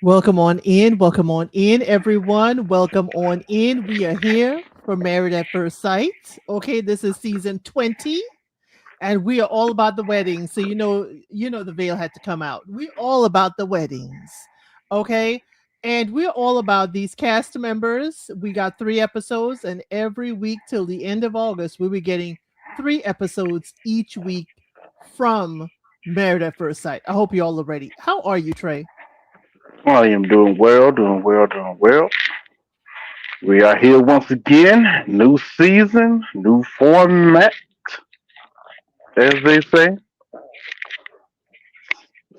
Welcome on in. Welcome on in, everyone. Welcome on in. We are here for Married at First Sight. Okay, this is season 20, and we are all about the weddings. So you know the veil had to come out. We're all about the weddings. Okay. And we're all about these cast members. We got 3 episodes, and every week till the end of August, we'll be getting 3 episodes each week from Married at First Sight. I hope you all are ready. How are you, Trey? I am doing well, doing well, doing well. We are here once again. New season, new format, as they say.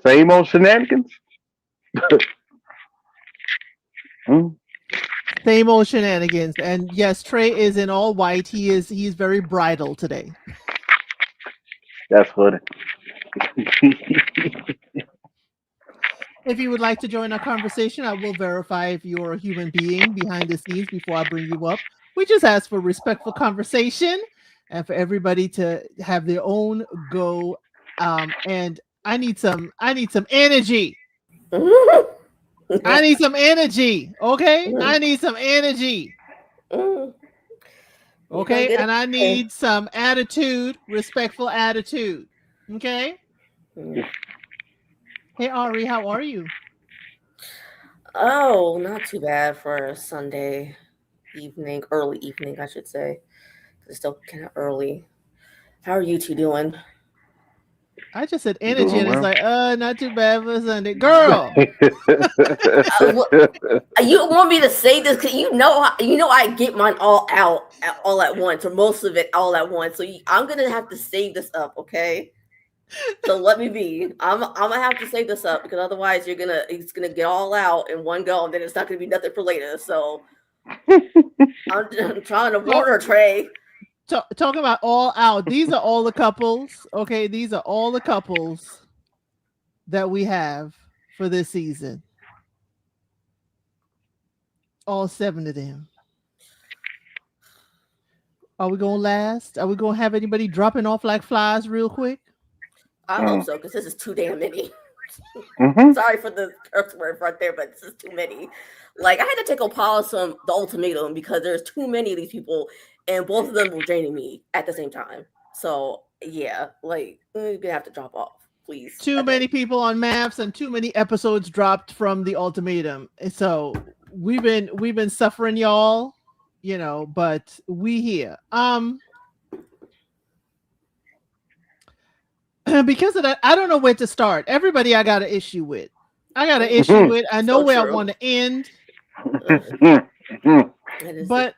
Same old shenanigans. Mm, Same old shenanigans. And yes, Trey is in all white. He's very bridal today. that's funny. If you would like to join our conversation, I will verify if you're a human being behind the scenes before I bring you up. We just ask for respectful conversation and for everybody to have their own go. And I need some energy. I need some energy. Okay. I need some energy. Mm, you gonna Okay. get And I it? need some attitude, respectful attitude. Okay. Mm. Hey Ari, how are you? Oh, not too bad for a Sunday evening, early evening, I should say. It's still kind of early. How are you two doing? I just said energy, Doing and it's well. like, not too bad for Sunday, girl. What, you want me to say this? Cause you know I get mine all out all at once, or most of it all at once. So I'm gonna have to save this up, okay? So let me be. I'm gonna have to save this up because otherwise it's gonna get all out in one go, and then it's not gonna be nothing for later. So I'm trying to warn Talk, her, Trey. talking about all out. These are all the couples. Okay, these are all the couples that we have for this season. All 7 of them. Are we gonna last? Are we gonna have anybody dropping off like flies real quick? I hope Mm, so because this is too damn many. mhm. Sorry for the curse word right there, but this is too many. Like I had to take a pause from the ultimatum because there's too many of these people, and both of them were draining me at the same time. So yeah, like we're gonna have to drop off, please. I Too beg. many people on MAFS and too many episodes dropped from the ultimatum. So we've been suffering, y'all. But we here. Because of that, I don't know where to start. Everybody I got an issue with. I got an issue with. I know So where I true. want to end, Ugh. It is but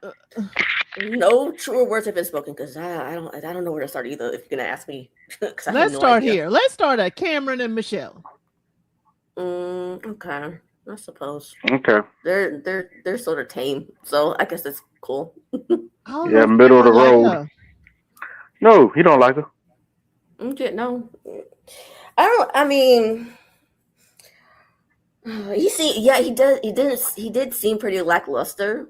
no truer words have been spoken because I don't know where to start either. If you're gonna ask me, because I have let's no start idea. here. Let's start at Cameron and Michelle. Okay, I suppose Okay. they're sort of tame, so I guess that's cool. I don't know Yeah, if middle of the Cameron like road. her. No, he don't like her. Okay, no, I don't. I mean, yeah, he does. He did seem pretty lackluster.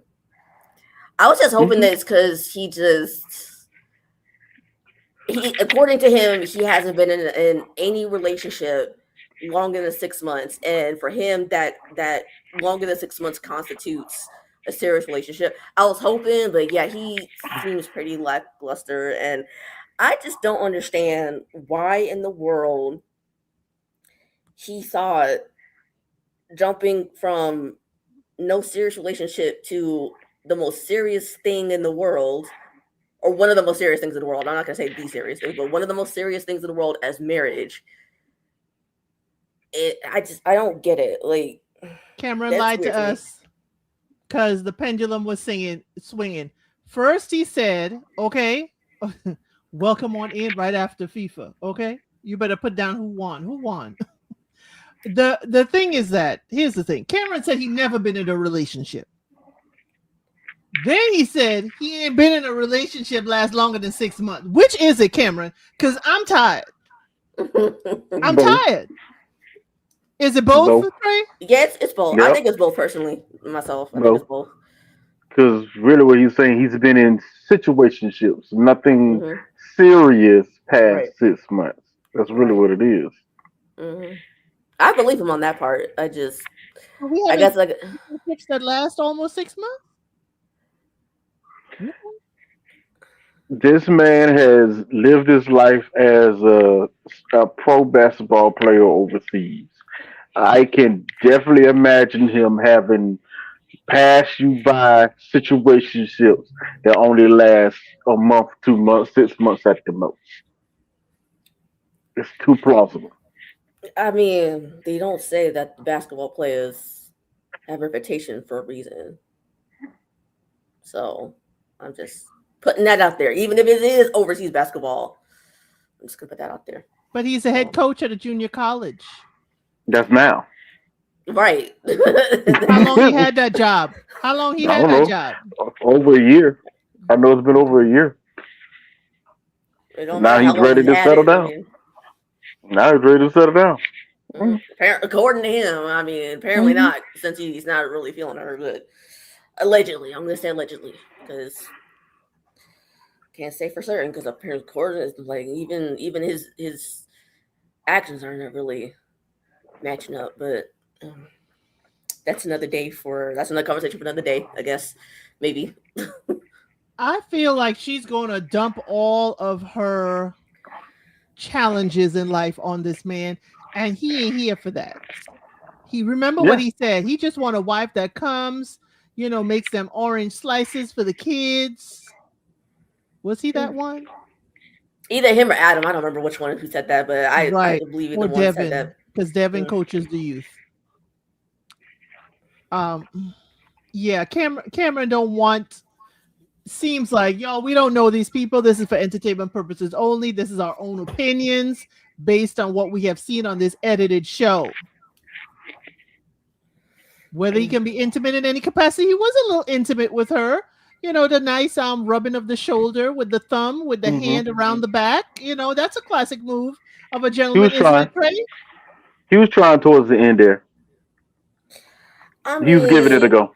I was just hoping Hmm. that it's because according to him, he hasn't been in any relationship longer than 6 months, and for him, that longer than 6 months constitutes a serious relationship. I was hoping, but yeah, he seems pretty lackluster, and I just don't understand why in the world he thought jumping from no serious relationship to the most serious thing in the world, or one of the most serious things in the world. I'm not gonna say the serious thing, but one of the most serious things in the world as marriage. I don't get it. Like Cameron that's lied to weird to me. us because the pendulum was swinging. First, he said, "Okay, welcome on in right after FIFA. Okay, you better put down who won. Who won?" The thing is that here's the thing. Cameron said he never been in a relationship. Then he said he ain't been in a relationship last longer than 6 months. Which is it, Cameron? Because I'm tired. I'm Both. tired. Is it both, Both. Trey? Yeah, it's both. I Yep. think it's both personally. Myself, I think Both. it's both. Because really, what he's saying, he's been in situationships, nothing Hmm. serious past Right. 6 months. That's really Right. what it is. Hmm. I believe him on that part. We I having guess like relationships that last almost 6 months. This man has lived his life as a pro basketball player overseas. I can definitely imagine him having pass you by situationships that only last a month, 2 months, 6 months at the most. It's too plausible. I mean, they don't say that basketball players have a reputation for a reason. So I'm just putting that out there. Even if it is overseas basketball, I'm just gonna put that out there. But he's a head So coach at a junior college. That's now. right. How long he I had that job? How long he had don't that know. job? Over a year. I know it's been over a year. It don't Now matter how he's long ready he's to had settle it. I down. mean, Now he's ready to settle down. Mm. according to him, I mean, apparently Hmm. not, since he's not really feeling her good. Allegedly, I'm gonna say allegedly because can't say for certain because apparently Gordon is like even his actions aren't really matching up. But um, that's another conversation for another day, I guess. Maybe. I feel like she's going to dump all of her challenges in life on this man, and he ain't here for that. He remember what Yeah. he said. He just want a wife that comes, makes them orange slices for the kids. Was he that one? Either him or Adam. I don't remember which one who said that, but I Right. believe Or either one said Devin, that. because Devin Mm. coaches the youth. Um, yeah, Cameron don't want. Seems like we don't know these people. This is for entertainment purposes only. This is our own opinions based on what we have seen on this edited show. Whether he can be intimate in any capacity, he was a little intimate with her. The nice rubbing of the shoulder with the thumb, with the Hmm. hand around the back. That's a classic move of a He was gentleman, isn't trying. it, Trey? He was trying towards the end there. I He was giving it a mean, go.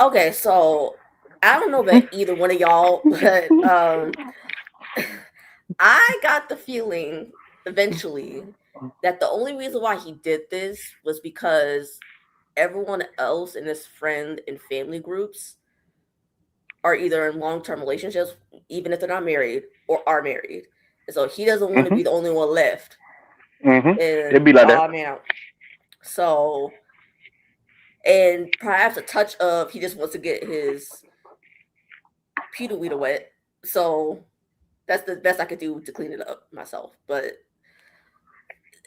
okay, so I don't know about either one of y'all, but I got the feeling eventually that the only reason why he did this was because everyone else in his friend and family groups are either in long term relationships, even if they're not married, or are married. And so he doesn't want to Hmm. be the only one left Hmm. It'd and be like that. oh man. So and perhaps a touch of he just wants to get his Peter weeder wet. So that's the best I could do to clean it up myself. But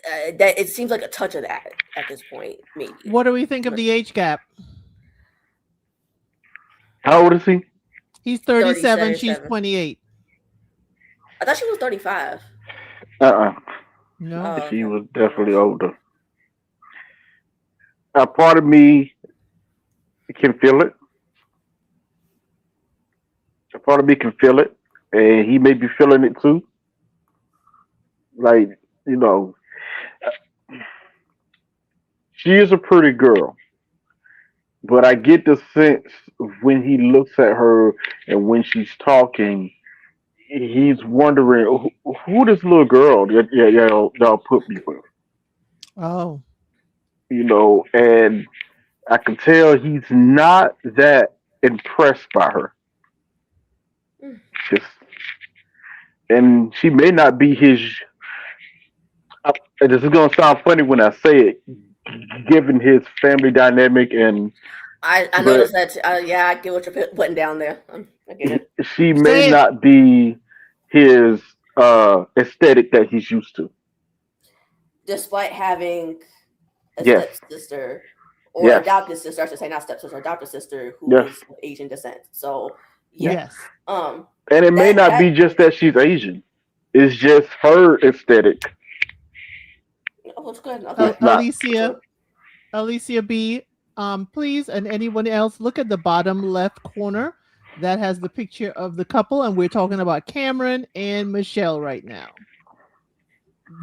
that it seems like a touch of that at this point, maybe. What do we think of the age gap? How old is he? He's 37, she's 37. 28. I thought she was 35. Uh-uh. No. Oh, She okay. was definitely older. A part of me can feel it. A part of me can feel it, and he may be feeling it too. Like you know, she is a pretty girl, but I get the sense when he looks at her and when she's talking, he's wondering who this little girl y'all put me with. Oh. And I can tell he's not that impressed by her. Mm. Just and she may not be his. And this is gonna sound funny when I say it, given his family dynamic, I but noticed that. Yeah, I get what you're putting down there. I get it. she may Say it. not be his aesthetic that he's used to. Despite having a Yes, stepsister or yes, adopted sister, I should say not stepsister, adopted sister who yes, is of Asian descent. So yeah, yes. Yes. And it may not be that just that she's Asian. It's just her aesthetic. oh, it's good. Okay, It's not. sure. Alicia B, please, and anyone else, look at the bottom left corner. That has the picture of the couple, and we're talking about Cameron and Michelle right now.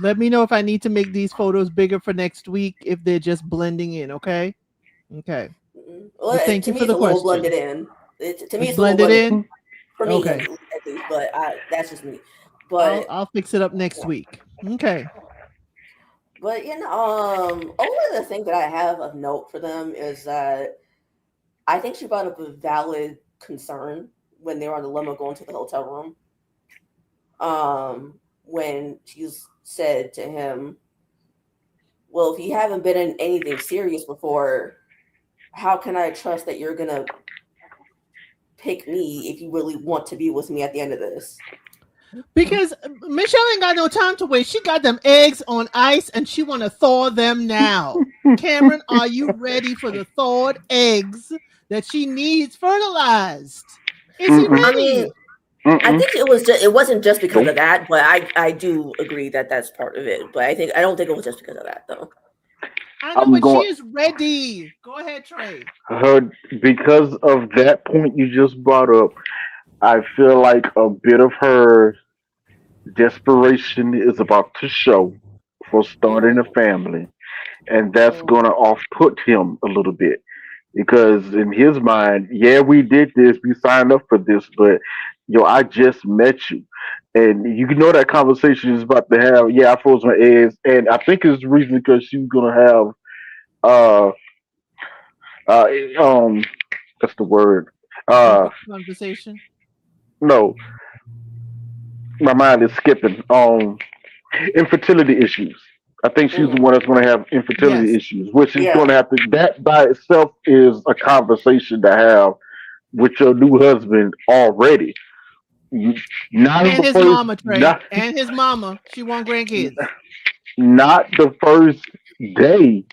Let me know if I need to make these photos bigger for next week if they're just blending in, okay? Okay. Well, But thank to you me, for it's the a little question. blended in. To me, It's it's a little blended blended in. in? For me, Okay. at least. But that's just me. I'll But I'll fix it up next week. Okay. But only the thing that I have of note for them is that I think she brought up a valid concern when they were on the limo going to the hotel room. When she said to him, "Well, if you haven't been in anything serious before, how can I trust that you're gonna pick me if you really want to be with me at the end of this?" Because Michelle ain't got no time to wait. She got them eggs on ice and she want to thaw them now. Cameron, are you ready for the thawed eggs that she needs fertilized? Is he Mm-mm. I mean, ready? I think it wasn't just because Nope. of that, but I do agree that that's part of it. But I don't think it was just because of that though. I know, I'm but she going is ready. Go ahead, Trey. her because of that point you just brought up. I feel like a bit of her desperation is about to show for starting a Mm-hmm. family, and that's Mm-hmm. gonna off put him a little bit because in his mind, yeah, we did this, we signed up for this, but I just met you, and you know that conversation is about to have. Yeah, I froze my eggs, and I think it's the reason because she's gonna have uh uh um what's the word uh Conversation. no, my mind is skipping. Infertility issues. I think she's the Mm-hmm. one that's going to have infertility Yes. issues, which is going Yeah. to have to. That by itself is a conversation to have with your new husband already. Not And the his first, mama, Trey. not And his mama. She want grandkids. not the first day.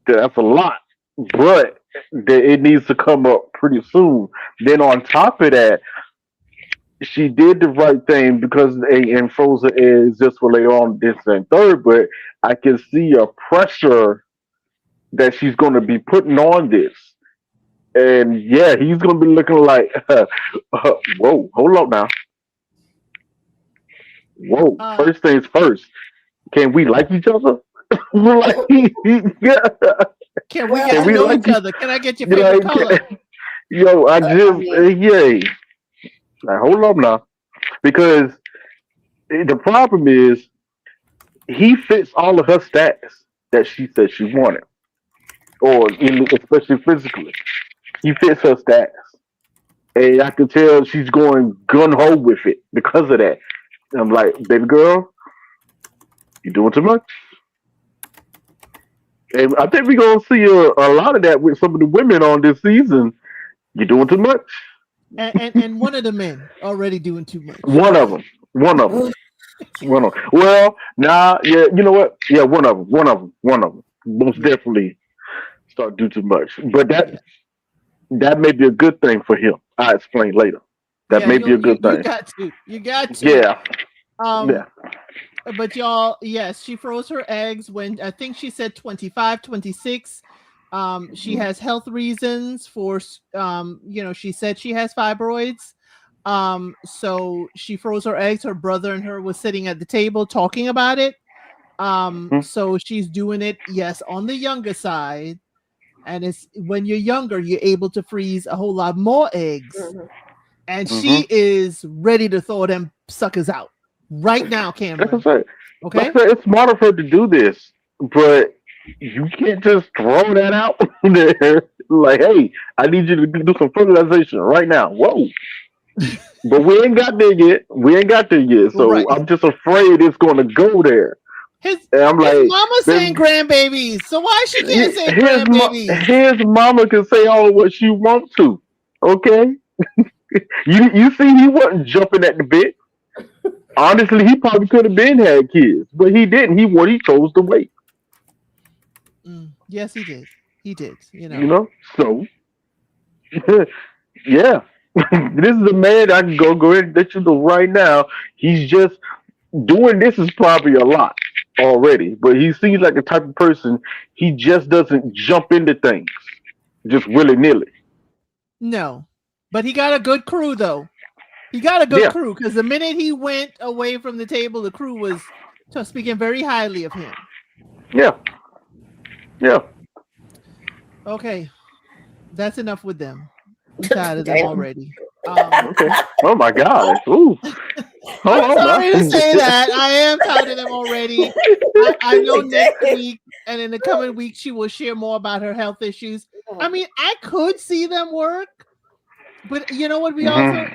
That's a lot, but it needs to come up pretty soon. Then on top of that, she did the right thing because and Frozen is just for later on this and third, but I can see a pressure that she's going to be putting on this. And yeah, he's going to be looking like, whoa, hold up now. Whoa, Uh, first things first. Can we like each other? Like, yeah, can we get can to Well, we know like each each other? Can I get your favorite like, color? yo, I I just, mean, yay. Now, hold up now. Because the problem is, he fits all of her stats that she said she wanted, especially physically. He fits her stats. And I can tell she's going gun ho with it because of that. And I'm like, baby girl, you're doing too much. And I think we're gonna see a lot of that with some of the women on this season. You're doing too much. And one of the men already doing too much. One of them. One of them. ugh, One of them. Well, nah, yeah, you know what? Yeah, one of them. One of them. One of them. Most Yeah. definitely start do too much. But Yeah. that may be a good thing for him. I'll explain later. That Yeah, may be a good you thing. got to. You got to. Yeah. Um Yeah. but y'all, yes, she froze her eggs when I think she said 25, 26. She has health reasons for she said she has fibroids. So she froze her eggs. Her brother and her was sitting at the table talking about it. Mhm. So she's doing it, yes, on the younger side. And it's when you're younger, you're able to freeze a whole lot more eggs. mhm. And Mhm. she is ready to throw them suckers out right now, Like I Cameron. said, Okay. it's smart of her to do this, but you can't just throw that out there. Like, hey, I need you to do some fertilization right now. Whoa. But we ain't got there yet. We ain't got there yet. So Right. I'm just afraid it's going to go there. His And I'm his like, mama saying baby, grandbabies. So why she can't say grandbabies? his mama can say all what she wants to. Okay? You see, he wasn't jumping at the bit. Honestly, he probably could have been had kids, but he didn't. He chose to wait. Yes, he did. He did, You know, so yeah, this is a man I can go ahead and let you know right now. He's just doing this is probably a lot already, but he seems like the type of person he just doesn't jump into things just willy nilly. No. But he got a good crew though. He got a good Yeah, crew because the minute he went away from the table, the crew was speaking very highly of him. yeah, yeah. Okay. That's enough with them. I'm tired of them Damn. already. Um Okay. Oh my God. Ooh. Hold I'm on now. sorry to say that. I am tired of them already. I know next week and in the coming week she will share more about her health issues. I mean, I could see them work, but you know what? We also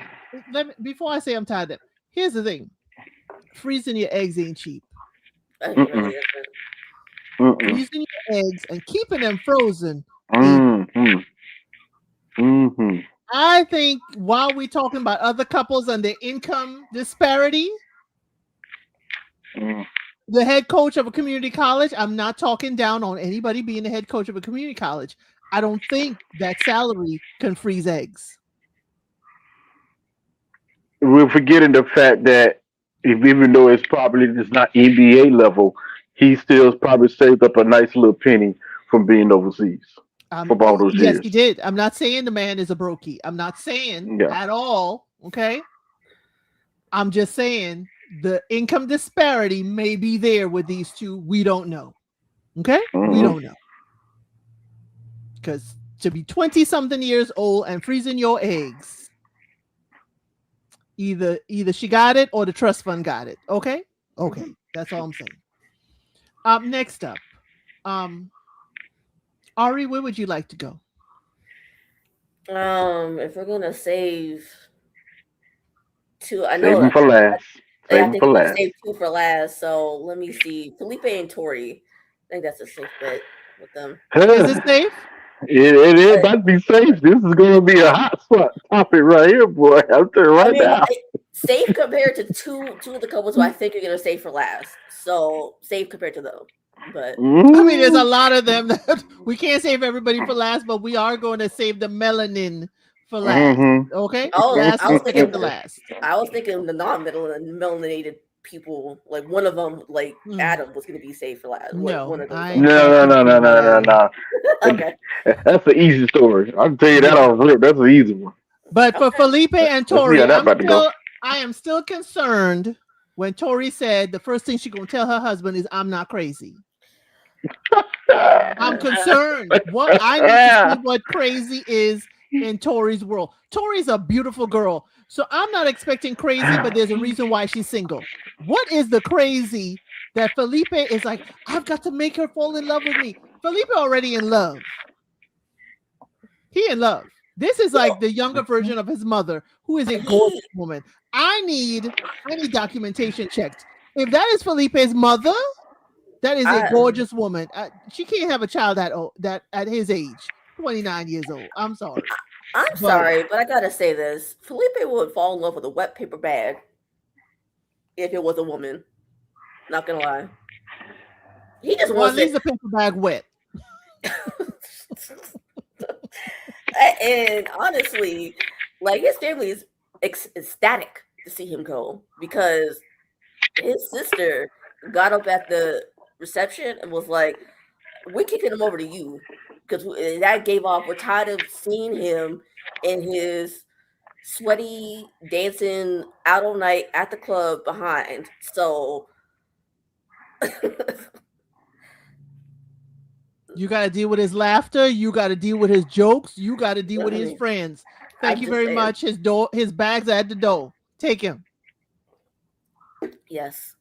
before I say I'm tired of them. Here's the thing: freezing your eggs ain't cheap. It really isn't. Freezing your eggs and keeping them frozen ain't. Mm-hmm. Mm-hmm. I think while we're talking about other couples and their income disparity, the head coach of a community college, I'm not talking down on anybody being the head coach of a community college. I don't think that salary can freeze eggs. We're forgetting the fact that even though it's not NBA level, he still probably saved up a nice little penny from being overseas for all those Yes, years. he did. I'm not saying the man is a brokey. I'm not saying Yeah. at all. Okay. I'm just saying the income disparity may be there with these two. We don't know. Okay. We don't know. Because to be 20 something years old and freezing your eggs, either she got it or the trust fund got it. Okay. That's all I'm saying. Next up, Ari, where would you like to go? If we're gonna save two, I Save know. them for last. I Save them think for we're gonna last. save two for last. So let me see. Filipe and Tori. I think that's a safe bet with them. Is it safe? It is about to be safe. This is going to be a hot spot topic right here, boy. I'm telling you I right mean, now. safe compared to two of the couples who I think are gonna save for last. So safe compared to them. But I mean, there's a lot of them that we can't save everybody for last, but we are going to save the melanin for last. Okay, last I was is second thinking to last. I was thinking the non-melanated people, like one of them, like Adam, was going to be saved for last. No, one of I those. ain't No. Okay, That's an easy story. I'll tell you that off rip. That's an easy one. But for Filipe and Let's see Tori, how that about to go. I am still concerned when Tori said the first thing she's gonna tell her husband is I'm not crazy. I'm concerned. What I need to see what crazy is in Tori's world. Tori's a beautiful girl. So I'm not expecting crazy, but there's a reason why she's single. What is the crazy that Filipe is like, I've got to make her fall in love with me? Filipe already in love. He in love. This is like the younger version of his mother, who is a gorgeous woman. I need documentation checked. If that is Felipe's mother, that is a gorgeous woman. She can't have a child that at his age, 29 years old. I'm sorry. Sorry, but I gotta say this: Felipe would fall in love with a wet paper bag if it was a woman. Not gonna lie, he just wants at least the paper bag wet. And honestly, like his family is ecstatic to see him go because his sister got up at the reception and was like, "We're kicking him over to you because that gave off. We're tired of seeing him in his sweaty dancing out all night at the club behind." So you got to deal with his laughter. You got to deal with his jokes. You got to deal with his friends. Thank you very much. His bags are at the door. Take him. Yes.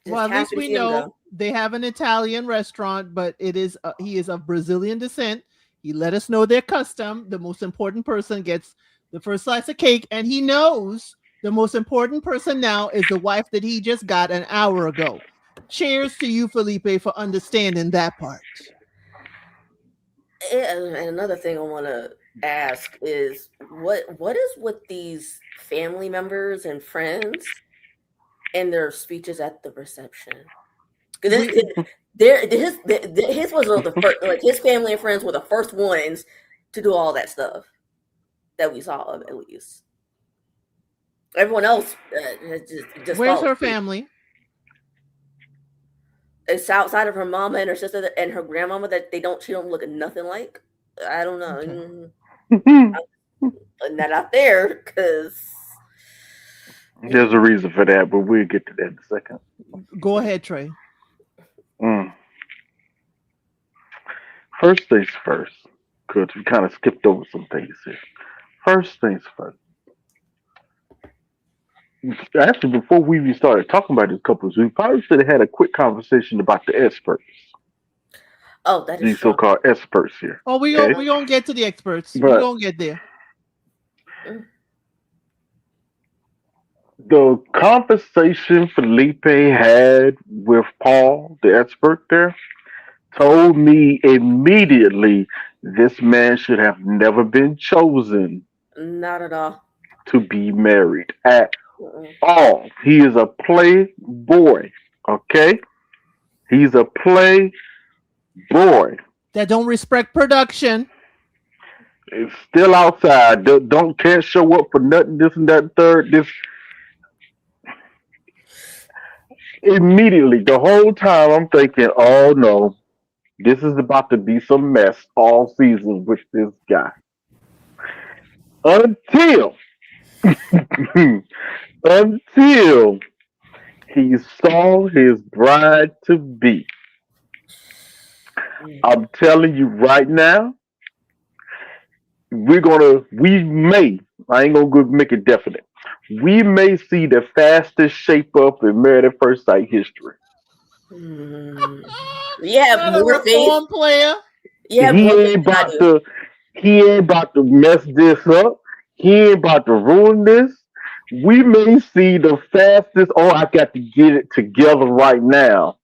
Well, at least we know they have an Italian restaurant, but he is of Brazilian descent. He let us know their custom. The most important person gets the first slice of cake, and he knows the most important person now is the wife that he just got an hour ago. Cheers to you, Filipe, for understanding that part. And another thing I want to ask is what is with these family members and friends and their speeches at the reception? Because his was the first, like his family and friends were the first ones to do all that stuff that we saw of, at least. Everyone else has just where's her family? It's outside of her mama and her sister and her grandmama that she don't look nothing like. I don't know. Okay. I'm putting that out there because there's a reason for that, but we'll get to that in a second. Go ahead, Trey. First things first, because we kind of skipped over some things here. First things first. Actually, before we even started talking about these couples, we probably should have had a quick conversation about the experts, Oh, that is these true. so-called experts here. Oh, Okay, we gonna get to the experts. We but gonna get there. Mm. the conversation Felipe had with Paul, the expert there, told me immediately this man should have never been chosen Not at all. to be married at Mm-mm. all. He is a playboy. Okay, he's a playboy. That don't respect production. It's still outside. Don't can't show up for nothing. This and that. Third. This immediately. The whole time I'm thinking, oh no, this is about to be some mess all season with this guy. Until until he saw his bride to be. Mm. I'm telling you right now, we may, I ain't gonna make it definite. We may see the fastest shape up in Married at First Sight history. Mm. Yeah, Not a more faith. reform player. Yeah, He more faith ain't than I about do. to, he ain't about to mess this up. He ain't about to ruin this. We may see the fastest, oh, I got to get it together right now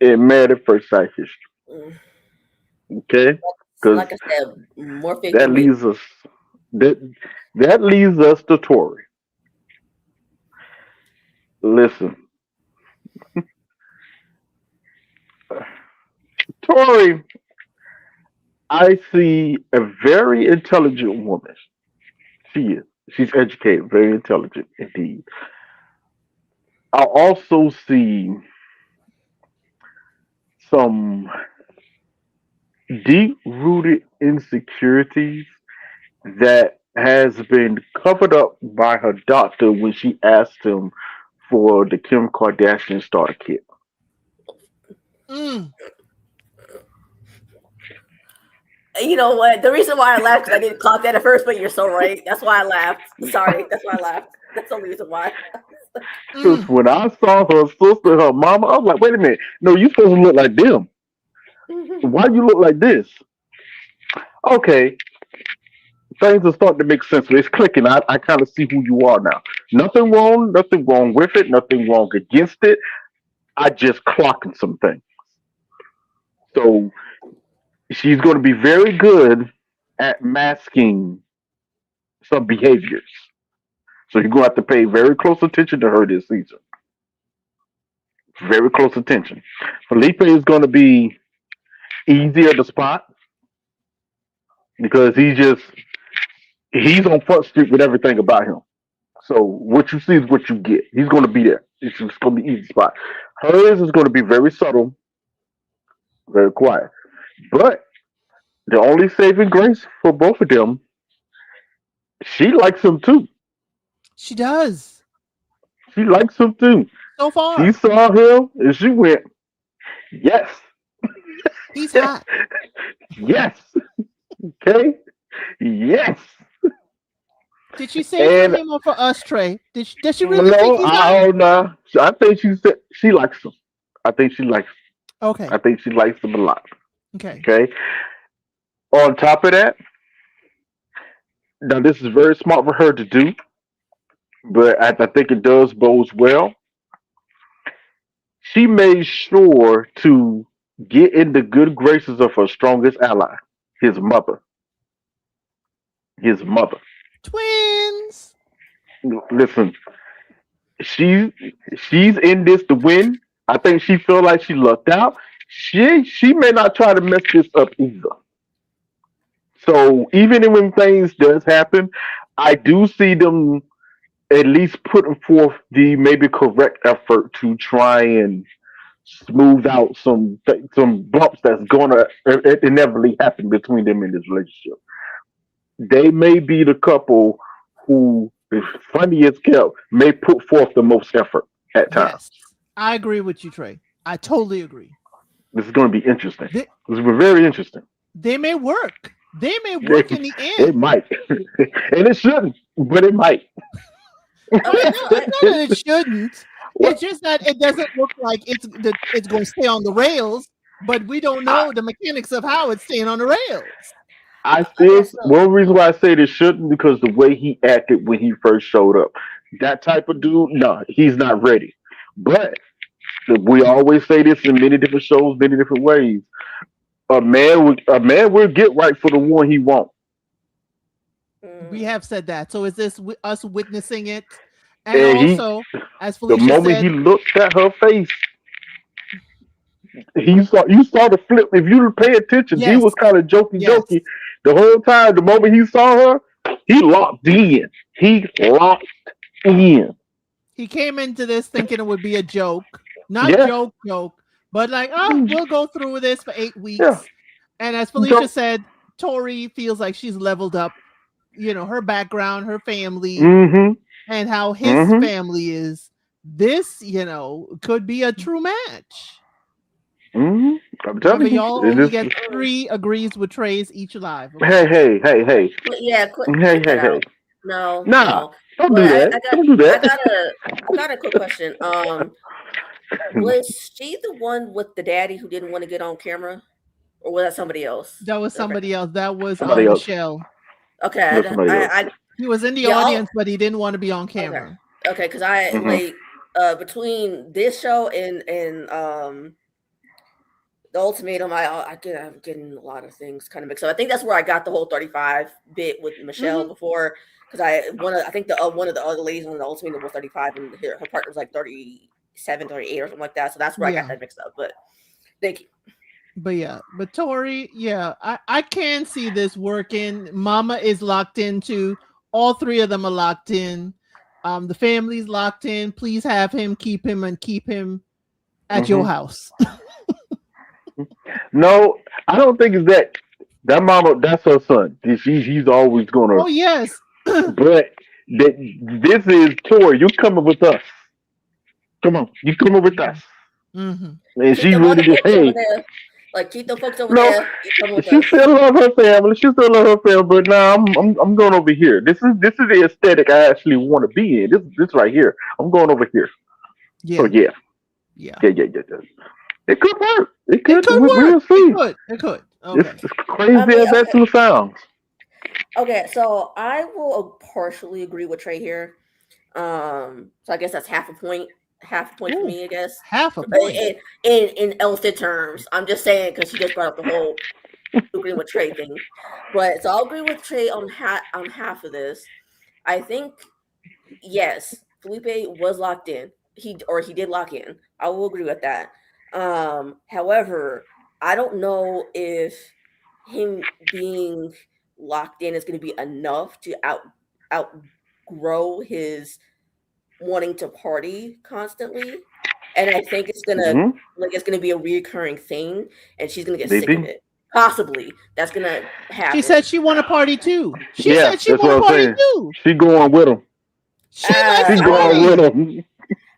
in Married at First Sight history. Mm. Okay? Because Like I said, more faith that than me. leads us, that, that leads us to Tori. Listen, Tori, I see a very intelligent woman. She is. She's educated, very intelligent indeed. I also see some deep rooted insecurities that has been covered up by her doctor when she asked him for the Kim Kardashian starter kit. Mm. You know what? The reason why I laughed because I didn't clock that at first, but you're so right. That's why I laughed. Sorry, that's why I laughed. That's the only reason why. Because Mm. when I saw her sister, her mama, I was like, wait a minute. No, you supposed to look like them. Why you look like this? Okay, things are starting to make sense. It's clicking. I kind of see who you are now. Nothing wrong with it, nothing wrong against it. I just clocking some things. So she's going to be very good at masking some behaviors. So you're going to have to pay very close attention to her this season. Very close attention. Felipe is going to be easier to spot because he's on Front Street with everything about him. So what you see is what you get. He's going to be there. It's just going to be easy spot. Hers is going to be very subtle, very quiet. But the only saving grace for both of them, she likes him too. She does. She likes him too. So She far. saw him and she went, yes, He's hot. yes, okay, yes. Did she say for And him or for us, Trey? Does she really think no, he's I hot? don't know. I think she said she likes him. I think she likes. Okay. I think she likes him a lot. Okay. Okay. On top of that, now this is very smart for her to do, but I think it does bodes well. She made sure to get in the good graces of her strongest ally, his mother. His mother. Twins. Listen, she she's in this to win. I think she feel like she lucked out. She may not try to mess this up either. So even when things does happen, I do see them at least putting forth the maybe correct effort to try and smooth out some bumps that's gonna inevitably happen between them in this relationship. They may be the couple who, as funny as hell, may put forth the most effort at times. Yes. I agree with you, Trey. I totally agree. This is going to be interesting. They, This will be very interesting. they may work. They may They, work in the it end. might, and it shouldn't, but it might. It's not that it shouldn't. It's just that it doesn't look like it's going to stay on the rails, but we don't I, know the mechanics of how it's staying on the rails. I Okay, still, so one reason why I say this shouldn't because the way he acted when he first showed up, that type of dude, no, he's not ready. But we always say this in many different shows, many different ways. A man will get right for the one he wants. We mm, have said that. So is this us witnessing it? And And also, as the Felicia moment he said, looked at her face, you saw the flip. If you pay attention, he yes, was kind of jokey yes. jokey the whole time. The moment he saw her, he locked in. He locked in. He came into this thinking it would be a joke, not Yeah, joke, but like, oh, we'll go through with this for 8 yeah. weeks. And as Felicia Joke. said, Tori feels like she's leveled up, her background, her family, Mm-hmm. and how his Mm-hmm. family is. This, could be a true match. Mm-hmm. I'm Remember, telling you. y'all It only is. get 3 agrees with Trey's each live, Hey, okay? hey, hey, hey, yeah, hey, cut hey, that hey. out. No, Nah, no. don't But do that. I got Don't do I that. got a I got a quick question. Was she the one with the daddy who didn't want to get on camera, or was that somebody else? That was Okay, somebody else. That was Somebody else. Michelle. okay. There's somebody else. He was in the Yeah. audience, but he didn't want to be on Okay, camera. okay. Because I Mm-hmm. like between this show and the ultimatum, I'm getting a lot of things kind of mixed up. I think that's where I got the whole 35 bit with Michelle Hmm. before, because I think the one of the other ladies on the ultimatum was 35 and her partner was like 37, 38 or something like that. So that's where I got Yeah. that mixed up. But thank you. But Tori, yeah, I can see this working. Mama is locked into. All 3 of them are locked in. The family's locked in. Please have him, keep him, and keep him at your Mm-hmm. house. No, I don't think it's that. That mama, that's her son. He's always gonna. Oh yes. But this is Tori. You coming with us? Come on, you coming with us? Hmm. And Keep she them ready other to. folks over Hey, there. Like keep them folks over no, there. You come with she us. still love her family. She still love her family. But now I'm going over here. This is the aesthetic I actually want to be in. This right here. I'm going over here. So Yeah. yeah, Yeah. yeah. It could work. It It could. could work. We'll see. It could. It's, Okay. it's I crazy mean, as that okay, two sounds. okay. So I will partially agree with Trey here. So I guess that's half a point for Ooh, me, I guess. half a point. In Elsa terms, I'm just saying because she just brought up the whole agreeing with Trey thing. But so I'll agree with Trey on half of this. I think yes, Felipe was locked in. He did lock in. I will agree with that. However, I don't know if him being locked in is going to be enough to outgrow his wanting to party constantly. And I think Mm-hmm. it's gonna be a reoccurring thing, and she's gonna get sick of Maybe. it. Possibly that's gonna She said happen. she want to party too. She Yeah, said she that's want what to I'm party saying. too. She going with him. She likes She to going with party. him.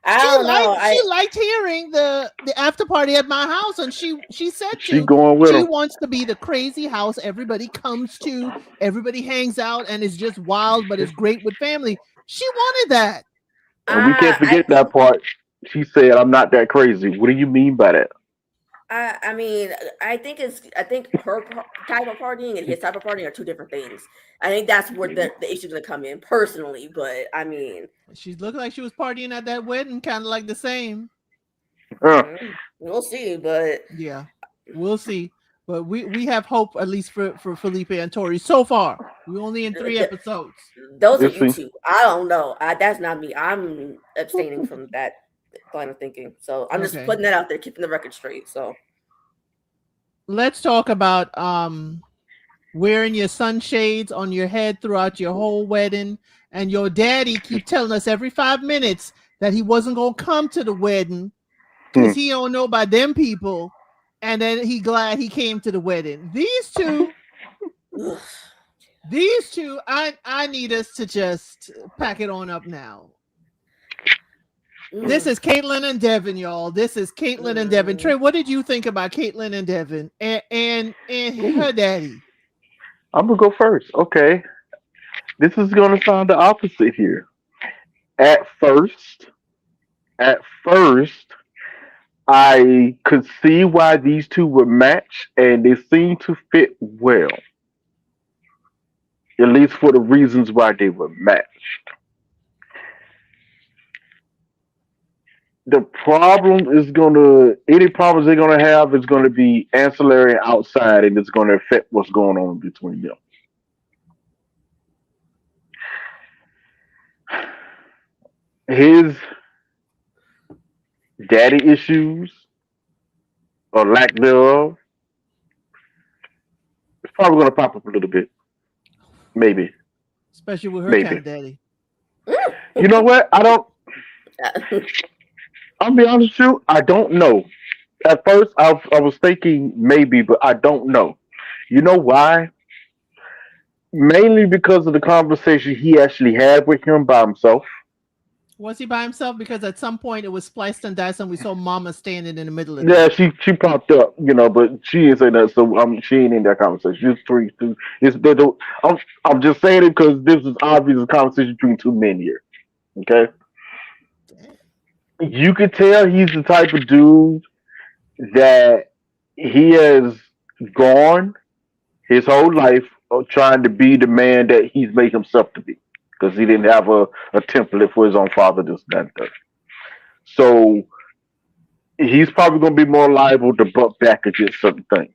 I don't know. She liked hearing the after party at my house, and she said She to going with she him. wants to be the crazy house everybody comes to, everybody hangs out, and it's just wild, but it's great with family. She wanted that. And we can't I forget think that part. She said, "I'm not that crazy." What do you mean by that? I mean I think type of partying and his type of partying are two different things. I think that's where the issue's gonna come in personally. But I mean, She looked like she was partying at that wedding, kind of like the same. Uh, we'll see. But Yeah, we'll see. But we have hope at least for Felipe and Tori so far. We're only in 3 episodes. those are we'll you see. two. I don't know. That's not me. I'm abstaining from that line of thinking. So I'm just Okay, putting that out there, keeping the record straight. So let's talk about wearing your sunshades on your head throughout your whole wedding, and your daddy keep telling us every 5 minutes that he wasn't gonna come to the wedding because Hmm. he don't know about them people, and then he glad he came to the wedding. ugh. These two, I need us to just pack it on up now. This Mm, is Caitlin and Devin, y'all. This is Caitlin and Devin. Trey, mm. what did you think about Caitlin and Devin and Ooh, her daddy? I'm gonna go first. Okay, this is gonna sound the opposite here. At first, at first, I could see why these two would match, and they seem to fit well, at least for the reasons why they were matched. The problem is any problems they're gonna have is gonna be ancillary outside, and it's gonna affect what's going on between them. His daddy issues or lack thereof is probably gonna pop up a little bit. Maybe, Especially with her kind maybe. of daddy. You know what? I don't. I'll be honest with you. I don't know. At first, I was thinking maybe, but I don't know. You know why? Mainly because of the conversation he actually had with him by himself. Was he by himself? Because at some point it was spliced and diced, and we saw Mama standing in the middle of Yeah, that. she popped up, but she didn't say that, so she ain't in that conversation. It's three, two. It's they don't. I'm just saying it because this is obvious a conversation between two men here. Okay, you could tell he's the type of dude that he has gone his whole life trying to be the man that he's made himself to be because he didn't have a template for his own father, this, that, and that. So he's probably going to be more liable to butt back against certain things.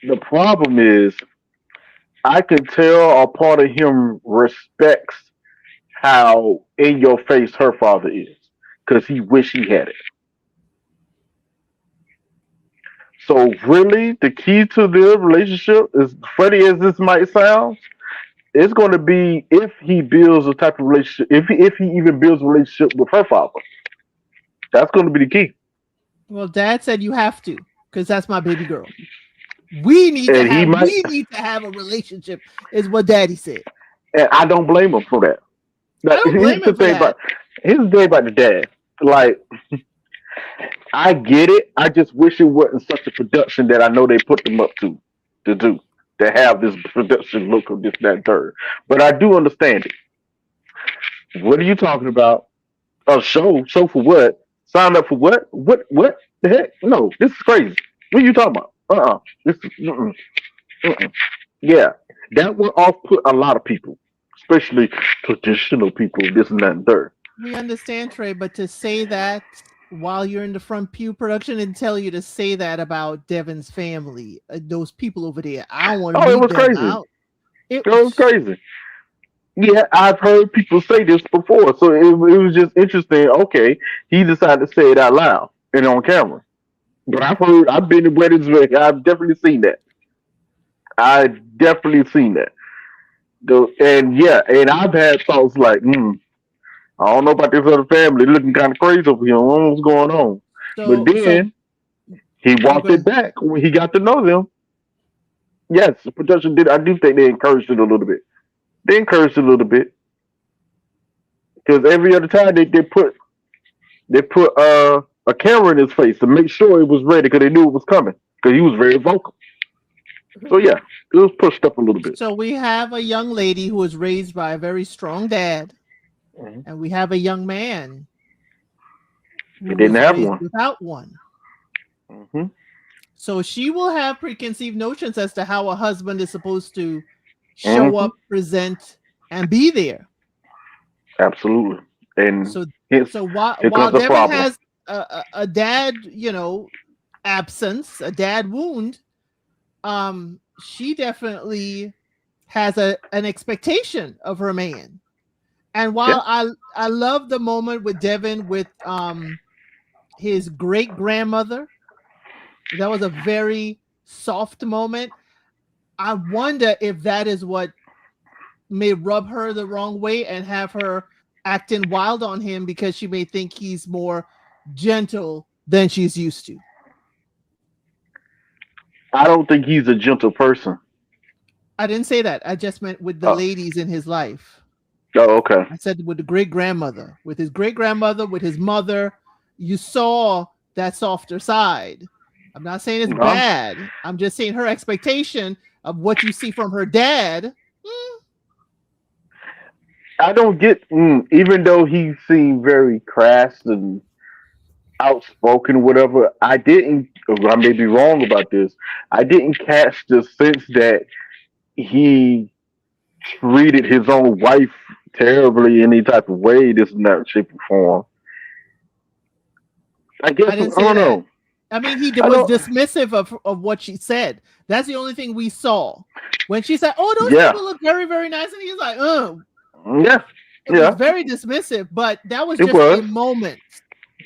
The problem is, I can tell a part of him respects how in your face her father is because he wish he had it. So really, the key to their relationship, as funny as this might sound, it's going to be if he builds a type of relationship, if he even builds a relationship with her father. That's going to be the key. Well, Dad said you have to, because that's my baby girl. We need to And he have might, a relationship, is what Daddy said. and I don't blame him for that. I Like, don't blame him for that. Here's the thing about the dad. Like, I get it. I just wish it wasn't such a production that I know they put them up to do to have this production look of this, that, and third. But I do understand it. What are you talking about? A show? Show for what? Sign up for what? What the heck? No, this is crazy. What are you talking about? This is uh-uh. Yeah, that will off put a lot of people, especially traditional people. This and that and third. We understand, Trey, but to say that while you're in the front pew, production didn't tell you to say that about Devin's family, those people over there. I don't want to Oh, it leave was them crazy. out. It It was crazy. Yeah, I've heard people say this before, so it was just interesting. Okay, he decided to say it out loud and on camera. But I've been to weddings where I've definitely seen that. I definitely seen that. And yeah, and I've had thoughts like, I don't know about this other family looking kind of crazy over here. I don't know what's going on. But so then he oh, walked go it ahead. back when he got to know them. Yes, the production did. I do think they encouraged it a little bit. They encouraged it a little bit because every other time they put a camera in his face to make sure it was ready because they knew it was coming because he was very vocal. So yeah, it was pushed up a little bit. So we have a young lady who was raised by a very strong dad, Mhm. and we have a young man He who didn't was have raised one. without one. Hmm. So she will have preconceived notions as to how a husband is supposed to show Hmm. up, present, and be there. Absolutely. And So, hence, so while here while comes the Devin problem. has a dad, absence, a dad wound, she definitely has an expectation of her man. And Yeah. while I love the moment with Devin with his great grandmother, that was a very soft moment. I wonder if that is what may rub her the wrong way and have her acting wild on him because she may think he's more gentle than she's used to. I don't think he's a gentle person. I didn't say that. I just meant with the Oh, ladies in his life. oh, okay. I said with the great grandmother, with his great grandmother, with his mother, you saw that softer side. I'm not saying it's No, bad. I'm just saying her expectation of what you see from her dad. I don't get, even though he seemed very crass and outspoken, whatever. I didn't. I may be wrong about this. I didn't catch the sense that he treated his own wife terribly in any type of way. This and that shape or form. I I guess I didn't say don't that. know. I mean, he I was don't. dismissive of what she said. That's the only thing we saw. When she said, "Oh, those Yeah. people look very, very nice," and he's like, Yeah. it was Yeah. very dismissive, but that was It just a was. moment.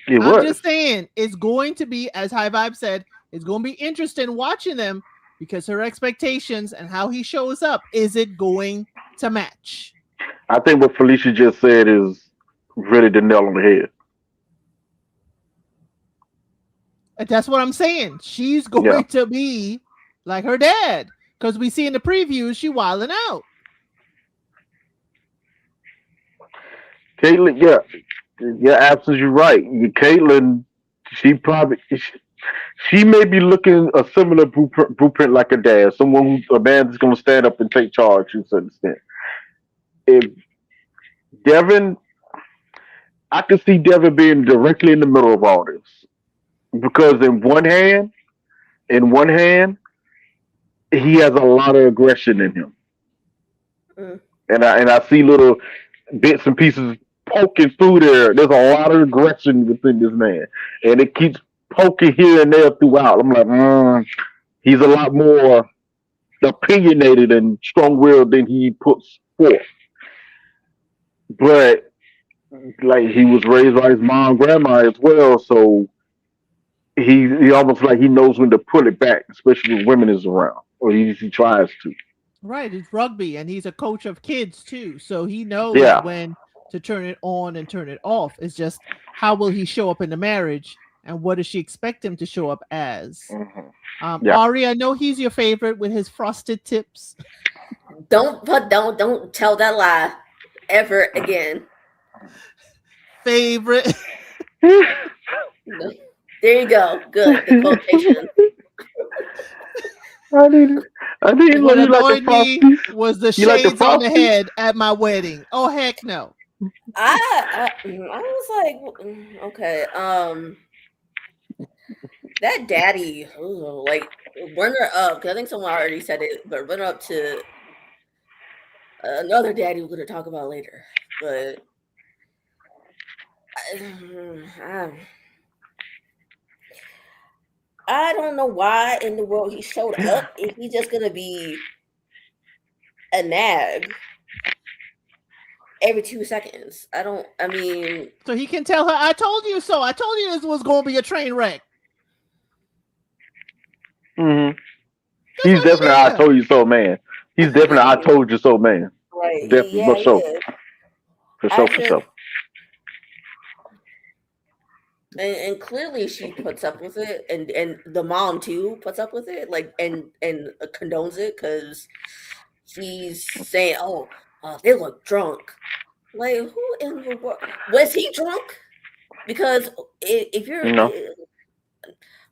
It I'm was. just saying it's going to be, as High Vibe said, it's going to be interesting watching them because her expectations and how he shows up, is it going to match? I think what Felicia just said is really the nail on the head. And that's what I'm saying. She's Yeah. going to be like her dad because we see in the previews she wilding out. Caitlyn, yeah. You're absolutely right. Caitlyn, she probably she may be looking a similar blueprint like a dad, someone who a man that's going to stand up and take charge to a certain extent. If Devin, I could see Devin being directly in the middle of all this because in one hand, he has a lot of aggression in him, Mm. and I see little bits and pieces poking through there. There's a lot of aggression within this man, and it keeps poking here and there throughout. I'm like, he's a lot more opinionated and strong-willed than he puts forth. But like he was raised by his mom, grandma as well, so he almost like he knows when to pull it back, especially when women is around, or he tries to. Right, it's rugby, and he's a coach of kids too, so he knows Yeah. when to turn it on and turn it off. It's just how will he show up in the marriage, and what does she expect him to show up as? Mm-hmm. Yeah. Ari, I know he's your favorite with his frosted tips. Don't tell that lie ever again. Favorite. There you go. Good. The quotation. I didn't What know you like the annoyed me frosties. was the You like the shades on the frosties? head at my wedding. Oh heck no. I was like, okay, that daddy, like run her up, because I think someone already said it, but run her up to another daddy we're going to talk about later. But I don't know why in the world he showed up if he's just going to be a nag every 2 seconds. I mean. So he can tell her, I told you so. I told you this was going to be a train wreck. Mm-hmm. He's definitely I told you so, man. He's definitely I told you so, man. Right. Definitely, Yeah, for sure. For sure. And clearly she puts up with it, and the mom too puts up with it, like and condones it because she's saying, "Oh, they look drunk." Like, who in the world was he drunk? Because if you're,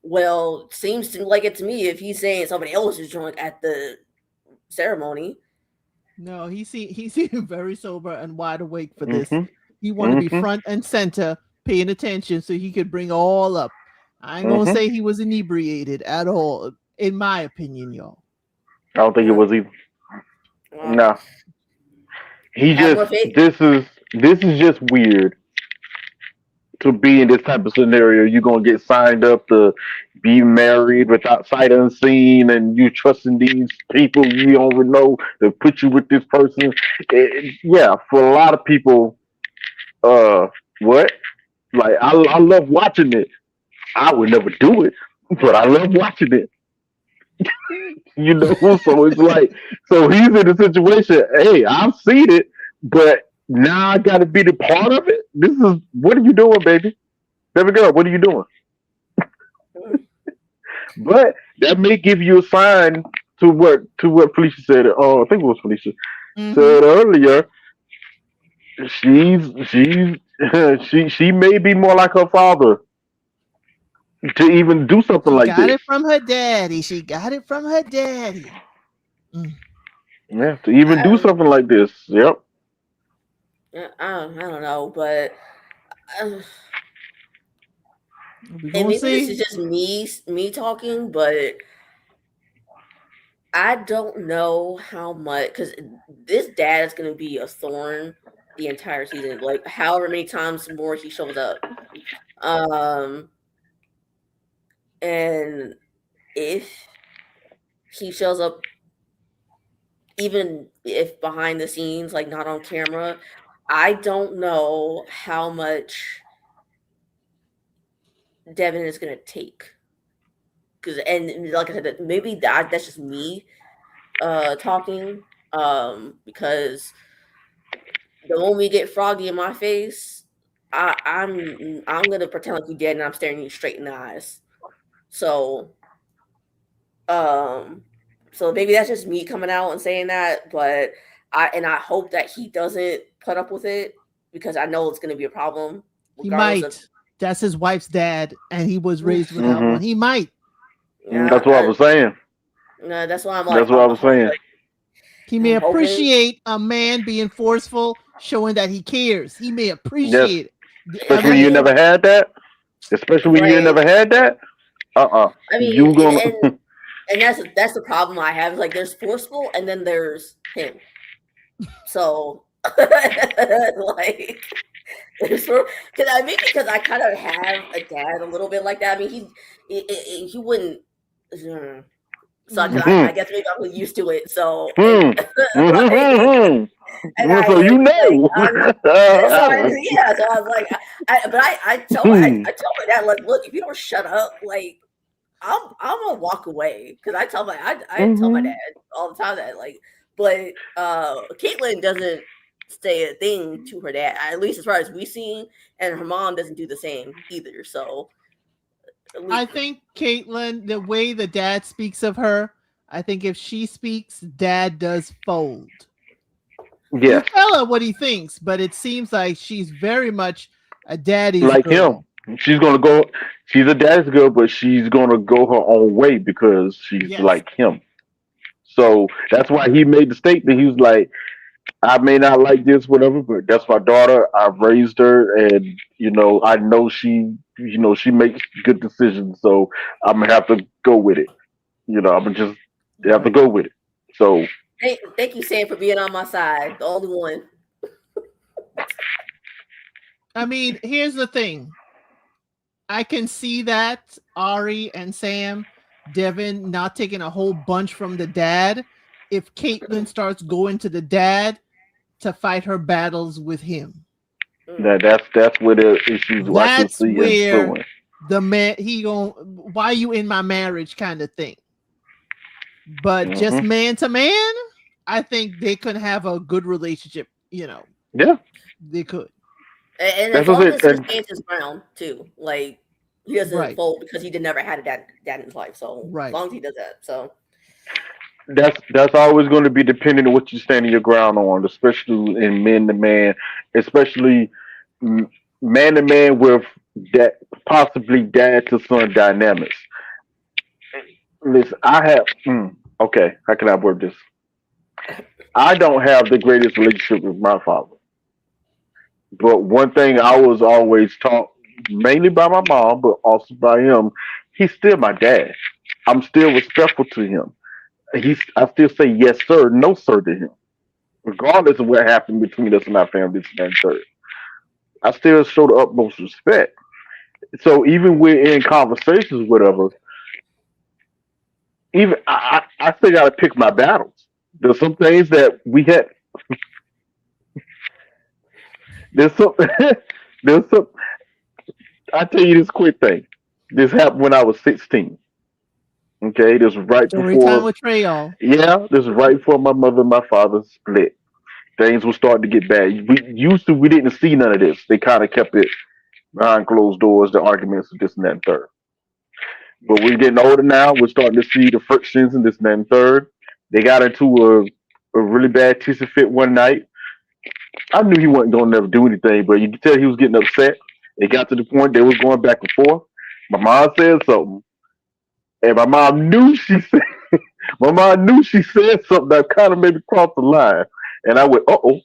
well, seems to like it to me if he's saying somebody else is drunk at the ceremony. No, he seemed very sober and wide awake for this. Mm-hmm. He wanted to be front and center, paying attention so he could bring all up. I ain't gonna say he was inebriated at all, in my opinion, y'all. I don't think it was either. No. He just this is just weird to be in this type of scenario. You're gonna get signed up to be married without sight unseen, and you trusting these people you don't even know to put you with this person. Yeah, for a lot of people, what? Like I love watching it. I would never do it, but I love watching it. You know, so it's like, so he's in a situation. Hey, I've seen it, but now I got to be the part of it. This is what are you doing, baby girl? What are you doing? But that may give you a sign to what Felicia said. Oh, I think it was Felicia said earlier. She may be more like her father to even do something like this. Got it from her daddy. She got it from her daddy. Yeah, to even do something like this. Yep. I don't know, but uh, We're and gonna maybe this see. is just me talking, but I don't know how much because this dad is going to be a thorn the entire season. Like however many times more he shows up, um, and if he shows up, even if behind the scenes, like not on camera, I don't know how much Devin is going to take. Because and like I said, maybe that's just me talking because the moment you get froggy in my face, I'm gonna pretend like you dead and I'm staring you straight in the eyes. So um so maybe that's just me coming out and saying that, but I hope that he doesn't put up with it because I know it's gonna be a problem He regardless of might. That's his wife's dad, and he was raised without Hmm. one. He might. yeah. That's what I was saying. That's why I'm like That's what I was saying. He may I'm hoping. appreciate a man being forceful, showing that he cares. He may Yes, appreciate it. I especially when I mean, you mean, never had that. Especially when you ain't right. never had that. I mean, You gonna. and that's the problem I have. Is like there's forceful, and then there's him. So, like, there's because I maybe because I kind of have a dad a little bit like that. I mean, he wouldn't. So I Mhm. guess maybe I'm used to it. So and Hmm. like Mhm. and I So you like know. I'm so yeah. So I was like, I tell my dad like, look, if you don't shut up, like I'm gonna walk away because I tell my dad Mhm. all the time that like, but Caitlyn doesn't say a thing to her dad, at least as far as we seen, and her mom doesn't do the same either. So I we think Caitlyn, the way the dad speaks of her, I think if she speaks, dad does fold. You Yes, tell her what he thinks, but it seems like she's very much a daddy's like him. girl. She's gonna go. She's a dad's girl, but she's gonna go her own way because she's Yes. like him. So that's why he made the statement. He was like, "I may not like this, whatever, but that's my daughter. I've raised her, and I know she makes good decisions. So I'm gonna have to go with it. I'm gonna just have to Right. go with it." So thank you, Sam, for being on my side, the only one. I mean, here's the thing. I can see that Ari and Sam, Devin not taking a whole bunch from the dad if Caitlyn starts going to the dad to fight her battles with him. Mm. that's where the issues I can That's see where ensuing. the man he going why you in my marriage kind of thing. But just Hmm. man to man, I think they could have a good relationship. Yeah, They could. And as that's what long it. as he And stands his ground too, like he doesn't Right. fold because he did never had a dad in his life. So as Right. long as he does that, so that's always going to be dependent on what you're standing your ground on, especially in man to man, especially mm, man to man with that possibly dad to son dynamics. Listen, okay. How can I word this? I don't have the greatest relationship with my father, but one thing I was always taught, mainly by my mom, but also by him, he's still my dad. I'm still respectful to him. I still say yes sir, no sir to him, regardless of what happened between us and our family, this and that and third. I still show the utmost respect. So even when in conversations, whatever, even I still got to pick my battles. There's some things that we had. There's some. there's some. I tell you this quick thing. This happened when I was 16. Okay, this was right Story time before. with Trey, y'all. Yeah, this was right before my mother and my father split. Things were starting to get bad. We didn't see none of this. They kind of kept it behind closed doors, the arguments of this and that and third. But we're getting older now. We're starting to see the frictions and this and that and third. They got into a really bad tissue fit one night. I knew he wasn't going to never do anything, but you could tell he was getting upset. It got to the point they was going back and forth. My mom said something, and my mom knew she said something that kind of maybe crossed the line, and I went, "Uh oh."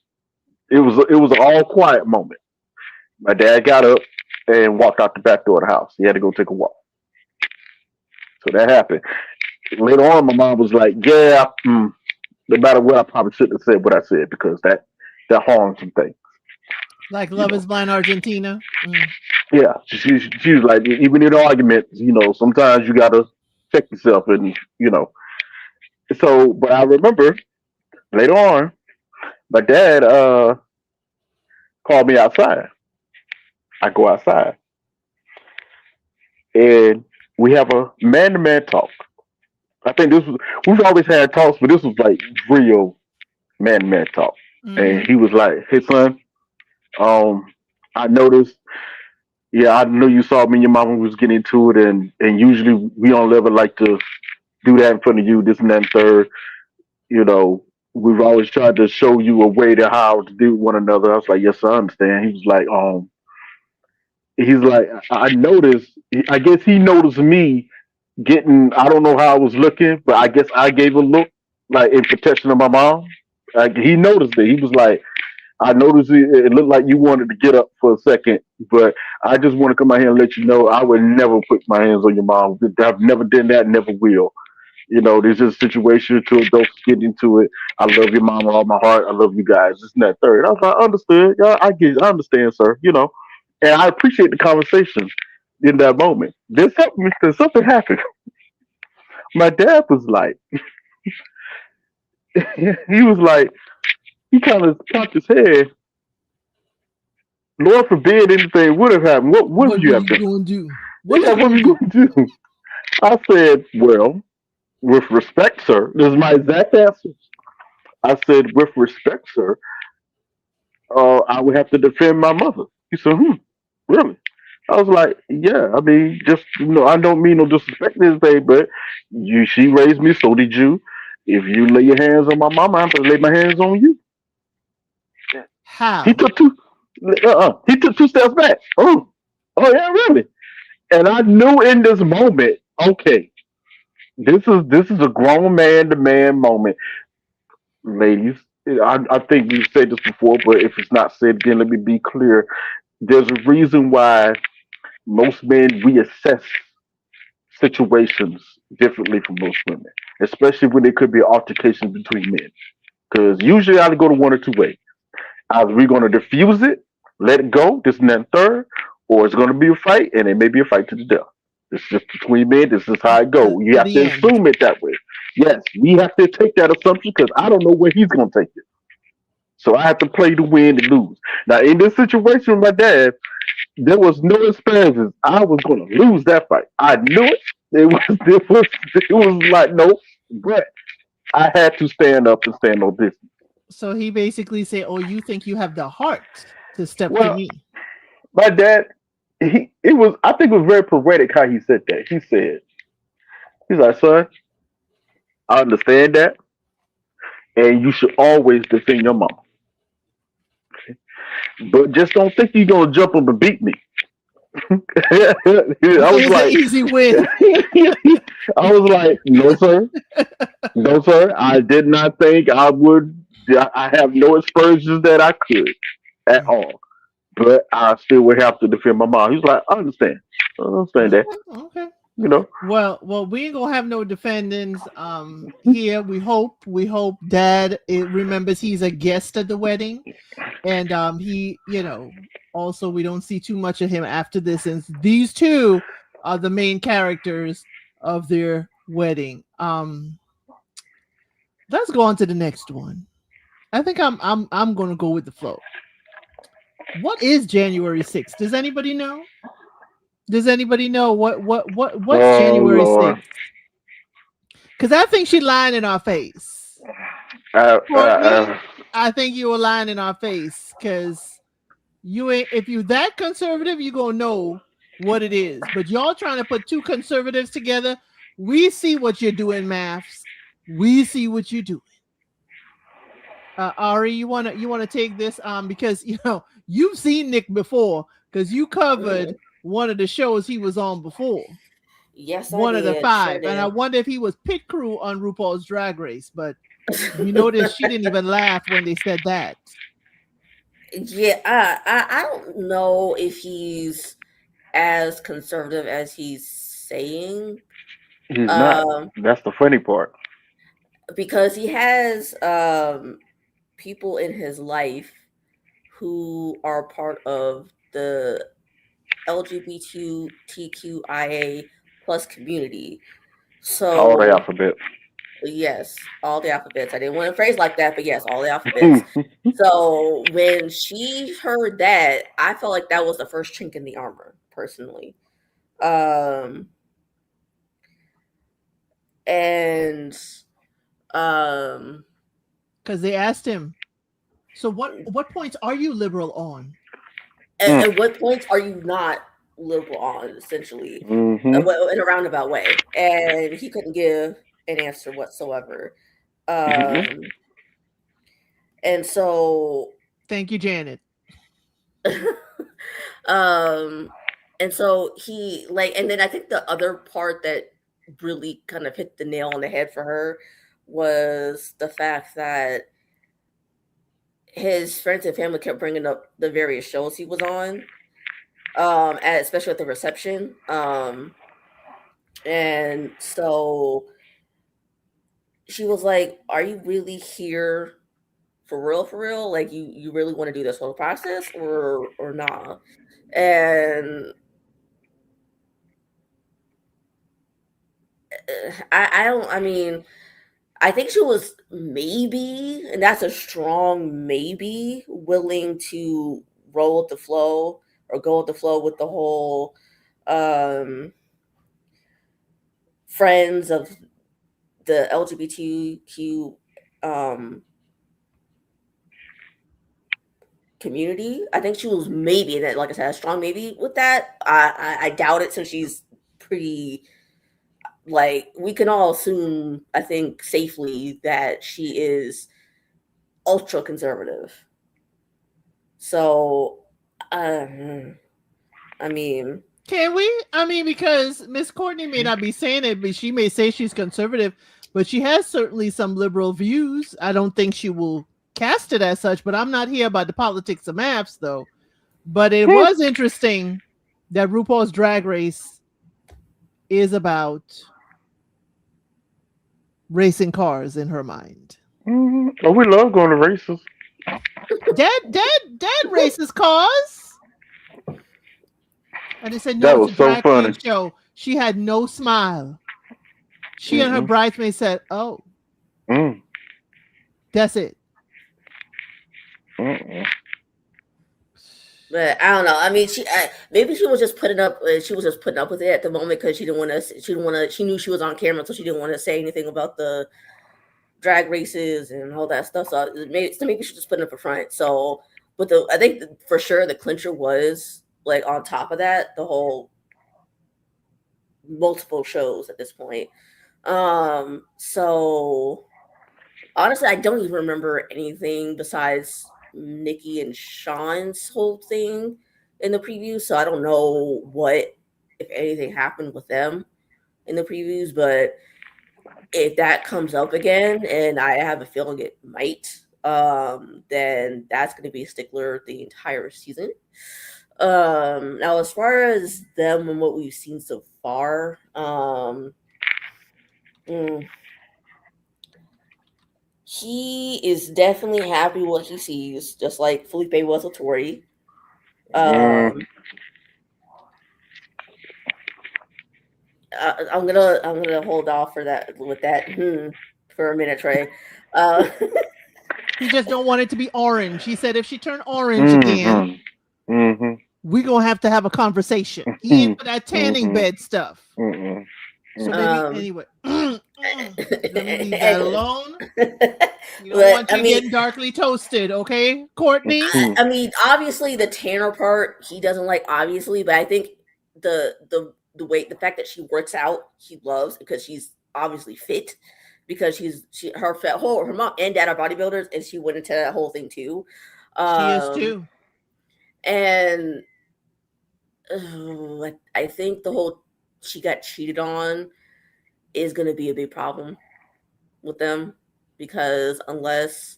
it was an all quiet moment. My dad got up and walked out the back door of the house. He had to go take a walk. So that happened. Later on, my mom was like, "Yeah, no matter what, I probably shouldn't have said what I said because that harmed some things." Like You Love know, Is Blind Argentina. yeah. She was like, even in arguments, sometimes you gotta check yourself, and So, but I remember later on, my dad called me outside. I go outside, and we have a man to man talk. I think we've always had talks, but this was like real man to man talk. Mm-hmm. And he was like, "Hey son, um, I noticed. Yeah, I know you saw me and your mama was getting into it, and usually we don't ever like to do that in front of you, this and that and third. You know, we've always tried to show you a way to how to do one another." I was like, "Yes, I understand." He was like, he's like, I noticed. I guess he noticed me getting. I don't know how I was looking, but I guess I gave a look like in protection of my mom. Like he noticed it. He was like, "I noticed it looked like you wanted to get up for a second, but I just want to come out here and let you know I would never put my hands on your mom. I've never done that, never will. There's just a situation, two adults get into it. I love your mom with all my heart. I love you guys. This and that third." I was like, "Understood. Yeah, I understand, sir. And I appreciate the conversation in that moment. Then something happened. My dad was like, he was like, he kind of popped his head. Lord forbid anything would have happened. What would What you were have you done? going to do? What Yeah, you what going were to you do? going to do?" I said, "Well, with respect, sir." This is my exact answer. I said, "With respect, sir, I would have to defend my mother." He said, really?" I was like, "Yeah, I mean, just, I don't mean no disrespect to anything, but she raised me, so did you. If you lay your hands on my mama, I'm gonna lay my hands on you." He How? took two, he took two steps back. Oh yeah, really? And I knew in this moment, okay, this is a grown man to man moment, ladies. I think we've said this before, but if it's not said again, let me be clear. There's a reason why most men we assess situations differently from most women, especially when there could be altercations between men. Because usually I go to one or two ways. Either we're going to diffuse it, let it go, this and that and third, or it's going to be a fight, and it may be a fight to the death. It's just between men. This is how it To, go. You to have the to end. assume it that way. Yes, we have to take that assumption because I don't know where he's going to take it. So I have to play to win and lose. Now, in this situation with my dad, there was no expansions. I was going to lose that fight. I knew it. It was like no, but I had to stand up and stand on business. So he basically said, "Oh, you think you have the heart to step to Well, me?" my dad, I think it was very poetic how he said that. He's like, "Son, I understand that, and you should always defend your mom, but just don't think you're gonna jump up and beat me." I Okay, was it's an like, easy win. I was like, "No, sir, no, sir. I did not think I would. I have no aspersions that I could at all, but I still would have to defend my mom." He was like, I understand that, Okay, okay. you know." Well, we ain't gonna have no defendants here. We hope Dad remembers he's a guest at the wedding, and he, also we don't see too much of him after this, since these two are the main characters of their wedding. Let's go on to the next one. I think I'm gonna go with the flow. What is January 6th? Does anybody know? Does anybody know what's Oh January Lord, 6th? Because I think she lying in our face. I, I, Courtney, I, I think you were lying in our face because you ain't, if you that conservative, you gonna know what it is. But y'all trying to put two conservatives together. We see what you're doing, MAFS. We see what you're doing. Ari, you wanna take this because you've seen Nick before because you covered one of the shows he was on before, Yes, I one of the did. Sure five, and I did. wonder if he was pit crew on RuPaul's Drag Race. But you notice she didn't even laugh when they said that. Yeah, I don't know if he's as conservative as he's saying. He's not. Um, That's the funny part. because he has people in his life who are part of the LGBTQIA plus community. All the So alphabet. yes, all the alphabets. I didn't want to phrase like that, but yes, all the alphabets. So when she heard that, I felt like that was the first chink in the armor, personally. Um, and um, Because they asked him, so what points are you liberal on? at what points are you not liberal on, essentially, Mm-hmm. in a roundabout way? And he couldn't give an answer whatsoever. Mm-hmm. Um, and so, Thank you, Janet. um, and so he like, and then I think the other part that really kind of hit the nail on the head for her was the fact that his friends and family kept bringing up the various shows he was on, especially at the reception. And so she was like, "Are you really here for real? For real? Like you really want to do this whole process, or nah?" And I don't. I mean, I think she was maybe, and that's a strong maybe, willing to roll with the flow or go with the flow with the whole um friends of the LGBTQ um community. I think she was maybe, and like I said, a strong maybe with that. I doubt it, since she's pretty, like, we can all assume, I think safely, that she is ultra conservative. So, I mean, Can we? I mean, because Miss Courtney may not be saying it, but she may say she's conservative, but she has certainly some liberal views. I don't think she will cast it as such, but I'm not here about the politics of MAFS, though. But it was interesting that RuPaul's Drag Race is about racing cars in her mind. Mm-hmm. Oh, we love going to races. Dad races cars. And they said, no, That it's a was so drag queen funny. show. She had no smile. She and her Mm-mm. bridesmaid said, oh, Mm. that's it. Mm-mm. but I don't know. I mean, maybe she was just putting up. She was just putting up with it at the moment because she didn't want to. She didn't want to. She knew she was on camera, so she didn't want to say anything about the drag races and all that stuff. So maybe she just putting up a front. So, but I think for sure the clincher was, like, on top of that, the whole multiple shows at this point. So honestly, I don't even remember anything besides Nikki and Shawn's whole thing in the preview. So I don't know what, if anything, happened with them in the previews. But if that comes up again, and I have a feeling it might, then that's going to be a stickler the entire season. Now, as far as them and what we've seen so far, mm, he is definitely happy with what he sees, just like Filipe was with Tori. Mm. Um, I'm gonna hold off for that with that for a minute, Trey. Uh, He just don't want it to be orange. He said if she turned orange again, Mm-hmm. Mm-hmm. we gonna have to have a conversation. He ain't for that tanning Mm-hmm. bed stuff. Mm-hmm. So baby, um, anyway, let me leave that alone. You don't but want you getting darkly toasted, okay, Courtney? I mean, obviously the Tanner part he doesn't like, obviously, but I think the way, the fact that she works out, he loves, because she's obviously fit, because her mom and dad are bodybuilders, and she went into that whole thing too. She is Um, too. and I think the whole she got cheated on is going to be a big problem with them, because unless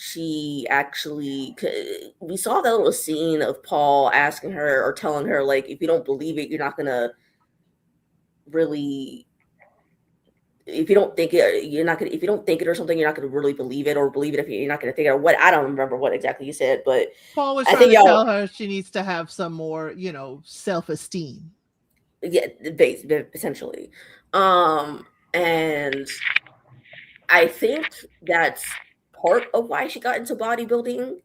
she actually, we saw that little scene of Paul asking her or telling her, like, if you don't believe it, you're not gonna really, if you don't think it, you're not gonna, if you don't think it or something, you're not gonna really believe it, or believe it if you're not gonna think it, or what. I don't remember what exactly you said, but Paul was I trying think to y'all, tell her she needs to have some more, self-esteem. yeah, base essentially. And I think that's part of why she got into bodybuilding.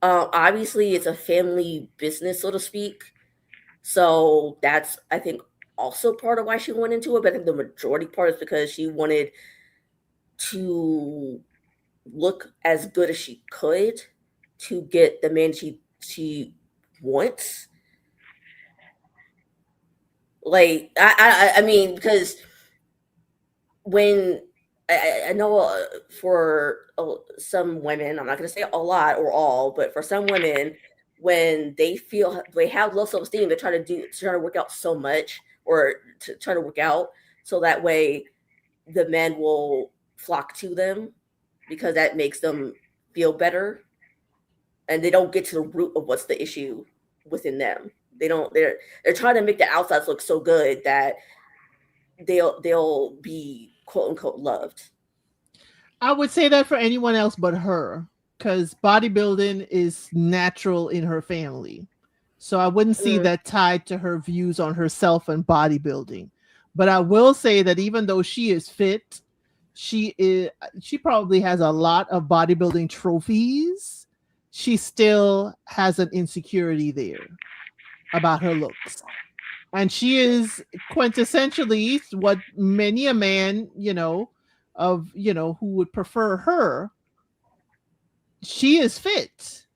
Obviously, it's a family business, so to speak. So that's, I think, also part of why she went into it. But I think the majority part is because she wanted to look as good as she could to get the man she wants. Like I mean, because when I know for some women, I'm not going to say a lot or all, but for some women, when they feel they have low self esteem, they try to work out so much, or to try to work out so that way the men will flock to them because that makes them feel better, and they don't get to the root of what's the issue within them. They don't. They're trying to make the outsides look so good that they'll be quote unquote loved. I would say that for anyone else but her, because bodybuilding is natural in her family. So I wouldn't see Mm. that tied to her views on herself and bodybuilding. But I will say that even though she is fit, she probably has a lot of bodybuilding trophies. She still has an insecurity there about her looks. And she is quintessentially what many a man, who would prefer her. She is fit.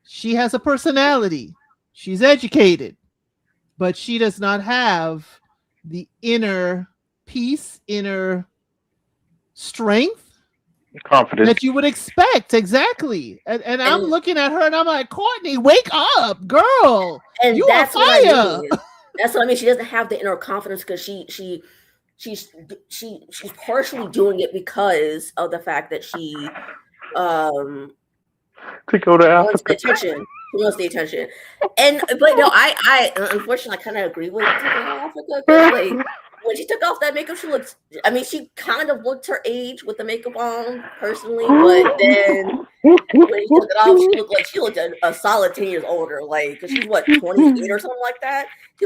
She has a personality. She's educated, but she does not have the inner peace, inner strength Confidence. that you would expect. Exactly. And I'm and looking at her and I'm like, Courtney, wake up, girl. and You on that's what I fire. mean. That's what I mean. She doesn't have the inner confidence because she's partially doing it because of the fact that she um To go to wants the Africa. attention. She wants the attention. And but no, I unfortunately I kind of agree with taking her Africa because like when she took off that makeup, she looked. I mean, she kind of looked her age with the makeup on, personally, but then when she took it off, she looked a solid 10 years older. Like, because she's what 28 or something like that. She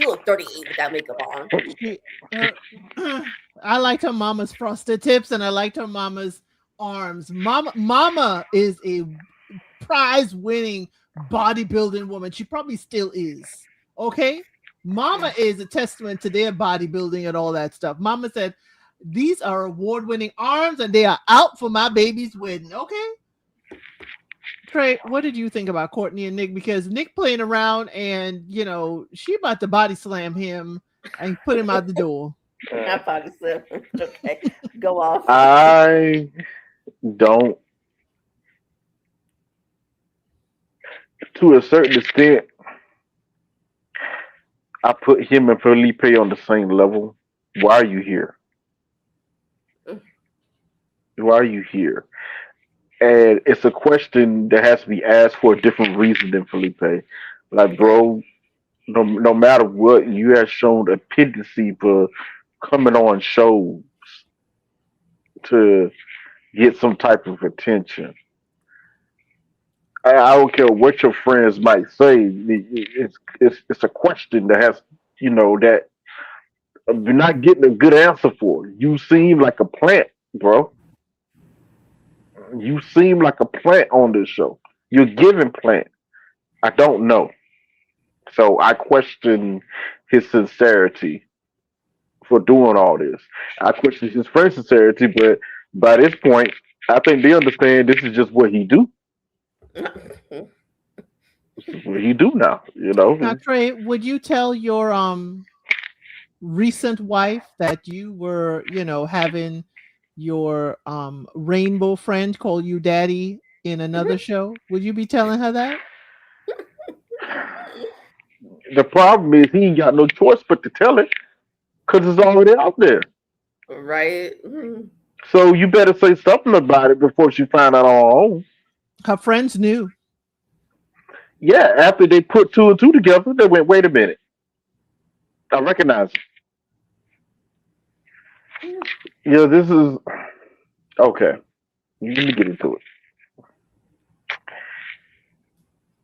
looked 38 with that makeup on. She, uh, I liked her mama's frosted tips and I liked her mama's arms. Mama is a prize winning bodybuilding woman. She probably still is. Okay. Mama is a testament to their bodybuilding and all that stuff. Mama said, these are award winning arms and they are out for my baby's wedding. Okay. Trey, what did you think about Courtney and Nick? Because Nick playing around and, she about to body slam him and put him out the door. I probably said, okay, go off. I don't, to a certain extent, I put him and Filipe on the same level. Why are you here? Why are you here? And it's a question that has to be asked for a different reason than Felipe. Like, bro, no matter what, you have shown a tendency for coming on shows to get some type of attention. I don't care what your friends might say. It's a question that has, that you're not getting a good answer for. You seem like a plant, bro. You seem like a plant on this show. You're giving plant. I don't know. So I question his sincerity for doing all this. I question his friend's sincerity, but by this point, I think they understand this is just what he do. This is what he do now. Now, Trey, would you tell your recent wife that you were, having your rainbow friend call you daddy in another show? Would you be telling her that? The problem is he ain't got no choice but to tell it because it's already out there. Right. So you better say something about it before she find out on her own. Her friends knew. Yeah, after they put two and two together, they went, wait a minute, I recognize it. Yeah. Yeah, this is okay. Let me get into it.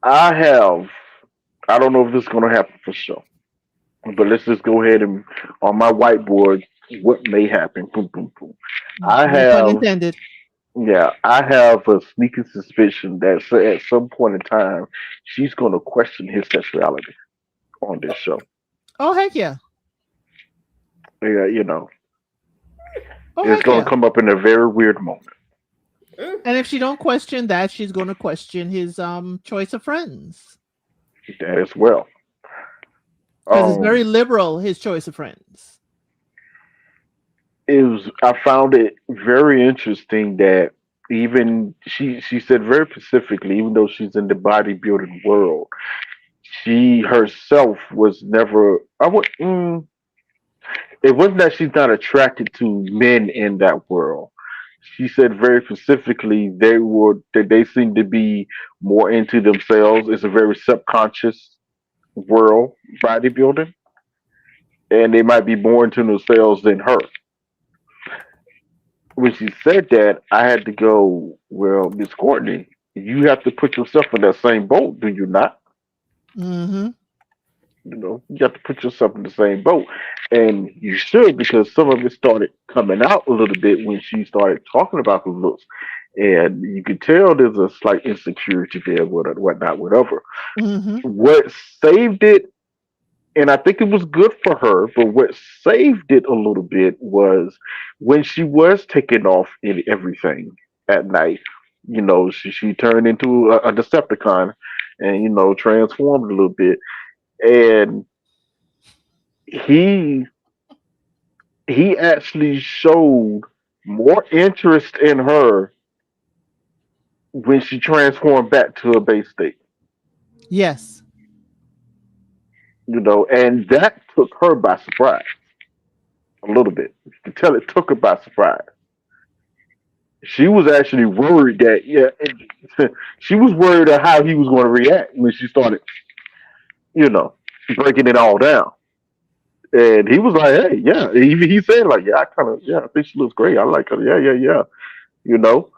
I have. I don't know if this is going to happen for sure, but let's just go ahead and on my whiteboard, what may happen. Boom, boom, boom. I No pun have. intended. Yeah, I have a sneaking suspicion that at some point in time, she's going to question his sexuality on this show. Oh heck yeah. Yeah, Oh it's heck going to yeah. come up in a very weird moment. Mm. And if she don't question that, she's going to question his choice of friends That as well. because it's very Um, liberal. His choice of friends. it was. I found it very interesting that even she said very specifically, even though she's in the bodybuilding world, she herself was never. I would. It wasn't that she's not attracted to men in that world. She said very specifically that they seem to be more into themselves. It's a very subconscious world, bodybuilding, and they might be more into themselves than her. When she said that, I had to go, well, Miss Courtney, you have to put yourself in that same boat, do you not? Mm-hmm. You have to put yourself in the same boat. And you should, because some of it started coming out a little bit when she started talking about her looks. And you could tell there's a slight insecurity there, whatnot, whatever. Mm-hmm. What saved it, and I think it was good for her, but what saved it a little bit was when she was taking off in everything at night. She turned into a Decepticon and, transformed a little bit. And he he actually showed more interest in her when she transformed back to her base state. Yes. And that took her by surprise a little bit. You can tell it took her by surprise. She was actually worried that she was worried of how he was going to react when she started, you know, breaking it all down. And he was like, "Hey, yeah." He said like, "Yeah, I think she looks great. I like her. Yeah, yeah, yeah." You know,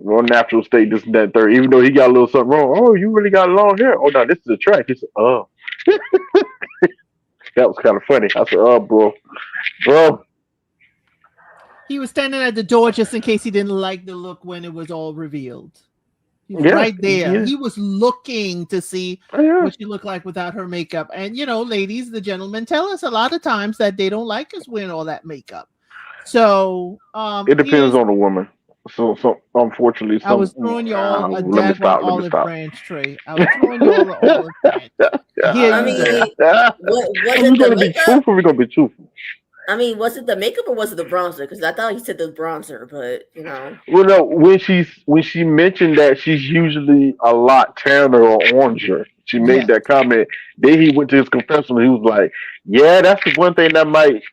more natural state, this and that, third. Even though he got a little something wrong. Oh, you really got long hair. Oh no, this is a track. He said, "Oh." That was kind of funny. I said, "Oh, bro." He was standing at the door just in case he didn't like the look when it was all revealed. He was Yeah, right there. yeah, He was looking to see oh, yeah. what she looked like without her makeup. And ladies, the gentlemen tell us a lot of times that they don't like us wearing all that makeup. So It depends here's on the woman. So unfortunately, I was throwing you all a let me daggone stop. Let me olive stop. branch tray. I was throwing you all the olive branch. Here I you go. mean, was Are we it the gonna be makeup? truthful? We're gonna be truthful. I mean, was it the makeup or was it the bronzer? Because I thought he said the bronzer, but Well, no. When she mentioned that she's usually a lot tanner or oranger, she made Yes. that comment. Then he went to his confessional. He was like, "Yeah, that's the one thing that might,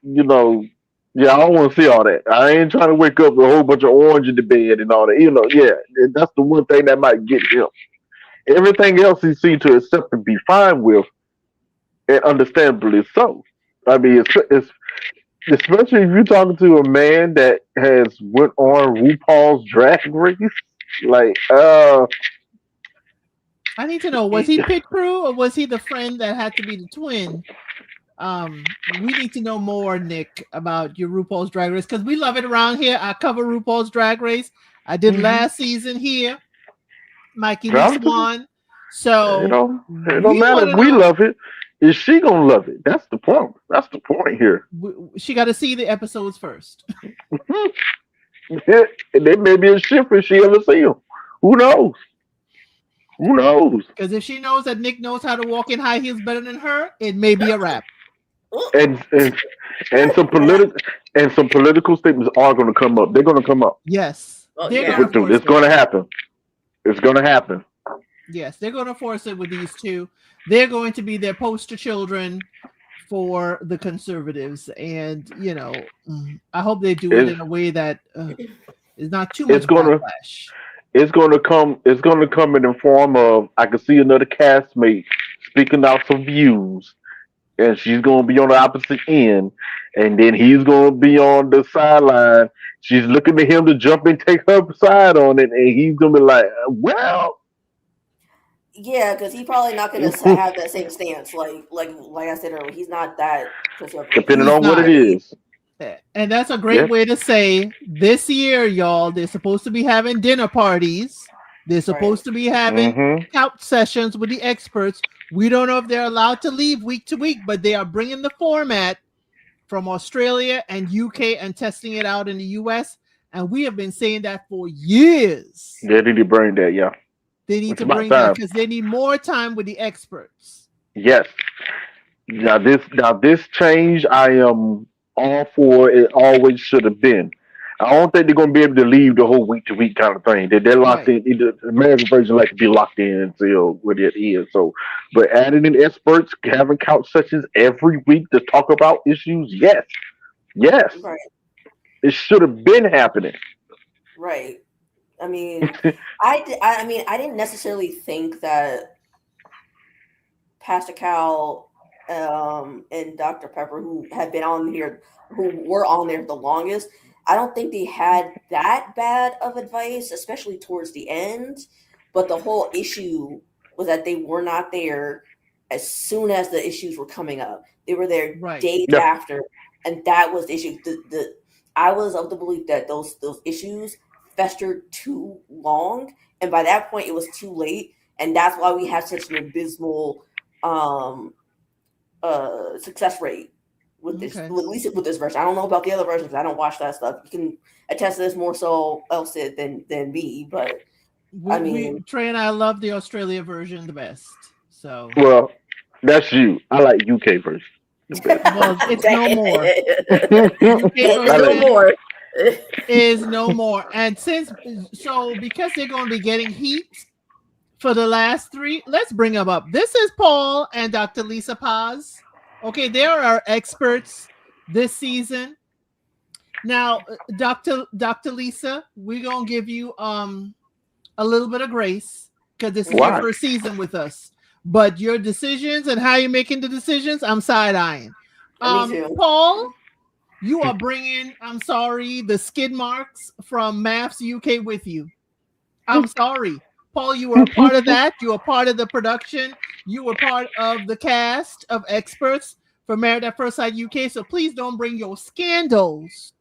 yeah, I don't want to see all that. I ain't trying to wake up with a whole bunch of orange in the bed and all that. Yeah, that's the one thing that might get him. Everything else he seemed to accept and be fine with, and understandably so. I mean, it's especially if you're talking to a man that has went on RuPaul's Drag Race. Like, I need to know, was he pit crew or was he the friend that had to be the twin? We need to know more, Nick, about your RuPaul's Drag Race because we love it around here. I cover RuPaul's Drag Race. I did mhm. last season here, Mikey Lee Valentine, Swan. So it don't we matter want if to we know. love it. Is she gonna love it? That's the point. That's the point here. She got to see the episodes first And they may be a shift if she ever see him. Who knows? Who knows? because if she knows that Nick knows how to walk in high heels better than her, it may be a wrap. And and and some political statements are going to come up. They're going to come up. Yes, well, they're yeah. going to force It's it. going to happen. It's going to happen. Yes, they're going to force it with these two. They're going to be their poster children for the conservatives, and I hope they do it It's in a way that is not too it's much going to backlash. It's gonna come. It's gonna come in the form of I can see another castmate speaking out some views, and she's gonna be on the opposite end, and then he's gonna be on the sideline. She's looking at him to jump and take her side on it, and he's gonna be like, "Well, Yeah, because he's probably not going to have that same stance. Like I said earlier, he's not that conservative. depending He's on what it not. is." And that's a great Yes. way to say this year, y'all, they're supposed to be having dinner parties. They're supposed to be having Mm-hmm. couch sessions with the experts. We don't know if they're allowed to leave week to week, but they are bringing the format from Australia and UK and testing it out in the US. And we have been saying that for years. They need to bring that. Yeah. They need It's to about bring that time. because they need more time with the experts. Yes. Now this change, I am all for. It always should have been. I don't think they're gonna be able to leave the whole week to week kind of thing. They're locked Right. in. The American version like to be locked in until what it is. So, but adding in experts, having couch sessions every week to talk about issues. Yes, yes, Right, it should have been happening. right. I mean, I didn't necessarily think that Pastor Cal and Dr. Pepper, who had been on here, who were on there the longest, I don't think they had that bad of advice, especially towards the end. But the whole issue was that they were not there as soon as the issues were coming up. They were there Right. days Yeah. after, and that was the issue. I was of the belief that those issues festered too long, and by that point, it was too late, and that's why we have such an abysmal um success rate with this, Okay. at least with this version. I don't know about the other versions. I don't watch that stuff. You can attest to this more so Elsid than me, but I mean, Trey and I love the Australia version the best. So, Well, that's you. I like UK version the best. well, it's no more. UK It's I no like. version more. is no more. And because they're going to be getting heat for the last three, let's bring them up. This is Paul and Dr. Lisa Paz. Okay, they are our experts this season. Now, Dr. Lisa, we're gonna give you a little bit of grace because this is Why? your first season with us. But your decisions and how you're making the decisions, I'm side eyeing. Me too. Paul, you are bringing, I'm sorry, the skid marks from MAFS UK with you. I'm sorry. Paul, you were a part of that. You were part of the production. You were part of the cast of experts for Married at First Sight UK. So please don't bring your scandals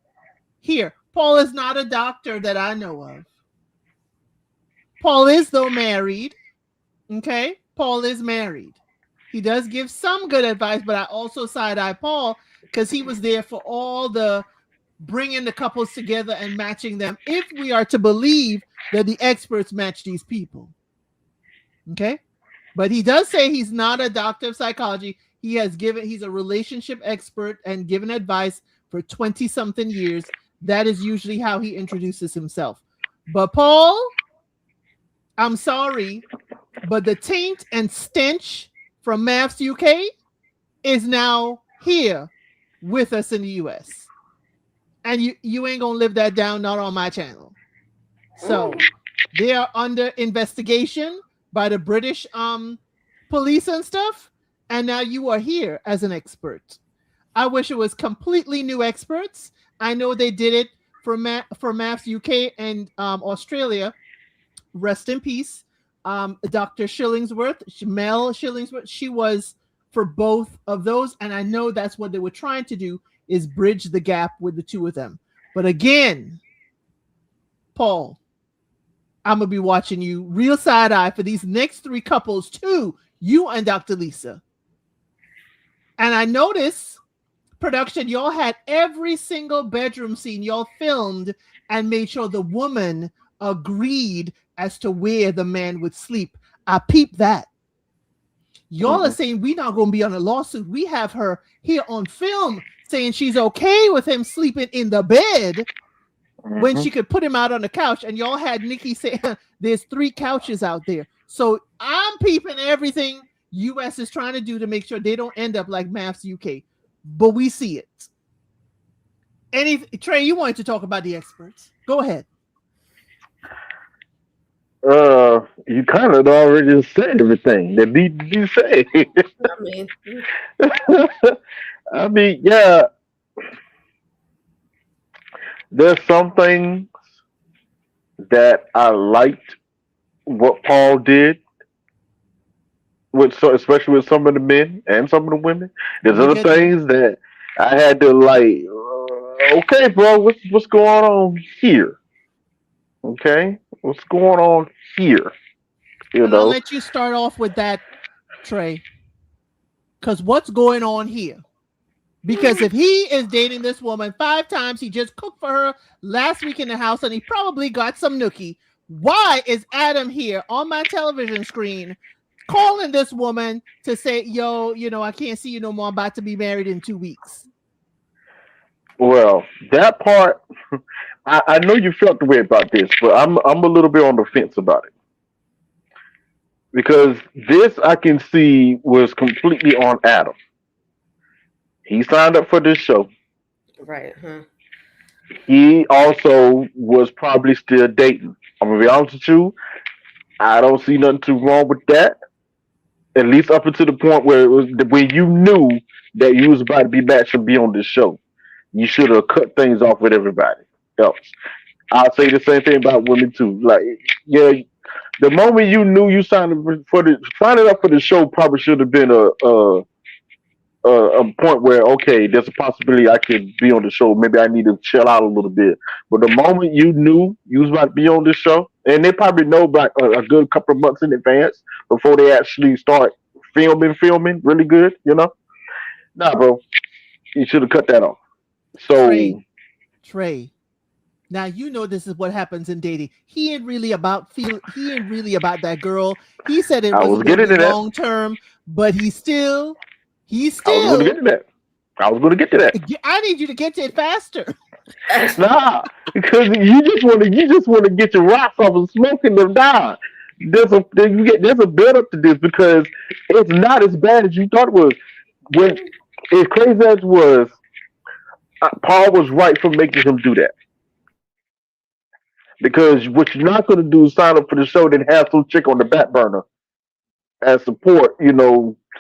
here. Paul is not a doctor that I know of. Paul is, though, married. Okay? Paul is married. He does give some good advice, but I also side-eye Paul because he was there for all the bringing the couples together and matching them, if we are to believe that the experts match these people. Okay? But he does say he's not a doctor of psychology. He's a relationship expert and given advice for 20-something years. That is usually how he introduces himself. But Paul, I'm sorry, but the taint and stench from MAFS UK is now here with us in the US. And you ain't gonna live that down, not on my channel. So they are under investigation by the British police and stuff. And now you are here as an expert. I wish it was completely new experts. I know they did it for MAFS UK and Australia. Rest in peace. Dr. Mel Shillingsworth, she was for both of those. And I know that's what they were trying to do, is bridge the gap with the two of them. But again, Paul, I'm going to be watching you real side eye for these next three couples too, you and Dr. Lisa. And I noticed production, y'all had every single bedroom scene y'all filmed and made sure the woman agreed as to where the man would sleep. I peeped that. Y'all are saying we're not going to be on a lawsuit. We have her here on film saying she's okay with him sleeping in the bed when she could put him out on the couch. And y'all had Nikki say there's 3 couches out there. So I'm peeping everything US is trying to do to make sure they don't end up like MAFS UK. But we see it. Trey, you wanted to talk about the experts. Go ahead. You kind of already said everything that need to be said. I mean, I mean, yeah, there's some things that I liked what Paul did with, so especially with some of the men and some of the women. There's We other get there. things that I had to like. Okay, bro, what's going on here? Okay, what's going on here? You And I'll know. let you start off with that, Trey. Because what's going on here? Because if he is dating this woman 5 times, he just cooked for her last week in the house and he probably got some nookie. Why is Adam here on my television screen calling this woman to say, yo, I can't see you no more. I'm about to be married in 2 weeks. Well, that part, I know you felt the way about this, but I'm a little bit on the fence about it because this I can see was completely on Adam. He signed up for this show. right? Huh? He also was probably still dating. I'm gonna be honest with you. I don't see nothing too wrong with that. At least up until the point where it was when you knew that you was about to be matched and be on this show. You should have cut things off with everybody else. I'll say the same thing about women too. Like, yeah, the moment you knew you signed up for the signing up for the show probably should have been a point where okay, there's a possibility I could be on the show. Maybe I need to chill out a little bit. But the moment you knew you was about to be on this show, and they probably know about a good couple of months in advance before they actually start filming really good. Nah, bro, you should have cut that off. So Trey. Now this is what happens in dating. He ain't really about that girl. He said it I was was going to getting be to that. long term, but he still I was going to get to that. I was going to get to that. I need you to get to it faster. Nah, because you just want to get your rocks off and smoking them down. There's a build up to this because it's not as bad as you thought it was. When as crazy as it was, Paul was right for making him do that. Because what you're not going to do is sign up for the show then have some chick on the back burner as support.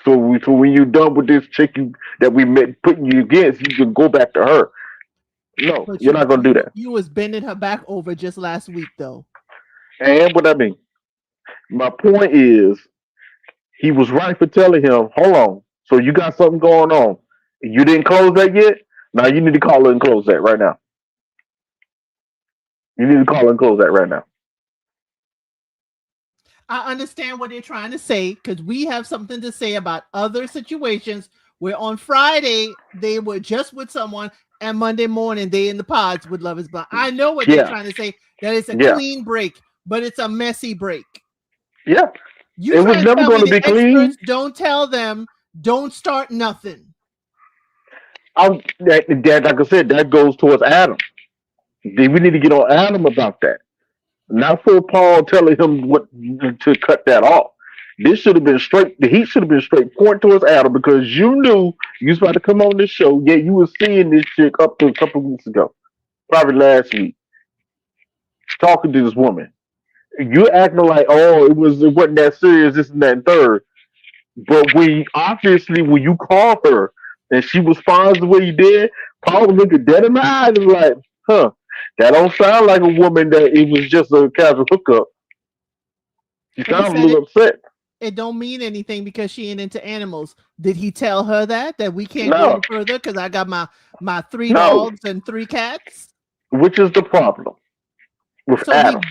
So when you're done with this chick that we met putting you against, you can go back to her. No, But you're not going to do that. you was bending her back over just last week, though. And what I mean, my point is, he was right for telling him, hold on. So you got something going on. You didn't close that yet? Now you need to call her and close that right now. You need to call her and close that right now. I understand what they're trying to say because we have something to say about other situations where on Friday they were just with someone and Monday morning they in the pods with Love Is Blind. I know what they're trying to say, that it's a clean break, but it's a messy break. Yeah. You it was never going to be clean. Don't tell them, don't start nothing. Like I said, that goes towards Adam. We need to get on Adam about that. Not for Paul telling him what to cut that off. This should have been straight. The heat should have been straight point towards Adam because you knew you was about to come on this show. Yet you were seeing this chick up to a couple of weeks ago, probably last week, talking to this woman. You acting like, oh, it wasn't that serious, this and that and third. But when you call her and she responds the way you did, Paul was looking dead in the eyes and like, huh, that don't sound like a woman that it was just a casual hookup. She sounds a little upset. It don't mean anything because she ain't into animals. Did he tell her that we can't go any further because I got my 3 dogs and 3 cats? Which is the problem with Adam.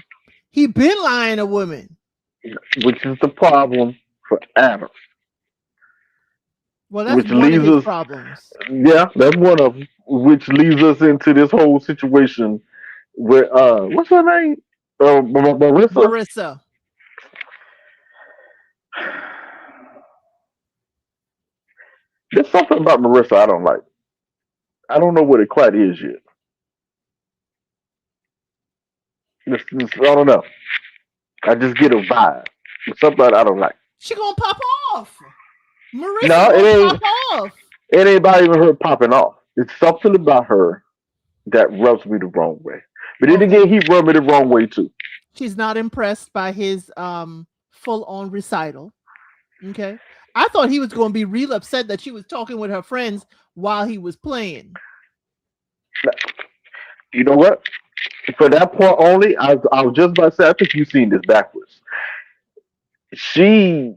He been lying to women. Which is the problem for Adam. Well, that's one of his problems. Yeah, that's one of them. Which leads us into this whole situation where what's her name? Marissa. Marissa. There's something about Marissa I don't like. I don't know what it quite is yet. I don't know. I just get a vibe. It's something I don't like. She gonna pop off. Marissa gonna pop off. It ain't about even her popping off. It's something about her that rubs me the wrong way. But then again, he rubbed me the wrong way too. She's not impressed by his full on recital. Okay. I thought he was going to be real upset that she was talking with her friends while he was playing. You know what? For that point only, I was just about to say, I think you've seen this backwards. She,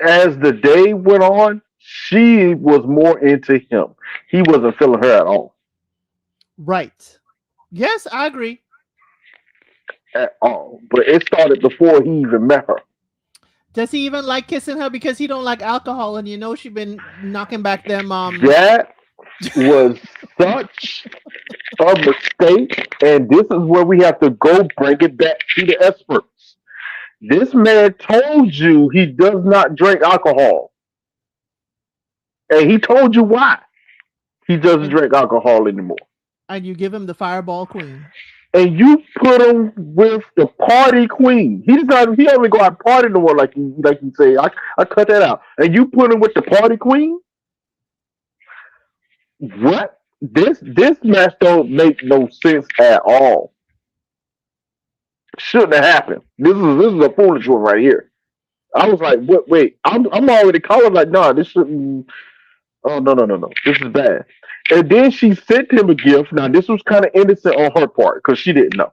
as the day went on, she was more into him. He wasn't feeling her at all. Right. Yes, I agree. At all. But it started before he even met her. Does he even like kissing her because he don't like alcohol and you know she been knocking back them That was such a mistake. And this is where we have to go bring it back to the experts. This man told you he does not drink alcohol. And he told you why he doesn't and, drink alcohol anymore. and you give him the fireball queen. And you put him with the party queen. He don't even go out party no more like you say. I cut that out. And you put him with the party queen? What? This match don't make no sense at all. Shouldn't have happened. This is a foolish one right here. I was like, what? Wait, I'm already calling like, nah, this shouldn't. Oh no, this is bad. And then she sent him a gift. Now this was kind of innocent on her part because she didn't know.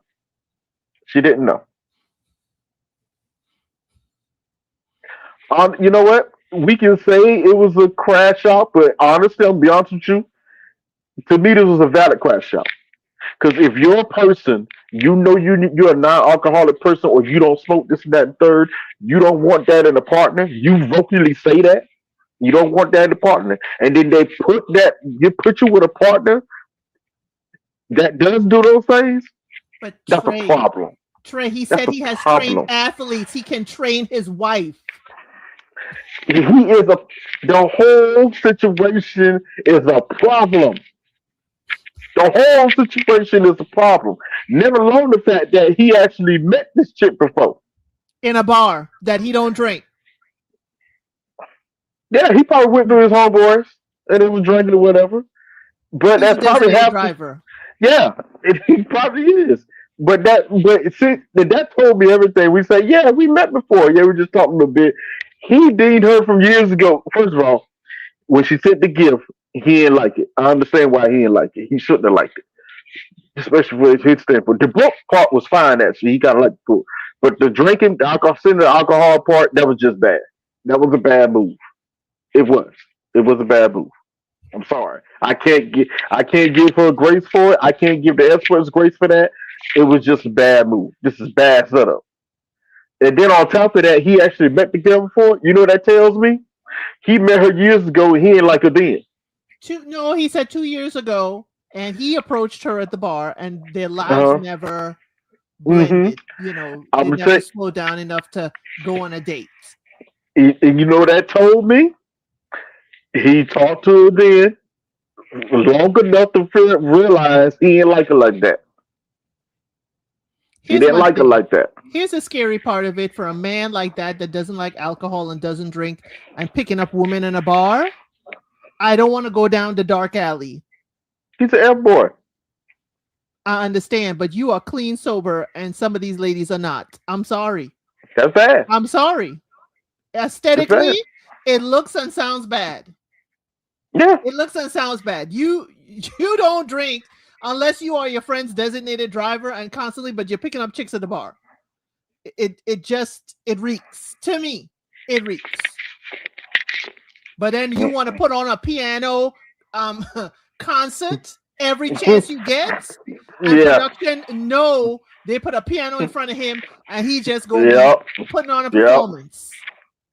She didn't know. You know what? We can say it was a crash out, but honestly, I'll be honest with you. To me, this was a valid crash out. Because if you're a person, you know you're a non-alcoholic person, or you don't smoke this and that and third, you don't want that in a partner. You vocally say that you don't want that in a partner, and then they put you with a partner that does do those things. But That's a problem. Trey, he That's said a he has trained problem. athletes. He can train his wife. He is a. The whole situation is a problem. The whole situation is a problem. Never alone the fact that he actually met this chick before. In a bar that he don't drink. Yeah, he probably went to his homeboys and they was drinking or whatever. But He's a that probably designated happened. driver. Yeah, he probably is. But see, that told me everything. We say, yeah, we met before. Yeah, we just talked a little bit. He deemed her from years ago. First of all, when she sent the gift, he didn't like it. I understand why he didn't like it. He shouldn't have liked it, especially with his standpoint. The book part was fine, actually. He kind of liked the book. But the drinking, the alcohol, sending the alcohol part, that was just bad. That was a bad move. It was. It was a bad move. I'm sorry. I can't give her grace for it. I can't give the experts grace for that. It was just a bad move. This is bad setup. And then on top of that, he actually met the girl before. You know what that tells me? He met her years ago and he ain't like her then. No, he said 2 years ago, and he approached her at the bar, and their lives Uh-huh. never Mm-hmm. blended. You know, I'm they gonna never say, slowed down enough to go on a date. and you know what that told me? He talked to her then long enough to realize he ain't like her like that. He Here's didn't my like her thing. like that. Here's the scary part of it for a man like that doesn't like alcohol and doesn't drink and picking up women in a bar. I don't want to go down the dark alley. He's an F boy. I understand, but you are clean sober and some of these ladies are not. I'm sorry. That's bad. I'm sorry. That's Aesthetically, bad. it looks and sounds bad. Yeah. It looks and sounds bad. You don't drink unless you are your friend's designated driver and constantly, but you're picking up chicks at the bar. It reeks to me. It reeks. But then you want to put on a piano concert every chance you get, and Yeah. production no, they put a piano in front of him and he just gonna Yep. be putting on a Yep. performance.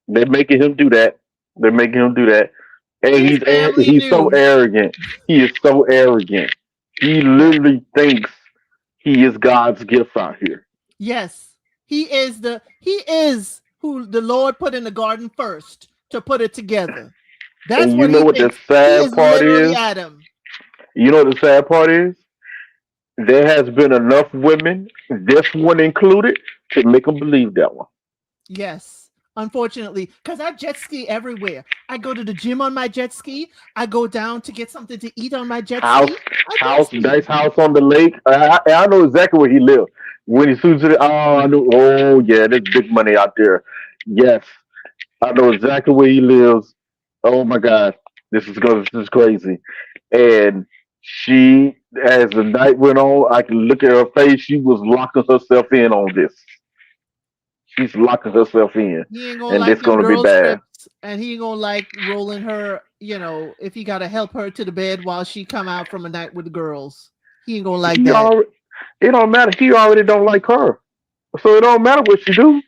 They're making him do that. They're making him do that. And His family he's so knew. arrogant. He is so arrogant. He literally thinks he is God's gift out here. Yes, he is who the Lord put in the garden first to put it together. That's And you what know he what the thinks. He sad is part literally is? Adam. You know what the sad part is? There has been enough women, this one included, to make them believe that one. Yes, unfortunately, because I jet ski everywhere. I go to the gym on my jet ski. I go down to get something to eat on my jet House, ski. I jet ski. nice house on the lake. I know exactly where he lives. When he suits it, oh, I know. Oh, yeah, there's big money out there. Yes, I know exactly where he lives. Oh my God, this is crazy. And she, as the night went on, I can look at her face. She was locking herself in on this. She's locking herself in, He ain't gonna and like this them gonna be girls bad. trips, and he ain't gonna like rolling her. If he gotta help her to the bed while she come out from a night with the girls, he ain't gonna like He that. already, it don't matter. He already don't like her, so it don't matter what she do.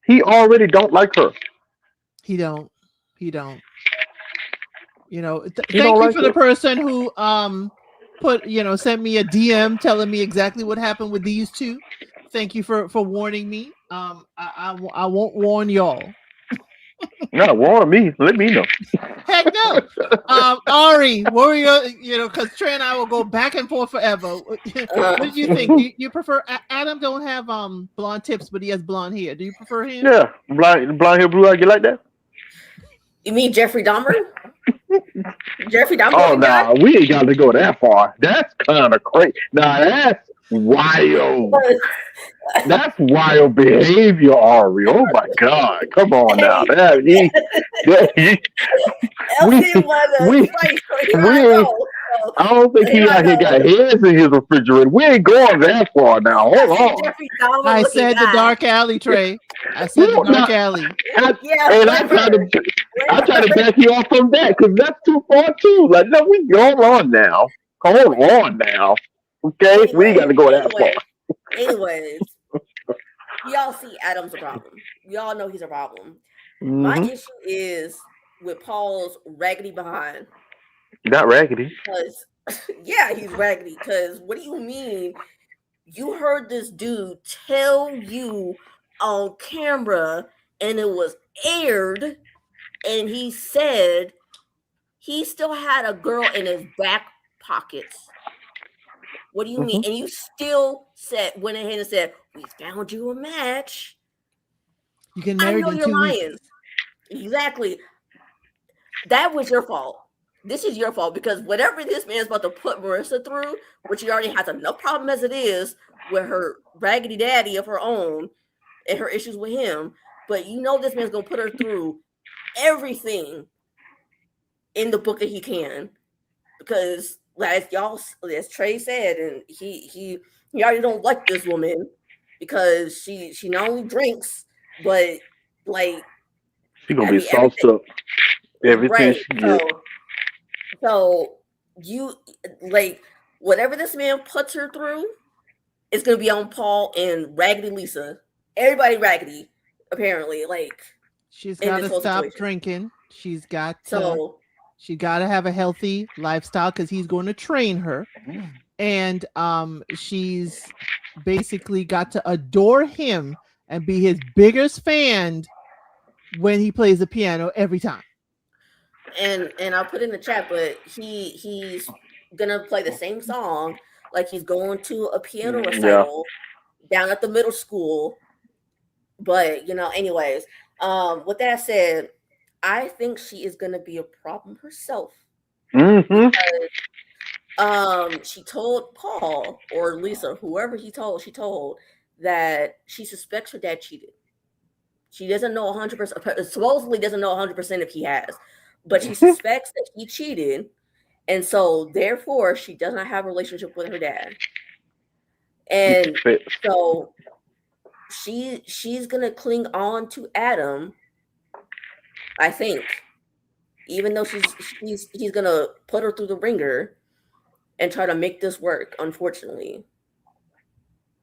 He already don't like her. He don't. He don't. He don't Thank you like for the her. person who sent me a DM telling me exactly what happened with these two. Thank you for warning me. I won't warn y'all. No, warn me. Let me know. Heck no. Ari, what were because Trey and I will go back and forth forever. What did you think? You prefer Adam? Don't have blonde tips, but he has blonde hair. Do you prefer him? Yeah, blind hair, blue eye. You like that? You mean Jeffrey Dahmer? Jeffrey Dahmer Oh, looking guy? nah, we ain't got to go that far. That's kind of crazy. Nah, that's wild. That's wild behavior, Ari. Oh my God, come on now. Hey, We Elsie was we a spice, so here we I ain't. go. So, I don't think here he I out here got go. hairs in his refrigerator. We ain't going that far now. I Hold said on. Jeffrey Dahmer I looking said the guy. dark alley, Trey. I We said the don't dark not. alley. Yeah, And whatever. I try to Whatever. back you off from that because that's too far too. Like, no, we hold on now. Hold on now. Okay, we ain't got Anyway, to go that far. anyways, we all see Adam's a problem. We all know he's a problem. My Hmm. issue is with Paul's raggedy behind. Not raggedy. Because, yeah, he's raggedy. Because what do you mean? You heard this dude tell you on camera and it was aired, and he said he still had a girl in his back pockets. What do you mean? Hmm. And you still went ahead and said, "We found you a match." You get I married know in you're 2 weeks. lying. Exactly. That was your fault. This is your fault because whatever this man's about to put Marissa through, which he already has enough problem as it is with her raggedy daddy of her own and her issues with him, but you know this man's gonna put her through everything in the book that he can, because as Trey said, and he already don't like this woman because she not only drinks, but like, She gonna I be mean, sauced everything, up everything right? she get. So you, like, whatever this man puts her through, it's gonna be on Paul and Raggedy Lisa. Everybody raggedy, apparently, like, She's in got this to whole stop situation. drinking. So She got to have a healthy lifestyle because he's going to train her, and she's basically got to adore him and be his biggest fan when he plays the piano every time. and I'll put in the chat, but he's gonna play the same song like he's going to a piano Yeah. recital down at the middle school. But anyways, with that said, I think she is gonna be a problem herself Hmm. because she told Paul or Lisa, whoever she told that she suspects her dad cheated. She doesn't know 100%, supposedly doesn't know 100% if he has, but she suspects that he cheated. And so therefore she does not have a relationship with her dad. And so she's gonna cling on to Adam, I think, even though he's gonna put her through the ringer and try to make this work, unfortunately.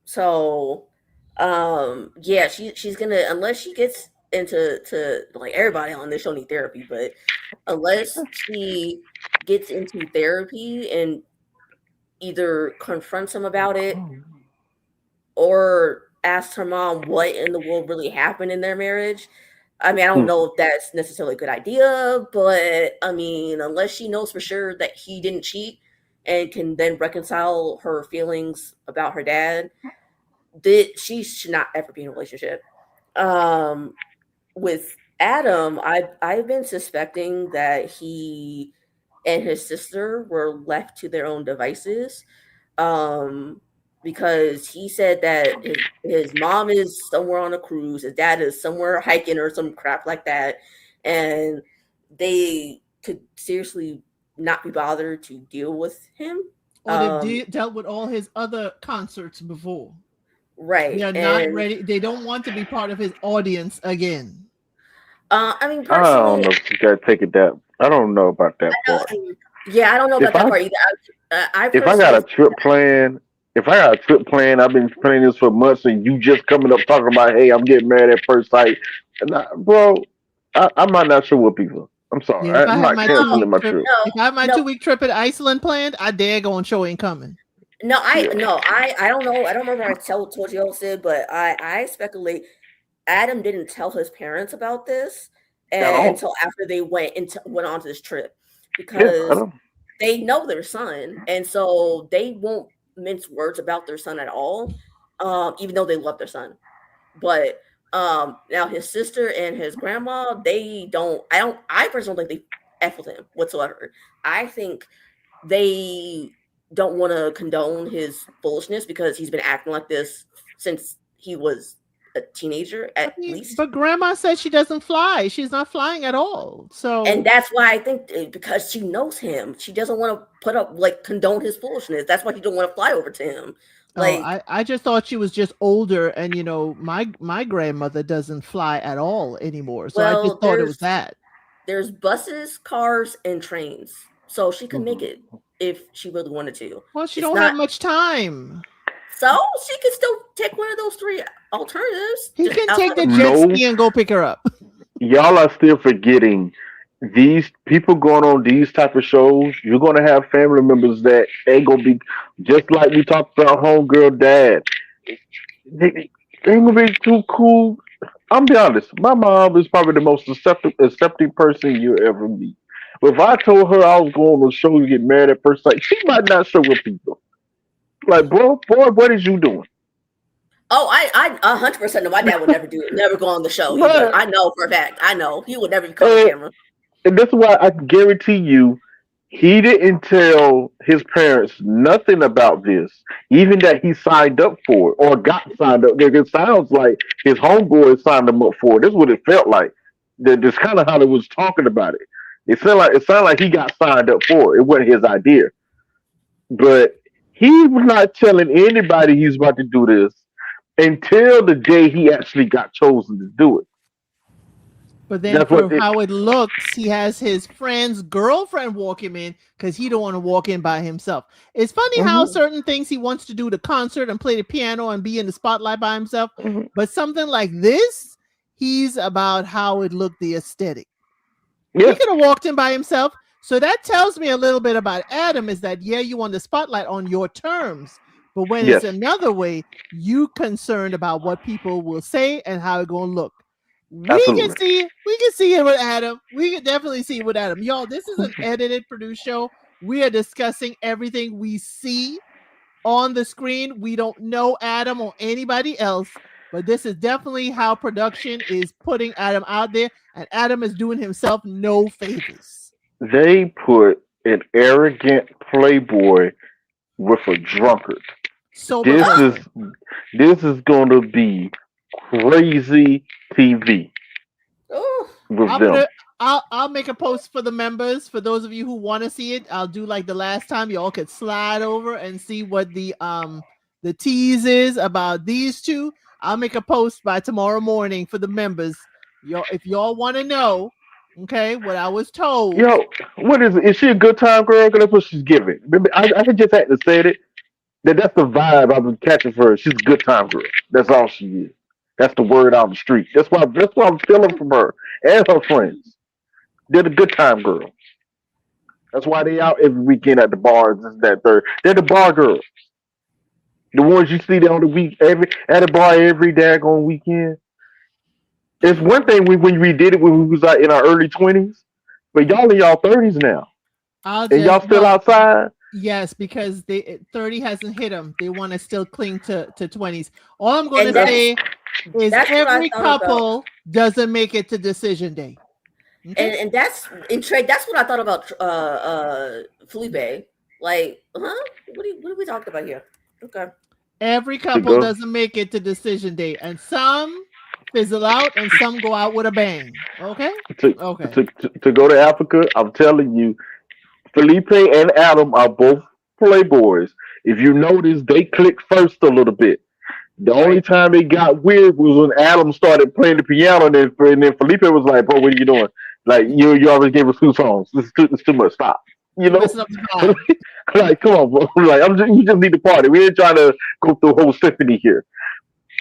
So yeah, she's gonna, unless she gets into like, everybody on this show need therapy, but unless she gets into therapy and either confronts him about it or asks her mom what in the world really happened in their marriage. I mean, I don't know if that's necessarily a good idea, but I mean, unless she knows for sure that he didn't cheat and can then reconcile her feelings about her dad, that she should not ever be in a relationship. With Adam, I've been suspecting that he and his sister were left to their own devices. Um, because he said that his mom is somewhere on a cruise, his dad is somewhere hiking or some crap like that, and they could seriously not be bothered to deal with him. Or they've dealt with all his other concerts before. They Right, are not and ready. They don't want to be part of his audience again. I mean, I don't personally, know if you gotta take it that. I don't know about that part. yeah, I don't know If about that I part either. I if I got personally, a trip planned, if I got a trip planned, I've been planning this for months, and you just coming up talking about, hey, I'm getting married at first sight, and bro, I might not show up people. I'm sorry, Yeah, if I I'm have not my canceling 2 week my trip, trip. if I have my no, 2 week trip at Iceland planned, I dare go on show ain't coming. no, Yeah, I don't know. I don't remember I told you all said, but I speculate Adam didn't tell his parents about this at all. until after they went on to this trip Yeah, I because don't. they know their son, and so they won't mince words about their son at all, even though they love their son. But now his sister and his grandma, they don't. I don't. I personally don't think they f with him whatsoever. I think they don't want to condone his foolishness because he's been acting like this since he was a teenager, I at mean, least. but grandma says she doesn't fly. She's not flying at all. And So, that's why I think because she knows him, she doesn't want to put up like condone his foolishness. That's why she don't want to fly over to him. oh, Like, I just thought she was just older, and my grandmother doesn't fly at all anymore. So I just well, thought it was that. there's buses, cars, and trains, so she could make Mhm. it if she really wanted to. Well, she It's don't have not much time. so she could still take one of those three alternatives He just can take outside. the jet No, ski and go pick her up. y'all are still forgetting these people going on these type of shows. You're gonna have family members that ain't gonna be just like we talked about homegirl dad. They ain't gonna be too cool. I'm be honest. My mom is probably the most accepting person you ever meet. But if I told her I was going on a show to get married at first sight, she might not show up people. Like, bro, boy, what is you doing? Oh, I 100% know my dad would never do it, never go on the show either. Man, I know for a fact. I know he would never come on and, camera. and that's why I guarantee you, he didn't tell his parents nothing about this, even that he signed up for it or got signed up. It sounds like his homeboy signed him up for it. This is what it felt like. That's kind of how they was talking about it. It sounded like he got signed up for it. It wasn't his idea, but he was not telling anybody he's about to do this until the day he actually got chosen to do it. But then That's what for it. how it looks, he has his friend's girlfriend walk him in because he don't want to walk in by himself. It's funny how Mhm, certain things he wants to do the concert and play the piano and be in the spotlight by himself. mhm. But something like this, he's about how it looked, the aesthetic. He Yeah, could have walked in by himself. So that tells me a little bit about Adam is that, yeah, you want the spotlight on your terms. But when it's yes, another way, you concerned about what people will say and how it going to look. absolutely. We can see it with Adam. We can definitely see it with Adam. Y'all, this is an edited, produced show. We are discussing everything we see on the screen. We don't know Adam or anybody else, but this is definitely how production is putting Adam out there, and Adam is doing himself no favors. They put an arrogant playboy with a drunkard. Sober This is person. this is going to be crazy TV Oh, with I'll put them. it. I'll make a post for the members. For those of you who want to see it, I'll do like the last time. You all could slide over and see what the tease is about these two. I'll make a post by tomorrow morning for the members. Y'all, if y'all want to know, okay, what I was told. Yo, what is it? Is she a good time girl? 'Cause that's what she's giving. I just had to say it. That's the vibe I've been catching for her. She's a good time girl. That's all she is. That's the word on the street. That's why I'm feeling from her and her friends. They're the good time girl. That's why they out every weekend at the bars. This, that, third. They're the bar girls. The ones you see there on the week every at a bar every daggone weekend. It's one thing when we did it when we was like in our early 20s, but y'all in y'all 30s now, I'll and just y'all still well, outside. yes, because 30 hasn't hit them. They want to still cling to 20s. All I'm going and to That's that's say, is That's what I every thought about. couple doesn't make it to decision day. Okay? And that's in trade. That's what I thought about Felipe. Like, huh? What are we talking about here? Okay. Every To couple go doesn't make it to decision day, and some fizzle out, and some go out with a bang. Okay? to, Okay. to go to Africa, I'm telling you, Felipe and Adam are both playboys. If you notice, they click first a little bit. The only Right. time it got weird was when Adam started playing the piano, and then Felipe was like, "Bro, what are you doing? Like, you already gave us two songs. This is too much. Stop." You You're know, messing up the vibe. like, come on, bro. Like, you just need to party. We ain't trying to go through a whole symphony here.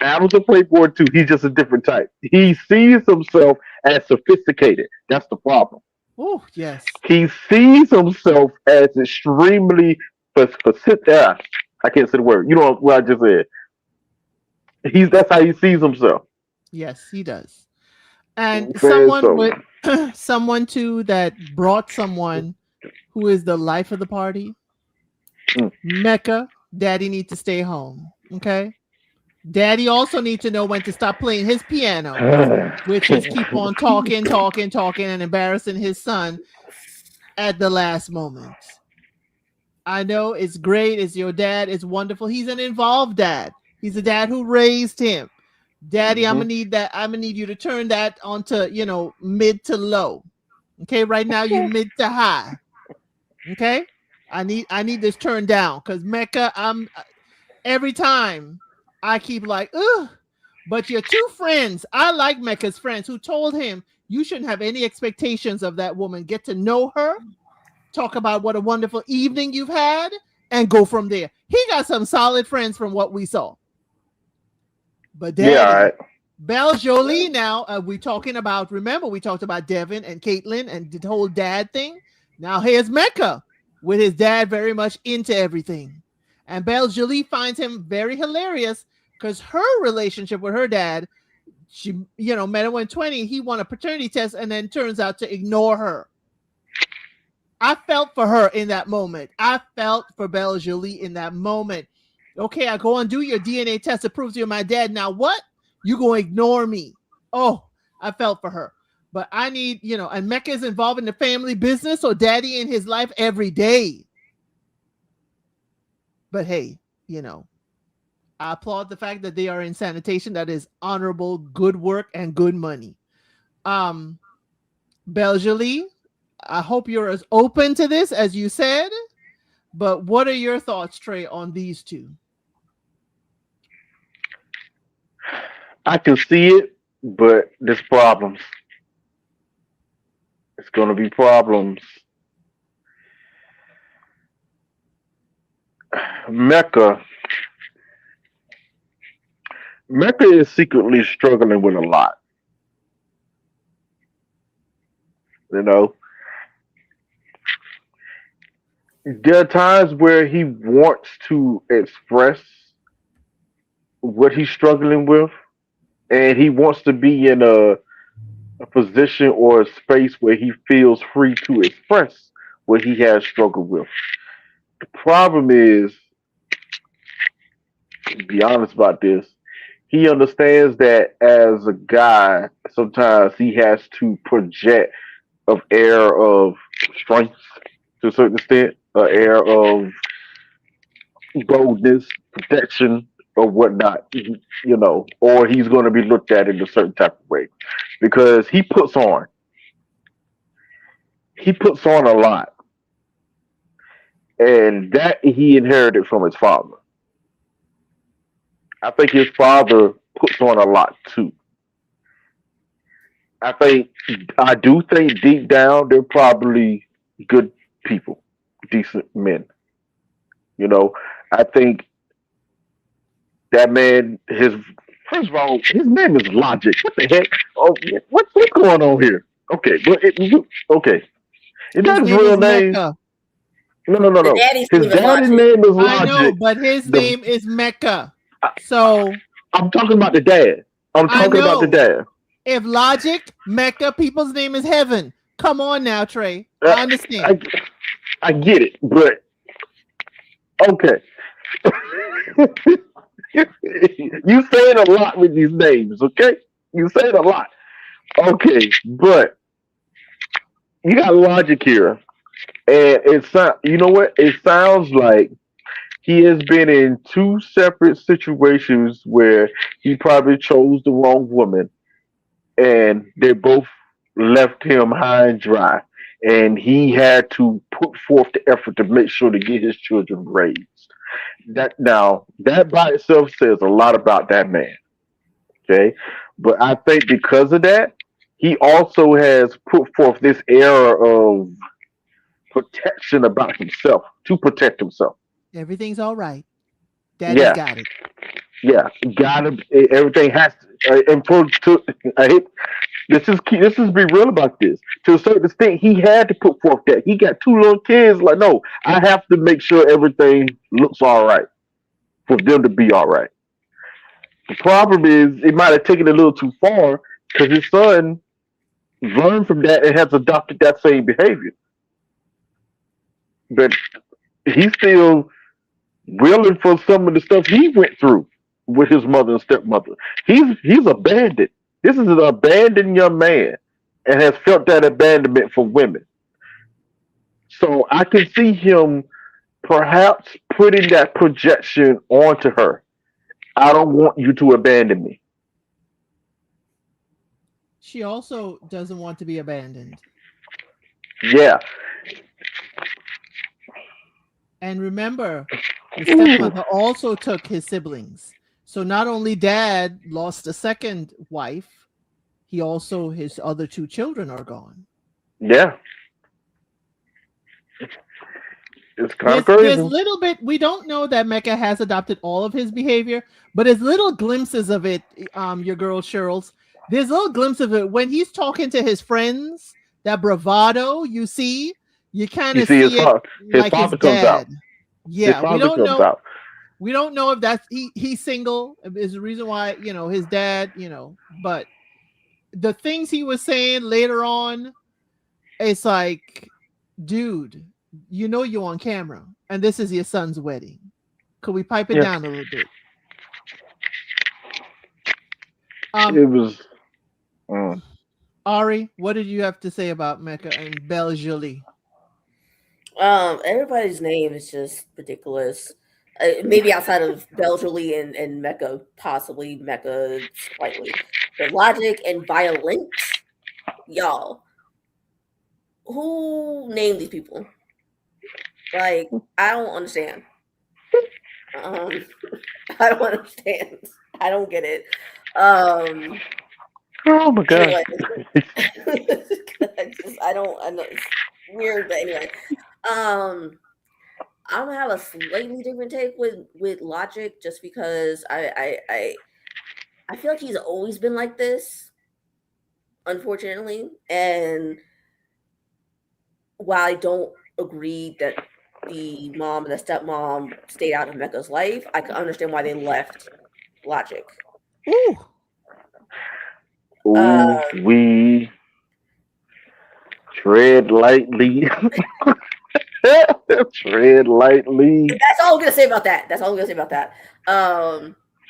Adam's a playboy too. He's just a different type. He sees himself as sophisticated. That's the problem. Oh, yes. He sees himself as extremely specific. I can't say the word. You know what I just said. That's how he sees himself. Yes, he does. And Man, someone so with someone too that brought someone who is the life of the party. mm. Mecca, daddy need to stay home. Okay. Daddy also need to know when to stop playing his piano, which is keep on talking, talking, talking, and embarrassing his son at the last moment. I know it's great. It's your dad. It's wonderful. He's an involved dad. He's a dad who raised him. Daddy, I'm Mhm. gonna need that. I'm gonna need you to turn that onto, mid to low. Okay, right now you mid to high. Okay, I need this turned down because Mecca, I'm every time I keep like, ugh. But your two friends, I like Mecca's friends who told him you shouldn't have any expectations of that woman. Get to know her, talk about what a wonderful evening you've had, and go from there. He got some solid friends from what we saw. But Yeah, all daddy, right. BelleJolie now, we talking about, remember, we talked about Devin and Caitlin and the whole dad thing. Now here's Mecca with his dad very much into everything. And BelleJolie finds him very hilarious because her relationship with her dad, she, met him when 20, he won a paternity test and then turns out to ignore her. I felt for her in that moment. I felt for BelleJolie in that moment. Okay, I go and do your DNA test. It proves you're my dad. Now what? You gonna ignore me? Oh, I felt for her. But I need, and Mecca is involved in the family business or daddy in his life every day. But hey, I applaud the fact that they are in sanitation. That is honorable, good work, and good money. BelleJolie, I hope you're as open to this as you said. But what are your thoughts, Trey, on these two? I can see it, but there's problems. It's gonna be problems. Mecca, Mecca is secretly struggling with a lot. You know, there are times where he wants to express what he's struggling with, and he wants to be in a position or a space where he feels free to express what he has struggled with. The problem is, to be honest about this, he understands that as a guy, sometimes he has to project of air of strength to a certain extent, an air of boldness, protection, or whatnot, or he's going to be looked at in a certain type of way because he puts on a lot, and that he inherited from his father. I think his father puts on a lot too. I think I do think deep down they're probably good people, decent men. You know, I think that man, his first of all, his name is Logic. What the heck? Oh, what's going on here? Okay, okay, is His that his name real is name? Mecca. No, no, no, The no. daddy's His name is daddy's Logic. name is I know, Logic. but his The name is Mecca. I, So I'm talking about the dad. I'm I talking about the know dad. if Logic, Mecca, people's name is Heaven. Come on now, Trey. Uh, I understand. I I get it, but okay. You saying a lot with these names, okay? You saying a lot. Okay, but you got logic here. And you know what? It sounds like he has been in two separate situations where he probably chose the wrong woman and they both left him high and dry. And he had to put forth the effort to make sure to get his children raised. That by itself says a lot about that man. Okay. But I think because of that, he also has put forth this air of protection about himself to protect himself. Everything's all right. Daddy's Yeah, got it. yeah, gotta. Everything has to. And I hate, this is key. This is be real about this. To a certain extent, he had to put forth that he got two little kids. Like, no, I have to make sure everything looks all right for them to be all right. The problem is, it might have taken it a little too far because his son learned from that and has adopted that same behavior. But he's still willing for some of the stuff he went through with his mother and stepmother. He's abandoned. This is an abandoned young man and has felt that abandonment for women. So I can see him perhaps putting that projection onto her. I don't want you to abandon me. She also doesn't want to be abandoned. Yeah. And remember, the stepmother also took his siblings. So not only dad lost a second wife, his other two children are gone. Yeah. It's kind of There's crazy. little bit, we don't know that Mecca has adopted all of his behavior, but there's little glimpses of it. Your girl Cheryl's, there's little glimpse of it when he's talking to his friends. That bravado, you see, you kind You of see, see it his like his father comes out. dad. His Yeah, we father don't comes know. out. We don't know if that's he's single is the reason why, his dad, but the things he was saying later on, it's like, dude, you're on camera and this is your son's wedding. Could we pipe it Yeah. down a little bit? It was. Mm. Ari, what did you have to say about Mecca and BelleJolie? Everybody's name is just ridiculous. Maybe outside of BelleJolie and Mecca, possibly Mecca slightly, but Logic and Violent, y'all. Who named these people? Like, I don't understand. Um, I don't understand. I don't get it. Oh my god. Anyway, I know it's weird, but anyway, I'm gonna have a slightly different take with Logic, just because I feel like he's always been like this, unfortunately. And while I don't agree that the mom and the stepmom stayed out of Mecca's life, I can understand why they left Logic. Ooh, Ooh, we tread lightly. Tread lightly. That's all I'm gonna say about that.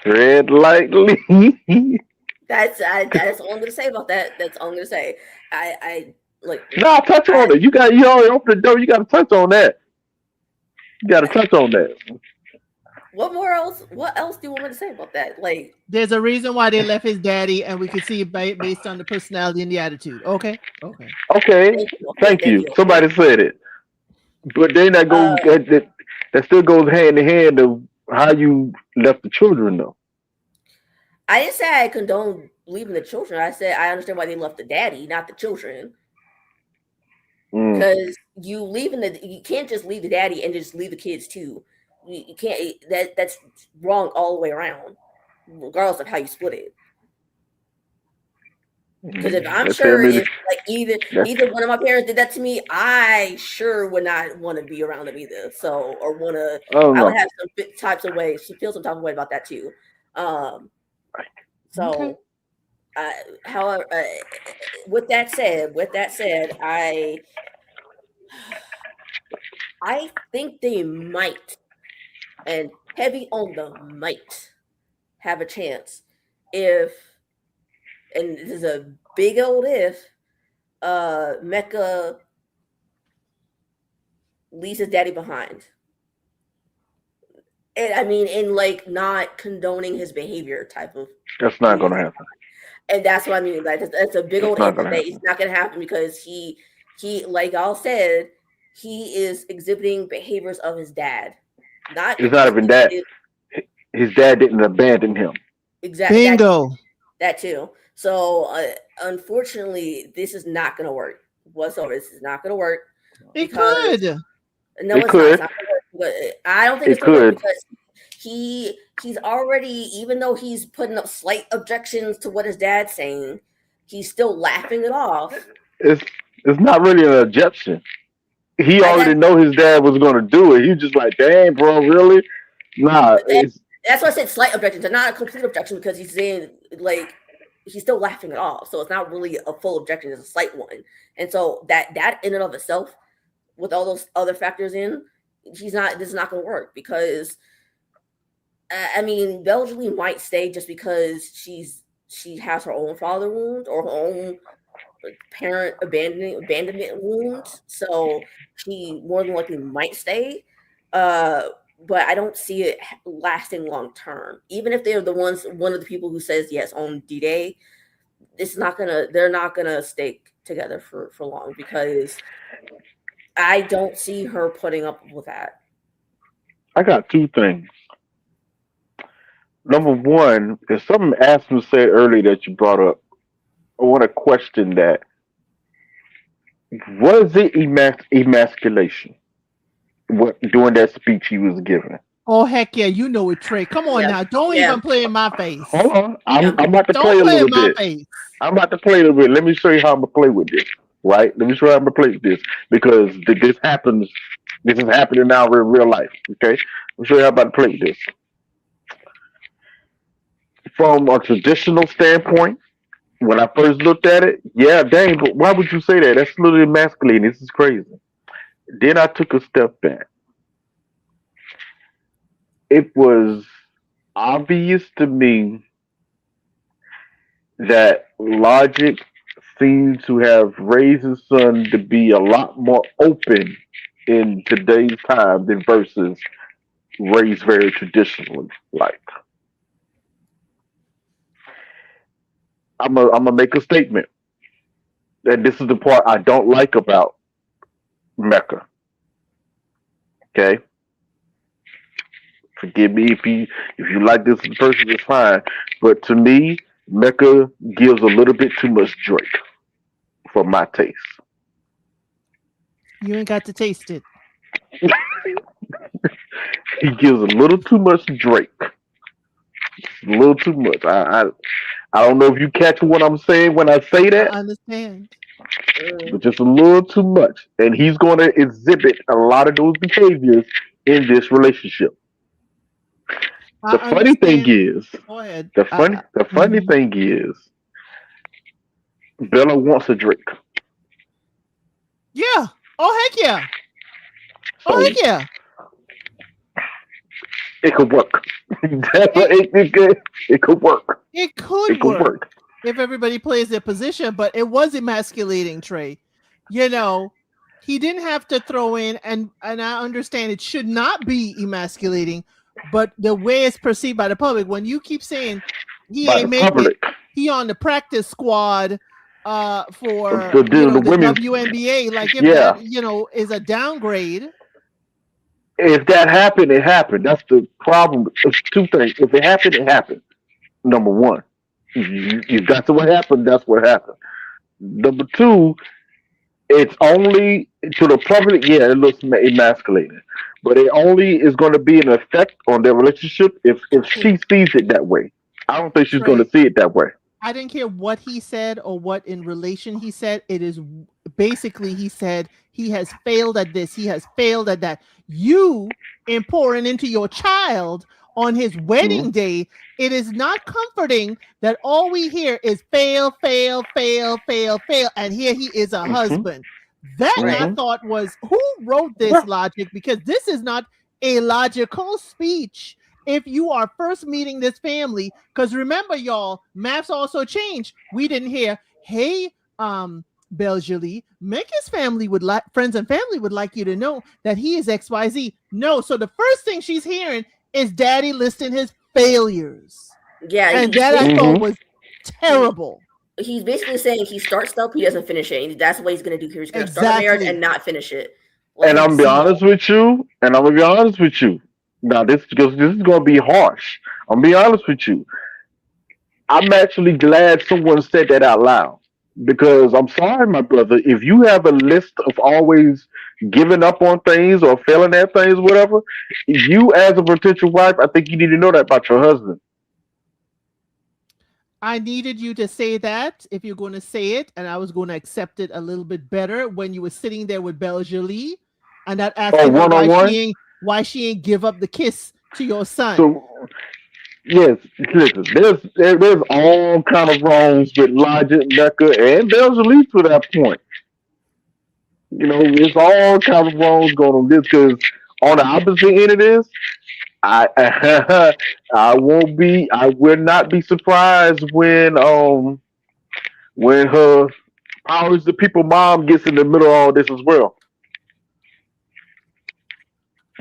Tread lightly. That's all I'm gonna say about that. That's all I'm gonna say. I like. Nah, touch on it. You already opened the door. You got to touch on that. You got to touch on that. What more else? What else do you want me to say about that? Like, there's a reason why they left his daddy, and we could see it based on the personality and the attitude. Okay. Okay. Thank you. Somebody said it. But then that still goes hand in hand of how you left the children, though. I didn't say I condone leaving the children. I said I understand why they left the daddy, not the children. Because you can't just leave the daddy and just leave the kids too. You can't. That's wrong all the way around, regardless of how you split it. Because if I'm sure if like either one of my parents did that to me, I sure would not want to be around them either. So or want to, I would have some types of ways. She feels some type of way about that too. So, however, with that said, I think they might, and heavy on the might, have a chance if, and this is a big old if, Mecca leaves his daddy behind. And I mean, in like not condoning his behavior type of. That's not going to happen. And that's what I mean. Like that's a big old if that it's not going to happen because he like y'all said, he is exhibiting behaviors of his dad. It's not even that. His dad didn't abandon him. Exactly. Bingo. That too. So unfortunately, this is not going to work whatsoever. This is not going to work. It could. No, it's could. Not. But I don't think it's going to work because he's already, even though he's putting up slight objections to what his dad's saying, he's still laughing it off. It's not really an objection. He already know his dad was going to do it. He's just like, dang, bro, really? Nah. That's why I said slight objections. It's not a complete objection because he's saying, like, he's still laughing it off. So it's not really a full objection. It's a slight one. And so that in and of itself, with all those other factors in, this is not going to work because, I mean, BelleJolie might stay just because she has her own father wound or her own parent abandonment wound. So she more than likely might stay. But I don't see it lasting long term. Even if they're one of the people who says yes on D-Day, they're not gonna stay together for long because I don't see her putting up with that. I got two things. Number one, there's something Aspen said earlier that you brought up. I want to question that. Was it emasculation? What during that speech he was giving? Oh heck yeah, you know it, Trey. Come on now, don't even play in my face. Hold on, I'm about to play a little bit. I'm about to play a little bit. Let me show you how I'm gonna play with this. Right? Let me show you how I'm gonna play with this because this happens. This is happening now in real life. Okay, let me show you how I'm about to play with this. From a traditional standpoint, when I first looked at it, yeah, dang, but why would you say that? That's a little emasculating. This is crazy. Then I took a step back. It was obvious to me that Logic seems to have raised his son to be a lot more open in today's time than versus raised very traditionally. Like, I'm gonna make a statement, and this is the part I don't like about Mecca. Okay, forgive me if you like this person, it's fine. But to me, Mecca gives a little bit too much Drake for my taste. You ain't got to taste it. He gives a little too much Drake. A little too much. I don't know if you catch what I'm saying when I say that. I understand. But just a little too much. And he's going to exhibit a lot of those behaviors in this relationship. The funny thing is, the funny thing is, Bella wants a Drake. Yeah. Oh heck yeah. Oh heck yeah. It could work. It could work. It could work if everybody plays their position, but it was emasculating, Trey. You know, he didn't have to throw in, and I understand it should not be emasculating, but the way it's perceived by the public, when you keep saying he ain't making it, he on the practice squad for the WNBA, like if that is a downgrade. If that happened, it happened. That's the problem. It's two things. If it happened, it happened. Number one, you got to what happened. That's what happened. Number two, it's only to the public. Yeah, it looks emasculating, but it only is going to be an effect on their relationship if she sees it that way. I don't think she's going to see it that way. I didn't care what he said or what in relation he said. It is basically he said he has failed at this. He has failed at that. You in pouring into your child on his wedding day, it is not comforting that all we hear is fail, fail, fail, fail, fail. And here he is a husband. That I thought was, who wrote this Logic? Because this is not a logical speech. if you are first meeting this family, because remember, y'all, maps also changed. We didn't hear, hey, BelleJolie, Mecca's family would like friends and family would like you to know that he is XYZ. No, so the first thing she's hearing is daddy listing his failures. Yeah, And that I thought was terrible. He's basically saying he starts stuff, he doesn't finish it. And that's what he's gonna do here. He's gonna start a marriage and not finish it. And I'm gonna be honest with you. Now this is gonna be harsh. I'm gonna be honest with you. I'm actually glad someone said that out loud. Because I'm sorry, my brother, if you have a list of always giving up on things or failing at things, whatever, you as a potential wife, I think you need to know that about your husband. I needed you to say that if you're going to say it, and I was going to accept it a little bit better when you were sitting there with BelleJolie and not asking her why she ain't give up the kiss to your son. So, yes, listen, there's all kind of wrongs with Logic, Mecca, and BelleJolie to that point. You know, there's all kind of wrongs going on this because on the opposite end of this, I I will not be surprised when her powers the people mom gets in the middle of all this as well.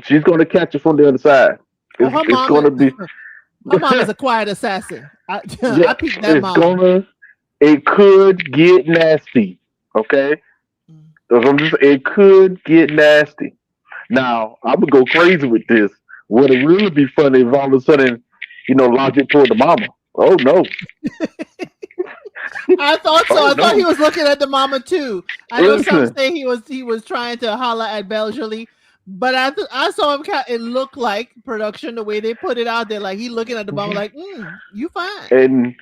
She's gonna catch it from the other side. It's gonna be her mom is a quiet assassin. I peeped that mom. It could get nasty. Okay? It could get nasty. Now, I'm gonna go crazy with this. Would it really be funny if all of a sudden, Logic pulled the mama? Oh no. I thought so. I thought he was looking at the mama too. I know some say he was trying to holler at BelleJolie, but I saw him. It looked like production the way they put it out there, like he looking at the mama like, "You fine." And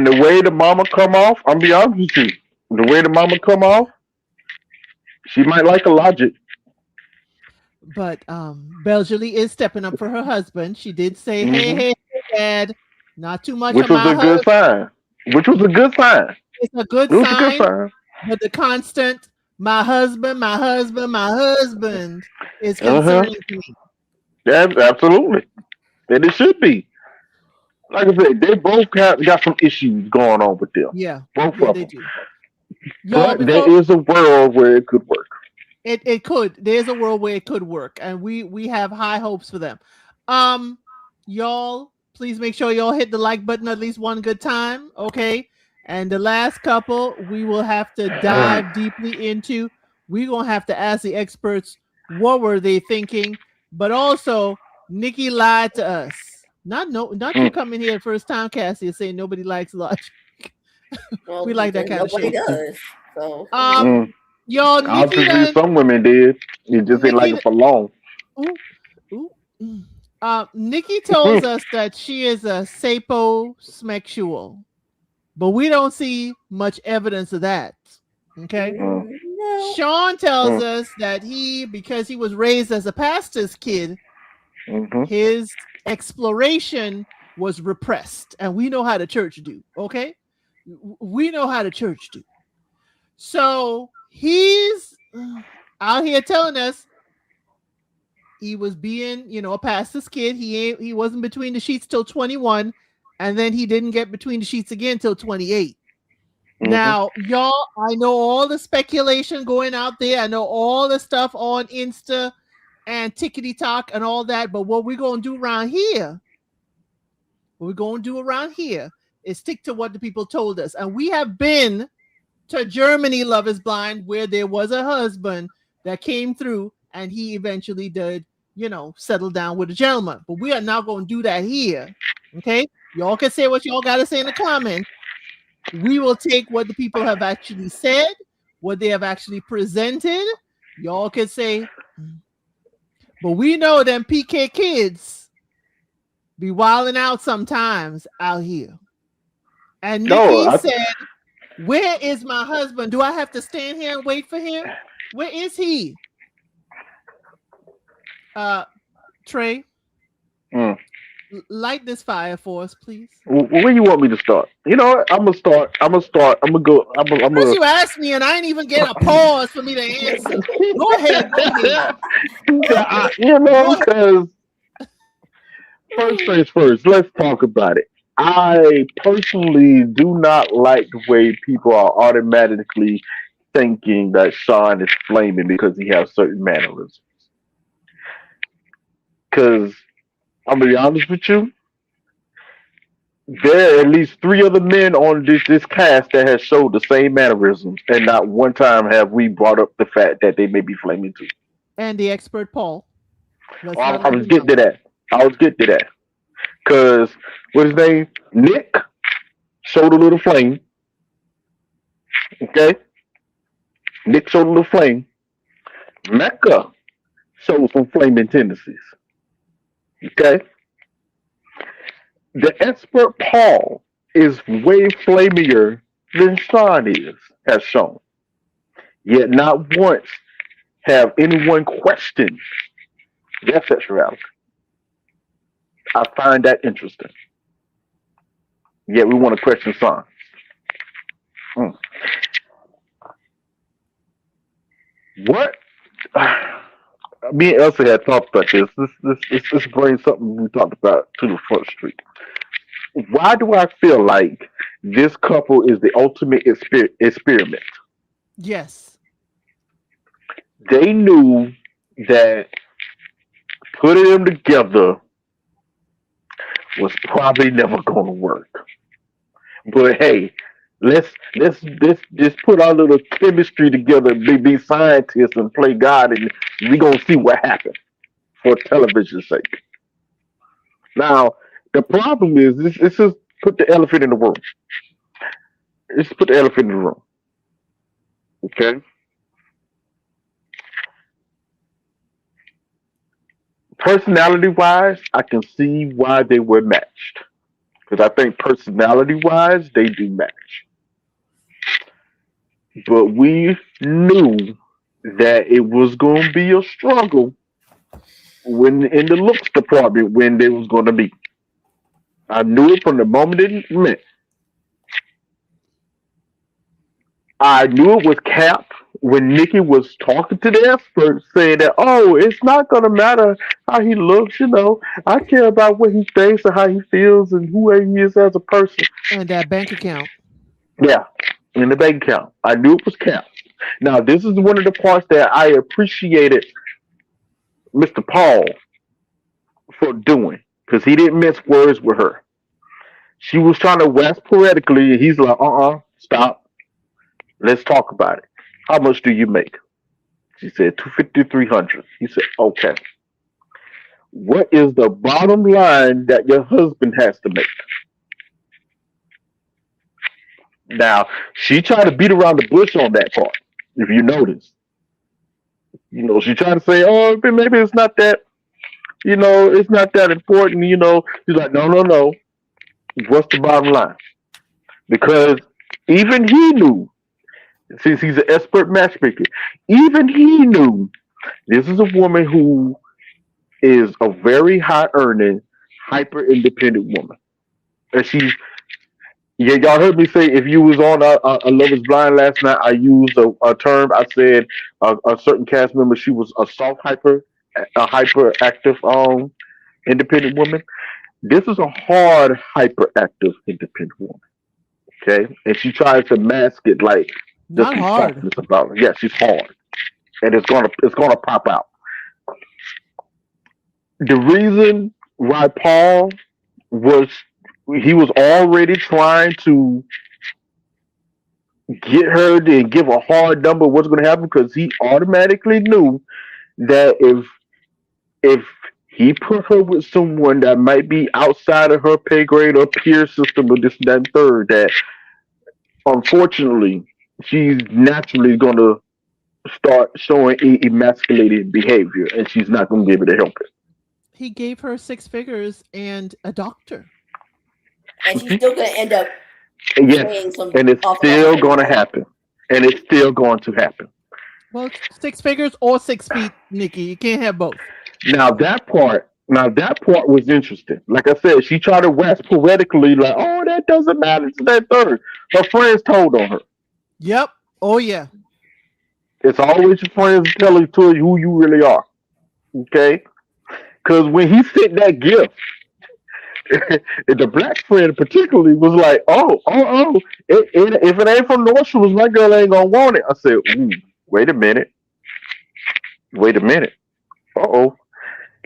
the way the mama come off, I'm be honest with you. The way the mama come off, she might like a Logic. But BelleJolie is stepping up for her husband. She did say, "Hey, Dad, not too much." Which was a good sign. It's a good sign. But the constant, my husband is concerning to me. Yeah, absolutely. And it should be. Like I said, they both got some issues going on with them. Yeah, both of they them. do. But there is a world where it could work. It could. There's a world where it could work, and we have high hopes for them. Y'all, please make sure y'all hit the like button at least one good time, okay? And the last couple, we will have to dive deeply into. We're gonna have to ask the experts what were they thinking, but also Nikki lied to us. Not you coming here first time, Cassie, and saying nobody likes Logic. Well, we like that kind of shit. Nobody does. So. Y'all, Nikki some women did. You just didn't like it for long. Nikki tells us that she is a sapiosexual, but we don't see much evidence of that. Okay. No. Shawn tells us that because he was raised as a pastor's kid, his exploration was repressed, and we know how the church do. Okay, we know how the church do. So he's out here telling us he was being, a pastor's kid. He wasn't between the sheets till 21, and then he didn't get between the sheets again till 28. Now, y'all, I know all the speculation going out there. I know all the stuff on Insta and Tickety Talk and all that. But what we're going to do around here, is stick to what the people told us. And we have been to Germany, Love is Blind, where there was a husband that came through and he eventually did, settle down with a gentleman. But we are not going to do that here. Okay? Y'all can say what y'all got to say in the comments. We will take what the people have actually said, what they have actually presented. Y'all can say, but we know them PK kids be wilding out sometimes out here. And Nikki said, where is my husband? Do I have to stand here and wait for him? Where is he? Trey, light this fire for us, please. Where you want me to start? You know what? I'm gonna start. I'm gonna go. Because you asked me, and I ain't even get a pause for me to answer. Go ahead. Because First things first, let's talk about it. I personally do not like the way people are automatically thinking that Shawn is flaming because he has certain mannerisms. Because I'm gonna be honest with you, there are at least three other men on this cast that has showed the same mannerisms, and not one time have we brought up the fact that they may be flaming too. And the expert Paul. Let's not I leave was him getting out. to that. I was getting to that because what's his name? Nick showed a little flame. Okay, Nick showed a little flame. Mecca showed some flaming tendencies. Okay, the expert Paul is way flamier than Shawn has shown. Yet not once have anyone questioned their sexuality. I find that interesting. Yet we want to question Shawn. Mm. What? Me and Elsa had talked about this. This brings something we talked about to the front street. Why do I feel like this couple is the ultimate experiment? Yes. They knew that putting them together was probably never going to work. But hey, let's just put our little chemistry together, be scientists, and play God, and we gonna see what happens for television's sake. Now, the problem is this is put the elephant in the room. Let's put the elephant in the room. Okay. Personality wise, I can see why they were matched. Because I think personality wise, they do match. But we knew that it was going to be a struggle when in the looks department when they was going to meet. I knew it from the moment they met. I knew it was Cap when Nikki was talking to the experts saying that, oh, it's not going to matter how he looks, I care about what he thinks and how he feels and who he is as a person. And that bank account. Yeah, in the bank account. I knew it was Cap. Now, this is one of the parts that I appreciated Mr. Paul for doing because he didn't mince words with her. She was trying to wax poetically, and he's like, stop. Let's talk about it. How much do you make? She said 250, 300. He said, okay. What is the bottom line that your husband has to make? Now, she tried to beat around the bush on that part, if you notice. She tried to say, oh, maybe it's not that, it's not that important, She's like, no, no, no. What's the bottom line? Because even he knew, since he's an expert matchmaker, even he knew this is a woman who is a very high earning, hyper independent woman. And yeah, y'all heard me say if you was on a Love is Blind last night, I used a term. I said a certain cast member, she was a a hyperactive, independent woman. This is a hard, hyperactive, independent woman. Okay, and she tries to mask it like there's Not some hard. softness about her. Yeah, she's hard, and it's gonna pop out. The reason why Paul was he was already trying to get her to give a hard number what's going to happen because he automatically knew that if he put her with someone that might be outside of her pay grade or peer system or this, that, and third, that unfortunately she's naturally going to start showing emasculated behavior and she's not going to be able to help it. He gave her 6 figures and a doctor. And she's still going to end up Yes, paying some and it's off still that going to money. happen. And it's still going to happen. Well, 6 figures or 6 feet, Nikki. You can't have both. Now that part was interesting. Like I said, she tried to wax poetically, like, "Oh, that doesn't matter to that third." Her friends told on her. Yep. Oh, yeah. It's always your friends telling to you who you really are. Okay, because when he sent that gift And the black friend particularly was like, if it ain't from Nordstrom's, my girl ain't gonna want it. I said, ooh, wait a minute, wait a minute. Uh-oh,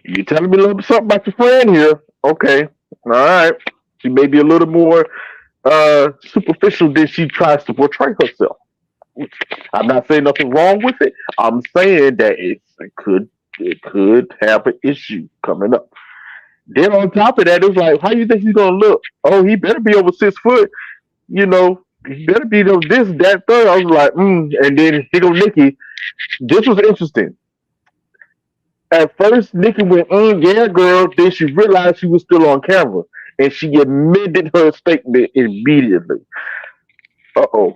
you telling me a little something about your friend here? Okay, all right. She may be a little more superficial than she tries to portray herself. I'm not saying nothing wrong with it. I'm saying that it could have an issue coming up. Then on top of that, it was like, how you think he's gonna look? Oh, he better be over 6 foot. He better be this, that, third. I was like, And then here go Nikki. This was interesting. At first, Nikki went, yeah, girl. Then she realized she was still on camera, and she amended her statement immediately. Uh-oh.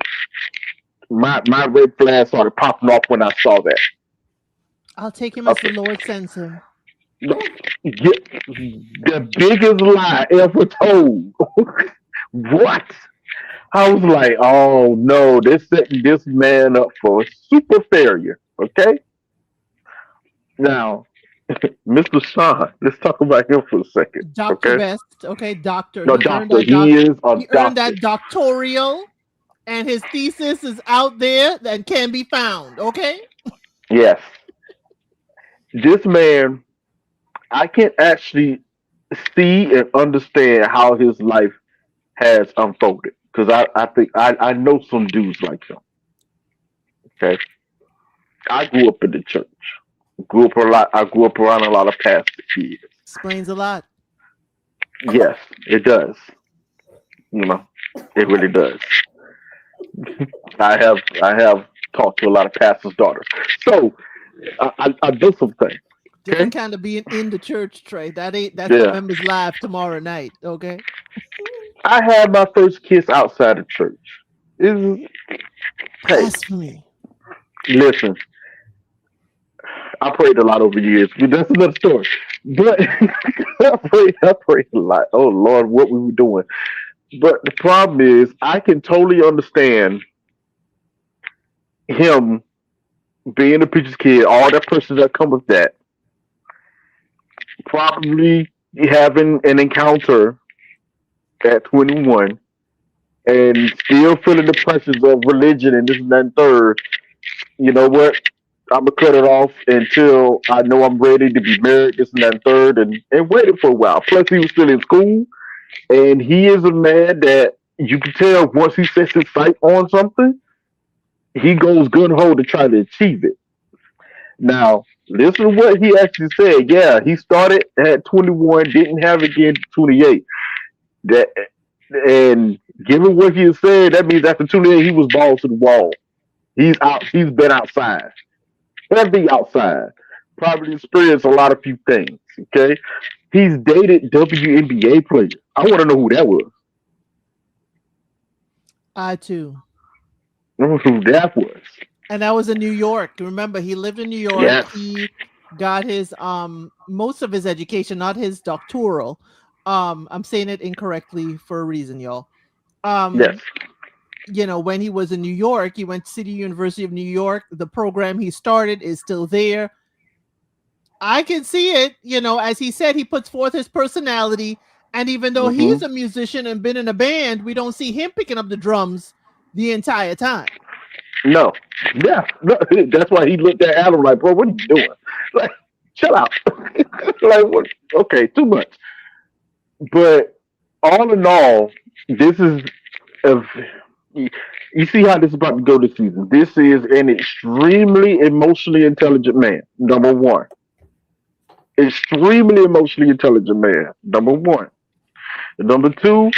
My red flag started popping off when I saw that. I'll take him as the Lord sends him. The biggest lie ever told. What? I was like, oh no, this setting this man up for super failure. Okay? Now, Mr. Shawn, let's talk about him for a second. Dr. Okay? Best, okay, doctor. No, doctor. He is a he earned doctor. that doctoral, and his thesis is out there and can be found, okay? Yes. This man, I can actually see and understand how his life has unfolded. Because I think I know some dudes like him. Okay. I grew up in the church. I grew up around a lot of pastor kids. Explains a lot. Yes, it does. It really does. I have talked to a lot of pastors' daughters. So I know some things. Different kind of being in the church, Trey. That's Yeah. the members live tomorrow night, okay? I had my first kiss outside the church. Hey, Blasphemy. listen, I prayed a lot over the years, but that's another story. But I prayed a lot. Oh Lord, what we were doing. But the problem is, I can totally understand him being a preacher's kid, all that pressure that comes with that. Probably having an encounter at 21 and still feeling the pressures of religion and this and that and third. You know what? I'm gonna cut it off until I know I'm ready to be married, this and that and third, and waited for a while. Plus, he was still in school, and he is a man that you can tell once he sets his sight on something, he goes gun ho to try to achieve it. Now, listen to what he actually said. Yeah, he started at 21, didn't have it again at 28. That and given what he said, that means after 28, he was balls to the wall. He's out. He's been outside, heavy outside. Probably experienced a lot of few things. Okay, he's dated WNBA players. I want to know who that was. I too. I don't know who that was. And that was in New York. Remember, he lived in New York. Yes. He got his most of his education, not his doctoral. I'm saying it incorrectly for a reason, y'all. Yes. When he was in New York, he went to City University of New York. The program he started is still there. I can see it, as he said, he puts forth his personality. And even though he's a musician and been in a band, we don't see him picking up the drums the entire time. No. Yeah. No. That's why he looked at Adam like, bro, what are you doing? Like, chill out. Like, what? Okay, too much. But all in all, this is you see how this is about to go this season. This is an extremely emotionally intelligent man, number one. Extremely emotionally intelligent man, number one. And number two,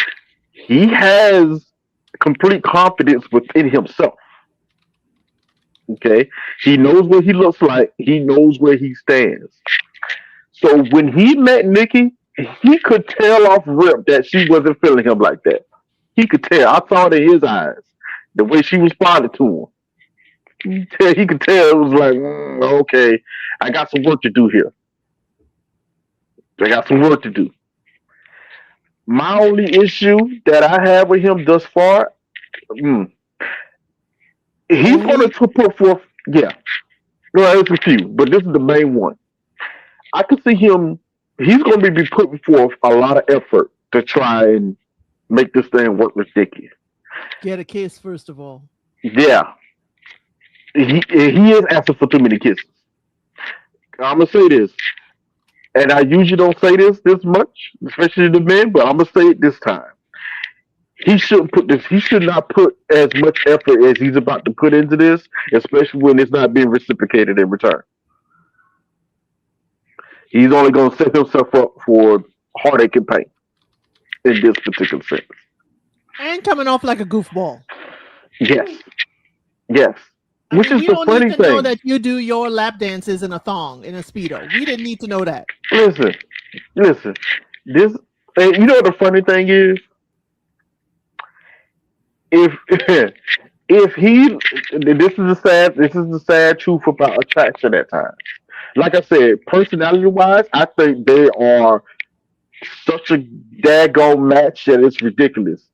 he has complete confidence within himself. Okay? He knows what he looks like. He knows where he stands. So when he met Nikki, he could tell off rip that she wasn't feeling him like that. He could tell. I saw it in his eyes, the way she responded to him. He could tell it was like, okay, I got some work to do here. I got some work to do. My only issue that I have with him thus far, he's going to put forth, yeah. No, it's a few, but this is the main one. I can see him, he's going to be putting forth a lot of effort to try and make this thing work with Nikki. Get a kiss first of all. Yeah, he is asking for too many kisses. I'm gonna say this, and I usually don't say this much, especially to men, but I'm gonna say it this time. He shouldn't put this. He should not put as much effort as he's about to put into this, especially when it's not being reciprocated in return. He's only going to set himself up for heartache and pain in this particular sense. And coming off like a goofball. Yes, yes. I Which mean, is we the don't funny need to know thing. that you do your lap dances in a thong, in a Speedo. We didn't need to know that. Listen, listen. This, and you know what the funny thing is? If if he, this is the sad truth about attraction at times. Like I said, personality wise, I think they are such a daggone match that it's ridiculous.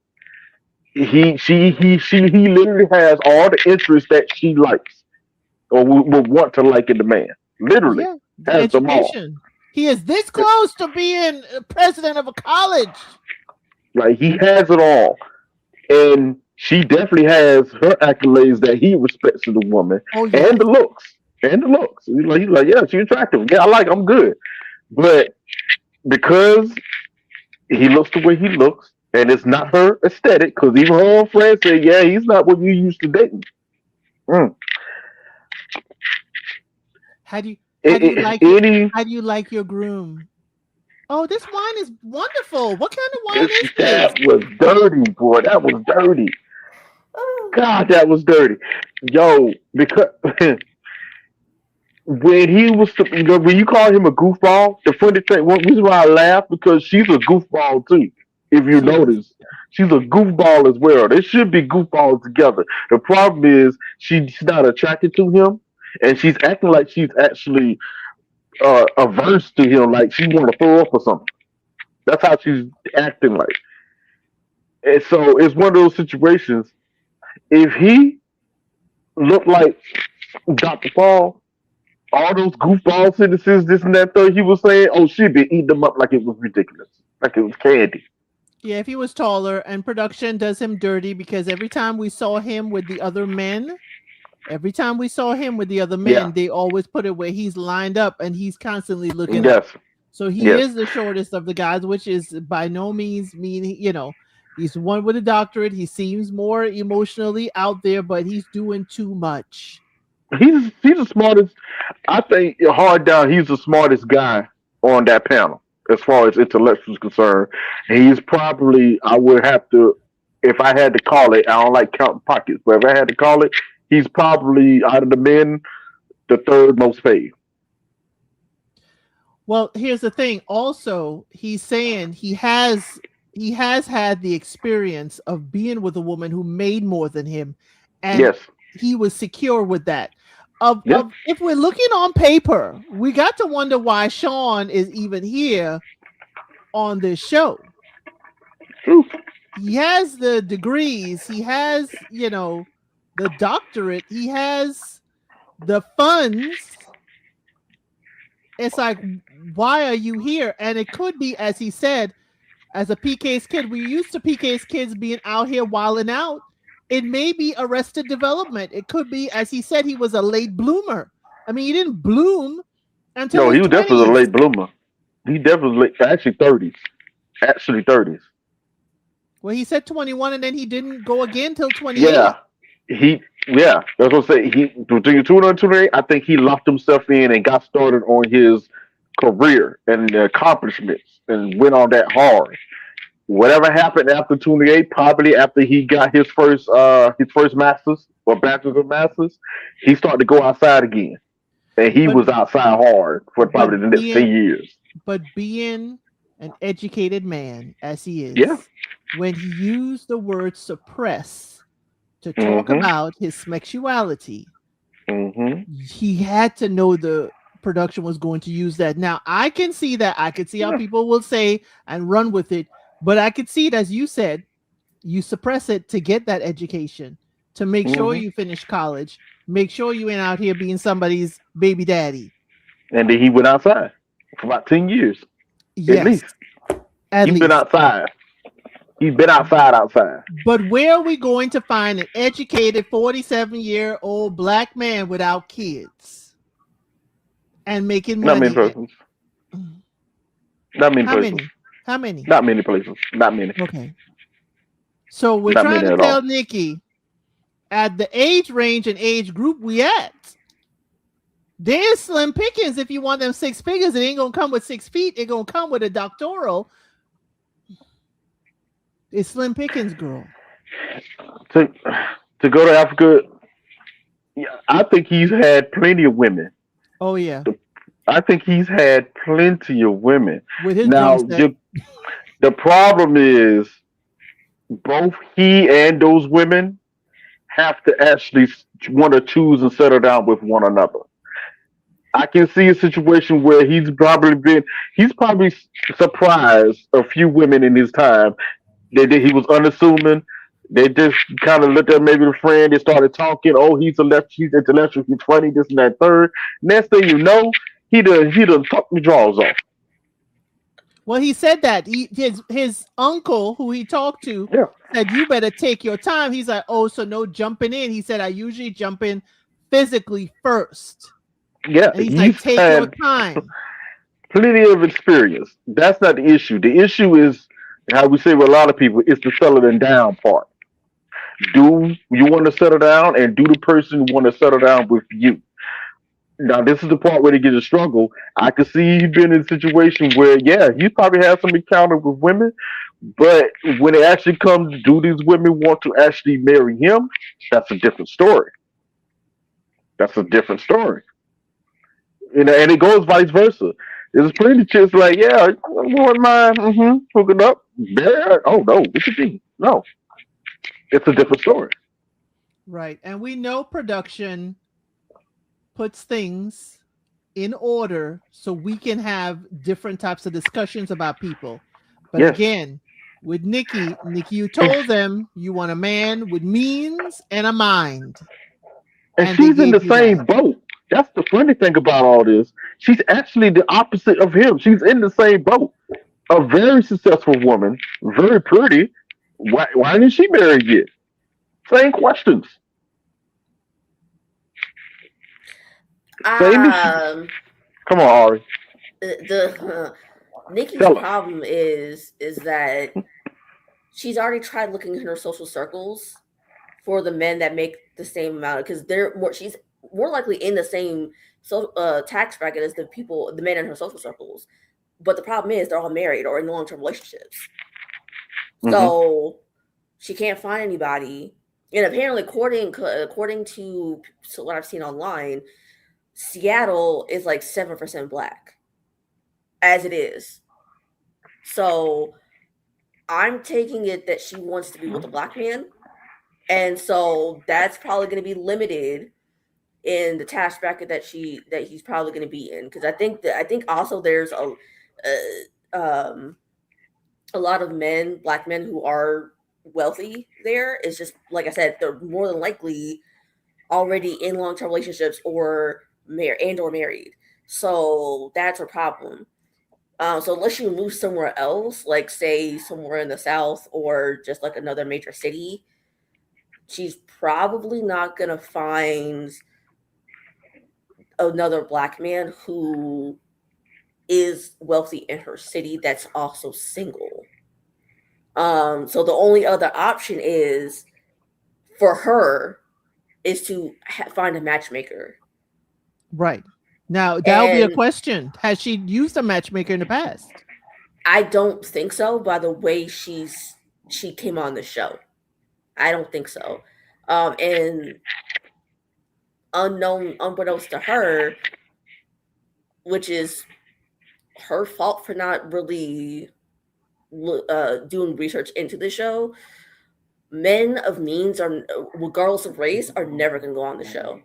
He literally has all the interests that she likes or would want to like in the man. Literally Yeah, the has them all. education. He is this close to being president of a college. Like he has it all, and she definitely has her accolades that he respects in the woman, Oh yeah. and the looks, and the looks. He's like, yeah, she's attractive. Yeah, I like. I'm good, but because he looks the way he looks, and it's not her aesthetic. Because even her own friends say, yeah, he's not what you used to dating. Mm. How do you Any how do you like your groom? Oh, this wine is wonderful. What kind of wine is this? that was dirty, boy. That was dirty. Oh, God, that was dirty. Yo, because when he was, when you call him a goofball, the funny thing, one reason why I laugh because she's a goofball too. If you She is. notice, she's a goofball as well. They should be goofballs together. The problem is she's not attracted to him, and she's acting like she's actually averse to him, like she want to throw up or something. That's how she's acting like. And so it's one of those situations. If he looked like Dr. Paul, all those goofball sentences, this and that, third, he was saying, oh, she'd be eating them up like it was ridiculous, like it was candy. Yeah, if he was taller, and production does him dirty because every time we saw him with the other men, Yeah. they always put it where he's lined up and he's constantly looking up. Yes. So he Yes. is the shortest of the guys, which is by no means mean, he's one with a doctorate. He seems more emotionally out there, but he's doing too much. He's the smartest. I think hard down. He's the smartest guy on that panel as far as intellect is concerned. He's probably. I would have to, if I had to call it. I don't like counting pockets, but if I had to call it, he's probably out of the men the third most paid. Well, here's the thing. Also, he's saying he has had the experience of being with a woman who made more than him, and Yes. he was secure with that. Yep. If we're looking on paper, we got to wonder why Shawn is even here on this show. True. He has the degrees, he has, the doctorate, he has the funds. It's like, why are you here? And it could be, as he said, as a PK's kid, we used to PK's kids being out here wilding out. It may be arrested development. It could be, as he said, he was a late bloomer. I mean, he didn't bloom until No, his he was definitely a 20s. late bloomer. He definitely actually 30s. Actually 30s. Well, he said 21, and then he didn't go again till 28. Yeah. That's what I'm saying. He between 2 and 28, I think he locked himself in and got started on his career and the accomplishments and went on that hard. Whatever happened after 28, probably after he got his first masters or bachelor's of masters, he started to go outside again. And he But- was outside hard for probably the next 10 years. But being an educated man, as he is, Yeah. when he used the word suppress to talk Mhm. about his sexuality, Mm-hmm. he had to know the production was going to use that. Now, I can see that. I could see how Yeah. people will say and run with it, but I could see it, as you said, you suppress it to get that education, to make sure Mhm. you finish college, make sure you ain't out here being somebody's baby daddy. And then he went outside for about 10 years. At Yes. least. At He's been least. outside. He's been outside. But where are we going to find an educated 47-year-old black man without kids and making Not many money? persons. Not many How places. many? How many? Not many places. Not many. Okay. So we're Not trying many to at tell all. Nikki at the age range and age group we at, there's slim pickings. If you want them 6 figures, it ain't gonna come with 6 feet. It's gonna come with a doctoral. It's slim pickings, girl. To to go to Africa, yeah, I think he's had plenty of women. Oh yeah, I think he's had plenty of women. with his drum Now, set. the problem is both he and those women have to actually want to choose and settle down with one another. I can see a situation where he's probably surprised a few women in his time. He was unassuming. They just kind of looked at maybe the friend. They started talking. Oh, he's intellectual. He's funny. This and that. Third. Next thing you know, he done tucked the drawers off. Well, he said that his uncle, who he talked to, Yeah, said you better take your time. He's like, oh, so no jumping in. He said I usually jump in physically first, yeah. and he's like, He's take your had time. plenty of experience. That's not the issue. The issue is how we say with a lot of people. It's the settling down part. Do you want to settle down, and do the person want to settle down with you? Now, this is the part where they get a struggle. I can see you been in a situation where, yeah, you probably had some encounter with women, but when it actually comes to do these women want to actually marry him, that's a different story. That's a different story. And it goes vice versa. There's plenty of chicks like, yeah, I wouldn't mind hooking up. Yeah. Oh, no, what you mean? No, it's a different story. Right. And we know production puts things in order so we can have different types of discussions about people. But Yes. again, with Nikki, you told them you want a man with means and a mind. And they she's in the gave you same that. boat. That's the funny thing about all this. She's actually the opposite of him. She's in the same boat. A very successful woman, very pretty. Why didn't she marry yet? Same questions. Same issue. Come on, Ari. The Nikki's Tell us. problem is that she's already tried looking in her social circles for the men that make the same amount, because she's more likely in the same tax bracket as the men in her social circles. But the problem is they're all married or in long-term relationships. So she can't find anybody. And apparently, according to what I've seen online, Seattle is like 7% black, as it is. So I'm taking it that she wants to be with a black man, and so that's probably going to be limited in the tax bracket that he's probably going to be in. Because I think also there's a lot of black men who are wealthy there. It's just, like I said, they're more than likely already in long-term relationships or married. So that's a problem. So unless you move somewhere else, like say somewhere in the South or just like another major city, she's probably not going to find another black man who is wealthy in her city that's also single. So the only other option is for her is to find a matchmaker. Right. Now, that would be a question. Has she used a matchmaker in the past? I don't think so, by the way she came on the show. I don't think so. And unbeknownst to her, which is her fault for not really doing research into the show, men of means are, regardless of race, are never going to go on the show.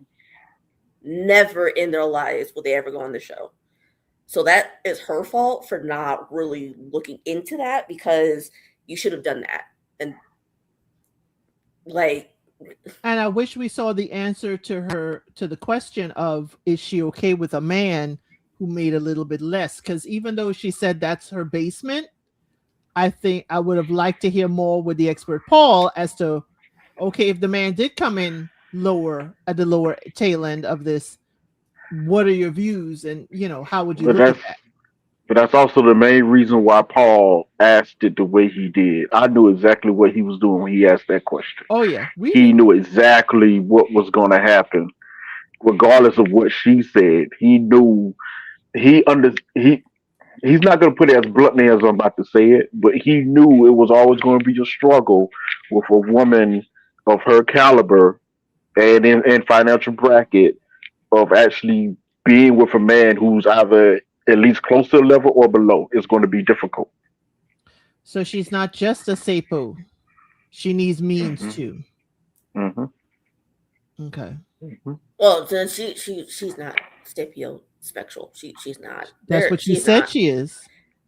Never in their lives will they ever go on the show. So that is her fault for not really looking into that, because you should have done that. And I wish we saw the answer to the question of, is she okay with a man who made a little bit less? Because even though she said that's her basement, I think I would have liked to hear more with the expert Paul as to, okay, if the man did come in lower at the lower tail end of this, what are your views, and how would you But look at that's that? but that's also the main reason why Paul asked it the way he did. I knew exactly what he was doing when he asked that question. Oh yeah, we He knew. knew exactly what was going to happen, regardless of what she said. He knew he under he he's not going to put it as bluntly as I'm about to say it, but he knew it was always going to be a struggle with a woman of her caliber and in financial bracket of actually being with a man who's either at least close to the level or below. It's going to be difficult. So she's not just a sapo. She needs means Hmm. too. Hmm. Okay. Hmm. Well, then she's not sapiosexual. She's not That's there. what you She's said not. she is.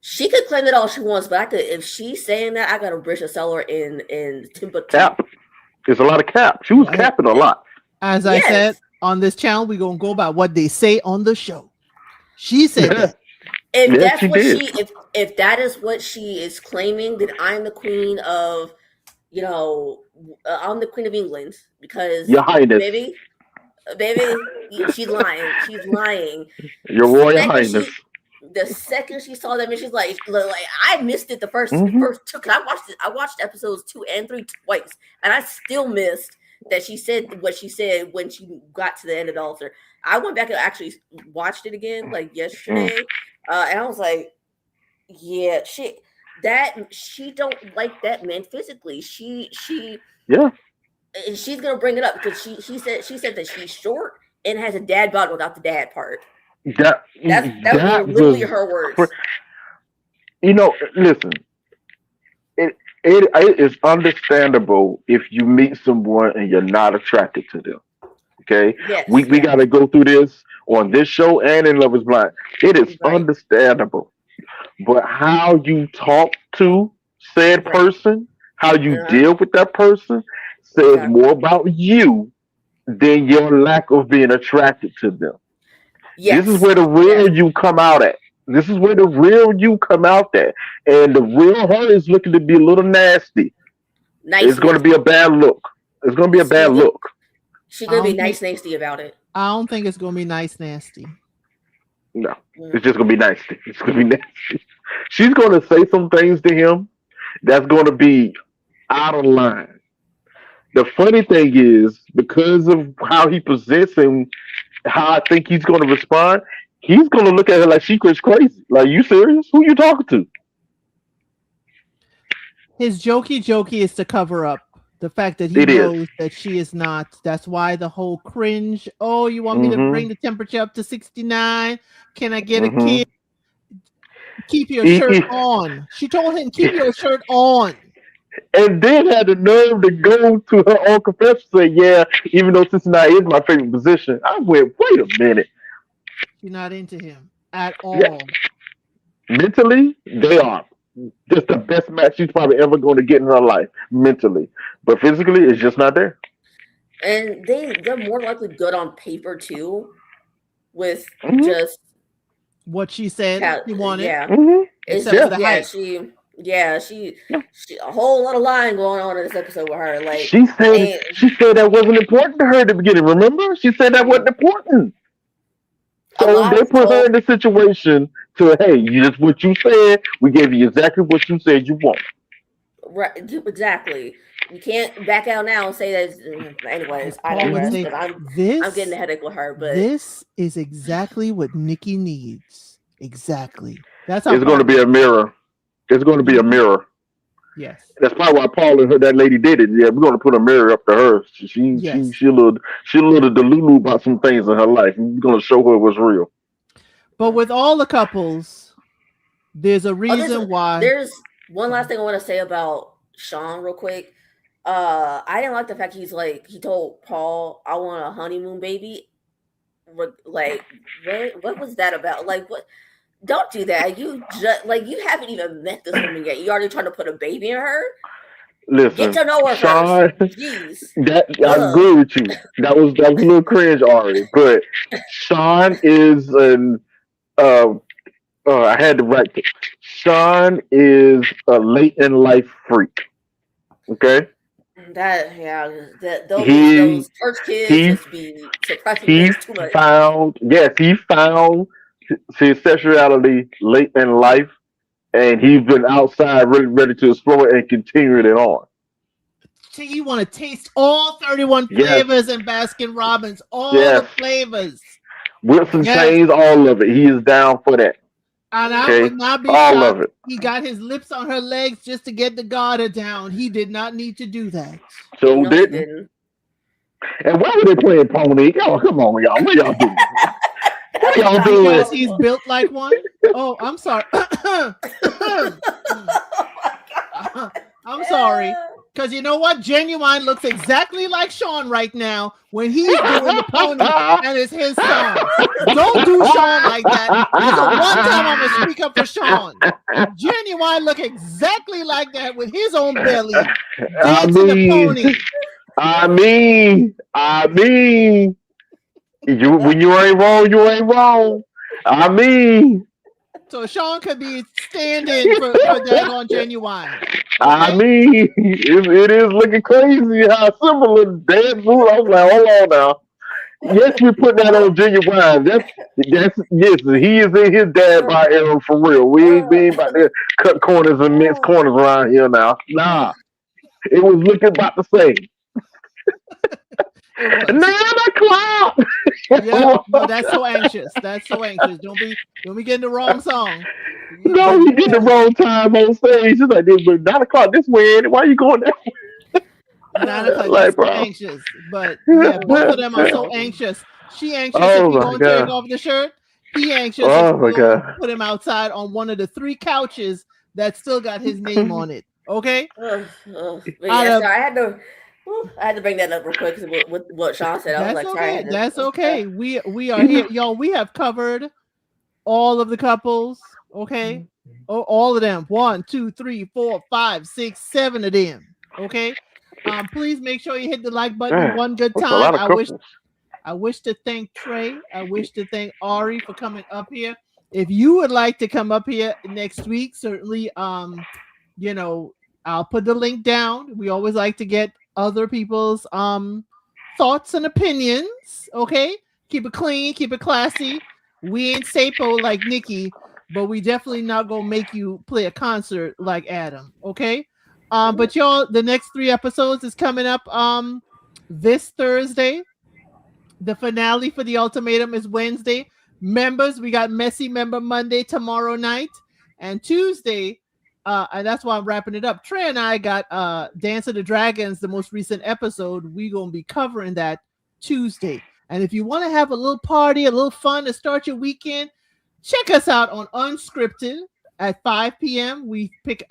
She could claim it all she wants, but I could if she's saying that I got a bridge to sell her in Timbuktu. Cap. There's a lot of cap. She was Hey, capping a lot. as I said Yes, on this channel, we're gonna go by what they say on the show. She said Yeah, that. if yeah, that's she what did. if that is what she is claiming, then I'm the queen of you know I'm the queen of England because Your Highness, baby baby she's lying. She's lying. Your Royal Second Highness. she the second she saw that, she's like I missed it the Hmm. first two because I watched episodes 2 and 3 twice, and I still missed that she said what she said when she got to the end of the altar. I went back and actually watched it again like Mm. yesterday, and I was like, yeah, she don't like that man physically. Yeah, She's gonna bring it up because she said that she's short and has a dad bod without the dad part. that That was that literally was, her cra- words. listen, it is understandable if you meet someone and you're not attracted to them. Okay, we Yes, we yeah, got to go through this on this show and in Love Is Blind. It is right, understandable, but how you talk to said right, person, how you uh-huh, deal with that person, says more exactly. about you than your lack of being attracted to them. This is Yes, where the yes, real you come out at. This is where the real you come out at. And the real her is looking to be a little nasty. nice, It's going to be a nasty. bad look. It's going to be a bad She go- look. she I gonna be don't think nice, nasty about it. I don't think it's gonna be nice nasty. No, Mm. it's just going to be nasty. It's going to be nasty. She's going to say some things to him that's going to be out of line. The funny thing is, because of how he presents him, how I think he's going to respond, he's going to look at her like she's crazy. Like, you serious? Who you talking to? His jokey is to cover up the fact that he It is. knows that she is not. That's why the whole cringe. Oh, you want me to Mm-hmm. bring the temperature up to 69? Can I get a Mm-hmm. kid? Keep your He, shirt he, on. She told him, keep your shirt on. and then had the nerve to go to her own confession and say, yeah, even though Cincinnati is my favorite position. I went, wait a minute. She's not into him at Yeah, all. mentally, they are. Just the best match she's probably ever going to get in her life, mentally. But physically, it's just not there. And they're more likely good on paper too, with Hmm. just What she said she wanted, yeah. Hmm. It's except for Yeah. just the height. Yeah. she a whole lot of lying going on in this episode with her. Like, and She said that wasn't important to her at the beginning. Remember, she said that wasn't important. a So lie they was put her told. in the situation to, hey, you just what you said. We gave you exactly what you said you want. Right, exactly. You can't back out now and say that. As Anyways, I Paul would digress say, because I'm getting a this headache with her. But this is exactly what Nikki needs. Exactly. That's how It's going Paul to be would a say. mirror. It's going to be a Mhm. mirror. Yes. That's probably why Paul and her, that lady did it. Yeah, we're going to put a mirror up to her. Yes. She a little delulu about some things in her life. We're going to show her what's real. But with all the couples, there's a oh, reason why. there's one last thing I want to say about Shawn real quick. I didn't like the fact he told Paul, "I want a honeymoon baby." Like, what was that about? Like, what? Don't do that. You just you haven't even met this woman yet. You already trying to put a baby in her. Get Listen, to know her first. Sean, Jeez. I Ugh. agree with you. That was a little cringe already, but Sean is an uh, I had to write it. Shawn is a late in life freak. Okay, That yeah, that he those church kids he just be suppressing he things too much. found his sexuality late in life, and he's been outside really ready to explore it and continue it on. So you want to taste all 31 Yes, flavors in Baskin Robbins, all yes. the flavors. Wilson Yes. chains, all of it. He is down for that. And I Okay, would not be all of shocked. it. He got his lips on her legs just to get the garter down. He did not need to do that. So No, he didn't. didn't. And why were they playing Pony? Y'all, come on, y'all. What y'all doing? What y'all doing? Because he's built like one. Oh, I'm sorry. I'm sorry. Because you know what? Genuine looks exactly like Shawn right now when he's doing the pony and it's his song. Don't do Shawn like that. There's a one time I'm going to speak up for Shawn. Genuine look exactly like that with his own belly dancing the pony. I mean, you when you ain't wrong, you ain't wrong. I mean, So Shawn could be standing for daggone Genuine. I mean, it is looking crazy how similar dance move. I was like, hold on now. Yes, we put that on Genuine. That's yes, he is in his dad by era for real. We ain't being about to cut corners and mince corners around here now. Nah. It was looking about the same. 9 o'clock. Yeah, no, that's so anxious. That's so anxious. Don't be getting the wrong song. No, you get the wrong time on stage. It's like this, but 9 o'clock this way. Why you going there? 9 o'clock. Like, That's so bro. anxious. But yeah, both of them are so anxious. She anxious Oh if he my gonna God. take off the shirt. He anxious Oh if my you gonna God. put him outside on one of the 3 couches that still got his name on it. Okay. But Out yeah, of- sorry, I had to bring that up real quick because what Shawn said. I was That's like, sorry, I okay. had to, That's okay. We are here, y'all. We have covered all of the couples. Okay. Oh, all of them. 1, 2, 3, 4, 5, 6, 7 of them. Okay. Please make sure you hit the like button one good That's a time. lot of couples. I wish to thank Trey. I wish to thank Ari for coming up here. If you would like to come up here next week, certainly you know, I'll put the link down. We always like to get other people's thoughts and opinions. Okay. Keep it clean, keep it classy. We ain't sapo like Nikki, but we definitely not gonna make you play a concert like Adam. Okay. But y'all, the next 3 episodes is coming up this Thursday. The finale for the ultimatum is Wednesday. Members, we got Messy Member Monday tomorrow night, and Tuesday, and that's why I'm wrapping it up. Trey and I got Dance of the Dragons, the most recent episode. We're gonna be covering that Tuesday. And if you want to have a little party, a little fun to start your weekend, check us out on Unscripted at 5 p.m.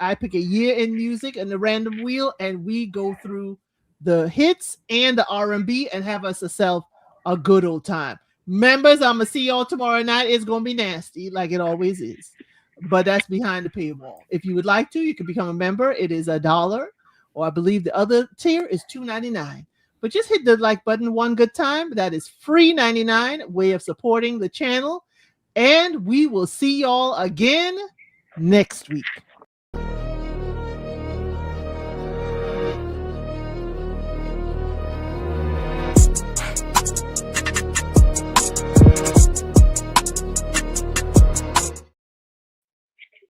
I pick a year in music and the random wheel, and we go through the hits and the R&B and have us a good old time. Members, I'm gonna see y'all tomorrow night. It's gonna be nasty, like it always is. But that's behind the paywall. If you would like to, you can become a member. It is $1, or I believe the other tier is $2.99. But just hit the like button one good time. That is free 99 way of supporting the channel. And we will see y'all again next week.